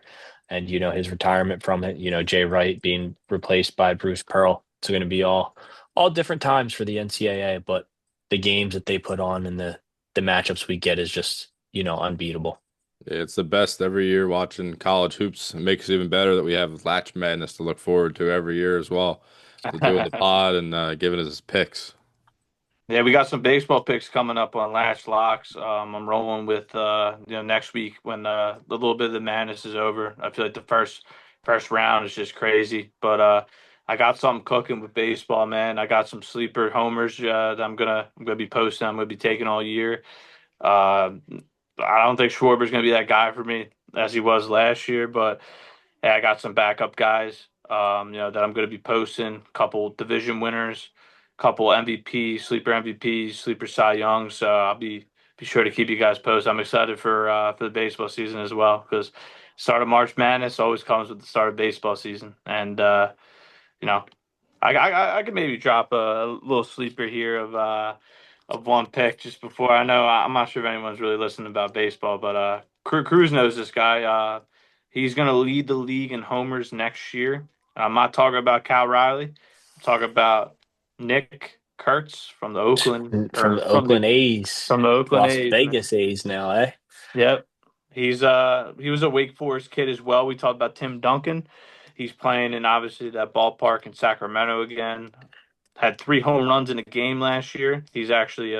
and, his retirement from it, Jay Wright being replaced by Bruce Pearl. It's going to be all different times for the NCAA, but the games that they put on and the matchups we get is just, unbeatable. It's the best every year watching college hoops. It makes it even better that we have Latch Madness to look forward to every year as well. So doing the pod and giving us his picks. Yeah, we got some baseball picks coming up on Latch Locks. I'm rolling with next week when the little bit of the madness is over. I feel like the first round is just crazy, but I got something cooking with baseball, man. I got some sleeper homers that I'm gonna be posting. I'm gonna be taking all year. I don't think Schwarber's gonna be that guy for me as he was last year, but hey, I got some backup guys, that I'm going to be posting. Couple division winners, couple sleeper MVPs, sleeper Cy Young. So I'll be sure to keep you guys posted. I'm excited for the baseball season as well because start of March Madness always comes with the start of baseball season, and you know, I could maybe drop a little sleeper here of one pick just before. I know I'm not sure if anyone's really listening about baseball, but Cruz knows this guy. He's going to lead the league in homers next year. I'm not talking about Cal Riley. I'm talking about Nick Kurtz from the Oakland From or the Oakland A's, from the Oakland Las A's. Vegas A's now, eh? Yep. He was a Wake Forest kid as well. We talked about Tim Duncan. He's playing in obviously that ballpark in Sacramento again. Had 3 home runs in a game last year. He's actually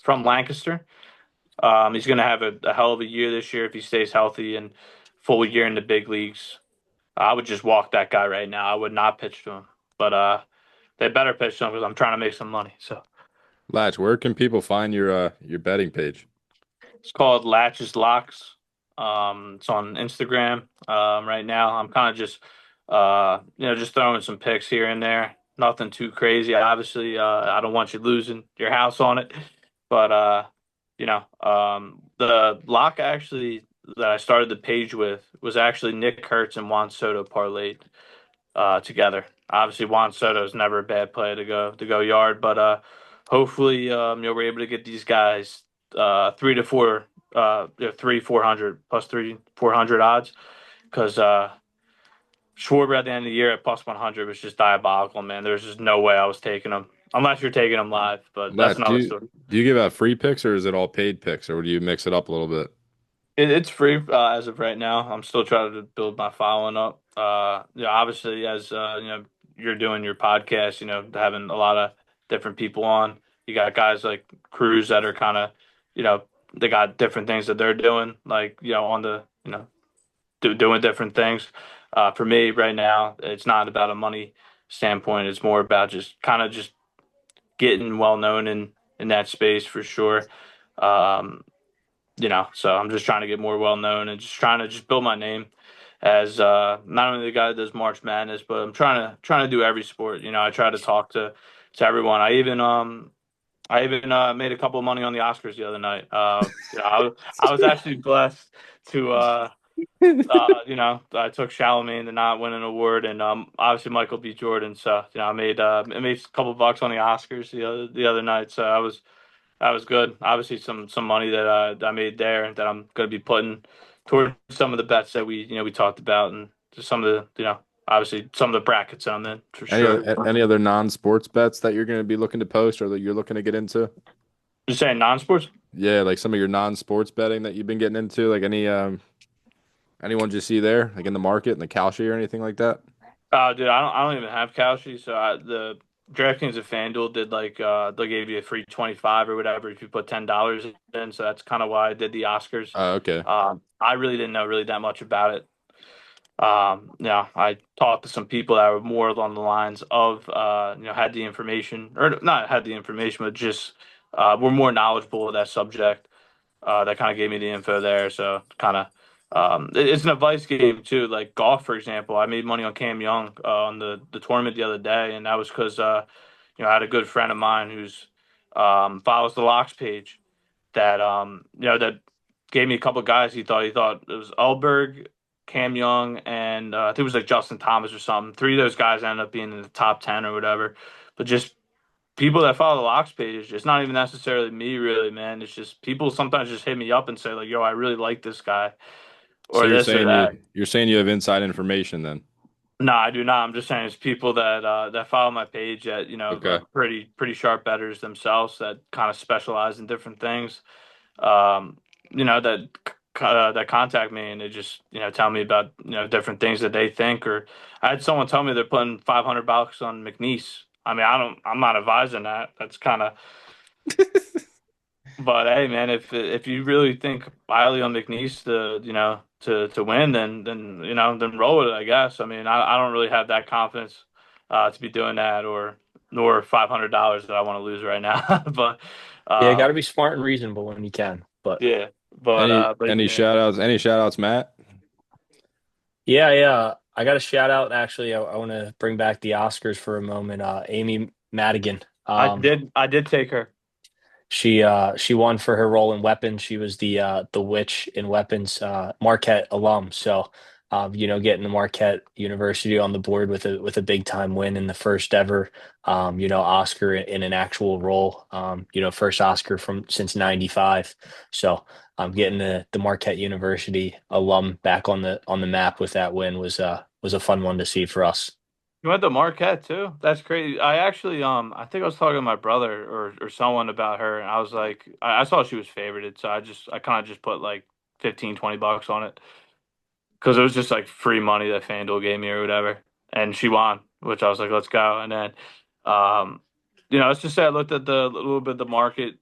from Lancaster. He's going to have a hell of a year this year if he stays healthy and full year in the big leagues. I would just walk that guy right now. I would not pitch to him, but they better pitch to him because I'm trying to make some money. So Latch, where can people find your betting page? it's called Latches Locks. It's on Instagram. Right now, I'm kind of just just throwing some picks here and there. Nothing too crazy. Obviously, I don't want you losing your house on it, but the lock actually that I started the page with was actually Nick Kurtz and Juan Soto parlayed together. Obviously, Juan Soto is never a bad play to go yard, but hopefully, we're able to get these guys 3 to 4, 3 400 plus 3 400 odds because Schwarber at the end of the year at plus 100 was just diabolical, man. There's just no way I was taking them unless you're taking them live, but that's Latch, do another you story. do you give out free picks or is it all paid picks or do you mix it up a little bit? It's free as of right now. I'm still trying to build my following up. Obviously, as you're doing your podcast, having a lot of different people on. You got guys like Cruz that are kind of, they got different things that they're doing, like on the, doing different things. For me, right now, it's not about a money standpoint. It's more about just kind of just getting well known in that space for sure. Um, so I'm just trying to get more well known and just trying to just build my name as not only the guy that does March Madness, but I'm trying to do every sport. I try to talk to everyone. I even made a couple of money on the Oscars the other night. I was actually blessed to I took Chalamet to not win an award, and obviously Michael B. Jordan. So I made a couple bucks on the Oscars the other night. So that was good. Obviously, some money that I made there that I'm going to be putting towards some of the bets that we talked about, and just some of the obviously some of the brackets I'm in for Any sure. any other non-sports bets that you're going to be looking to post or that you're looking to get into? You're saying non-sports? Yeah, like some of your non-sports betting that you've been getting into, like anyone you see there, like in the market in the Kalshi or anything like that? Dude, I don't even have Kalshi, so the DraftKings and FanDuel did like they gave you a free 25 or whatever if you put $10 in. So that's kind of why I did the Oscars. Oh, okay. I really didn't know really that much about it. I talked to some people that were more along the lines of, had the information, or not had the information, but just were more knowledgeable of that subject. That kind of gave me the info there. So kind of, it's an advice game too. Like golf, for example, I made money on Cam Young on the tournament the other day, and that was because I had a good friend of mine who's follows the locks page that gave me a couple of guys he thought it was Elberg, Cam Young, and I think it was like Justin Thomas or something. Three of those guys ended up being in the top 10 or whatever. But just people that follow the locks page, it's not even necessarily me really, man. It's just people sometimes just hit me up and say like, "Yo, I really like this guy," So or this or that. you're saying you have inside information then? No, I do not. I'm just saying it's people that follow my page that Okay. are pretty sharp bettors themselves that kind of specialize in different things. Um, that contact me and they just tell me about different things that they think. Or I had someone tell me they're putting $500 on McNeese. I mean, I'm not advising that. That's kind of. But hey, man, if you really think highly on McNeese to win, then roll with it. I guess. I mean, I don't really have that confidence to be doing that, or nor $500 that I want to lose right now. But Yeah, got um, to be smart and reasonable when you can. But yeah, but Any yeah. shout outs? Any shout outs, Matt? yeah, yeah, I got a shout out. Actually, I want to bring back the Oscars for a moment. Amy Madigan. I did take her. She won for her role in Weapons. She was the witch in Weapons, Marquette alum. So, getting the Marquette University on the board with a big time win in the first ever, Oscar in an actual role. First Oscar from since '95. So, getting the Marquette University alum back on the map with that win was a fun one to see for us. You went to Marquette too? That's crazy. I actually I think I was talking to my brother or someone about her and I was like I saw she was favorited, so I kind of just put like 15-20 bucks on it because it was just like free money that FanDuel gave me or whatever. And she won, which I was like, let's go. And then um let's just say I looked at the a little bit of the market,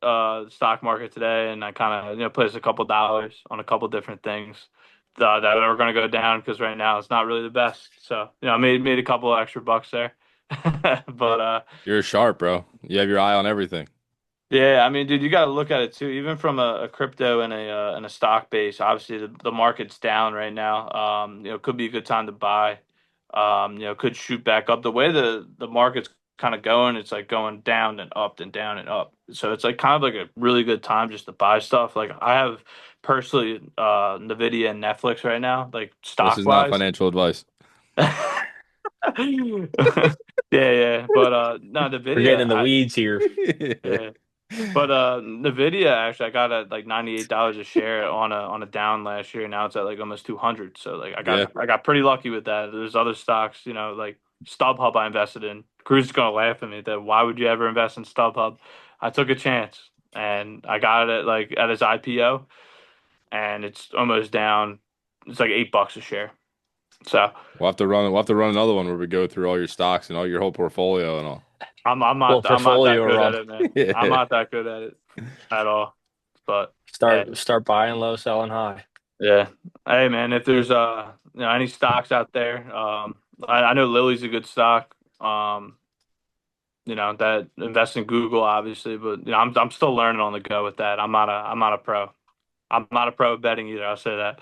stock market today, and I kind of placed a couple dollars on a couple different things that are going to go down because right now it's not really the best. So I made a couple of extra bucks there, but You're sharp, bro. You have your eye on everything. yeah, I mean, dude, you got to look at it too. Even from a crypto and a stock base, obviously the market's down right now. Could be a good time to buy. Could shoot back up. The way the market's kind of going, it's like going down and up and down and up. So it's like kind of like a really good time just to buy stuff. Like I have personally Nvidia and Netflix right now, like This stock is not wise. financial advice. Yeah, yeah. But no, We're getting Nvidia, in the weeds here. yeah. But Nvidia actually I got at like $98 a share on a down last year. Now it's at like almost 200. So like Yeah. I got pretty lucky with that. There's other stocks, like StubHub I invested in. Cruz is gonna laugh at me that why would you ever invest in StubHub? I took a chance and I got it at its IPO and it's almost down. It's like $8 a share. So We'll have to run another one where we go through all your stocks and all your whole portfolio and all. Well, I'm not that portfolio good at run. it, man. I'm Yeah. not that good at it at all. But hey. Start buying low, selling high. Yeah. Hey man, if there's any stocks out there, I know Lily's a good stock. That invest in Google obviously, but I'm still learning on the go with that. I'm not a pro. I'm not a pro at betting either. I'll say that.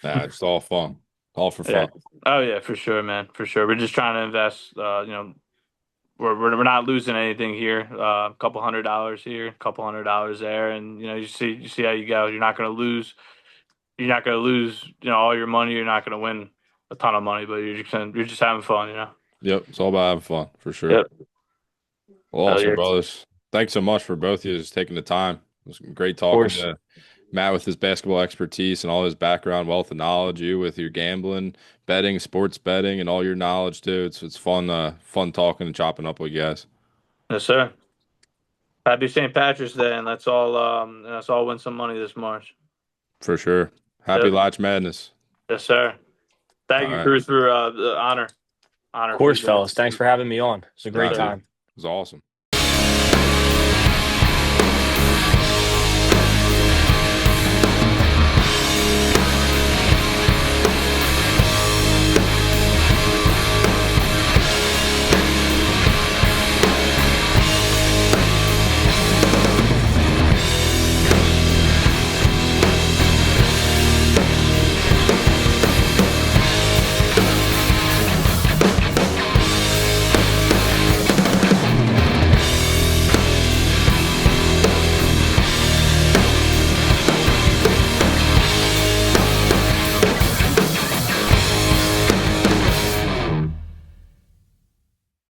Nah, it's all fun. All for Yeah. fun. Oh yeah, for sure, man. For sure. We're just trying to invest. We're not losing anything here. A couple $100 here, a couple $100 there, and you see how you go. You're not going to lose. You're not going to lose, all your money. You're not going to win a ton of money, but you're just having fun. Yep, it's all about having fun for sure. Yep. Well, Oh awesome, yeah. brothers. Thanks so much for both of you just taking the time. It was great Of talking course. to Matt with his basketball expertise and all his background, wealth of knowledge. You with your gambling, betting, sports betting, and all your knowledge too. It's fun talking and chopping up with you guys Yes, sir. Happy St. Patrick's Day, and let's all win some money this March. for sure. Happy Yep. Latch Madness. Yes, sir. All Thank you, right, Cruz, for the honor. Of For you course, guys. fellas. Thanks for having me on. It's a nah, great dude, time. it was awesome.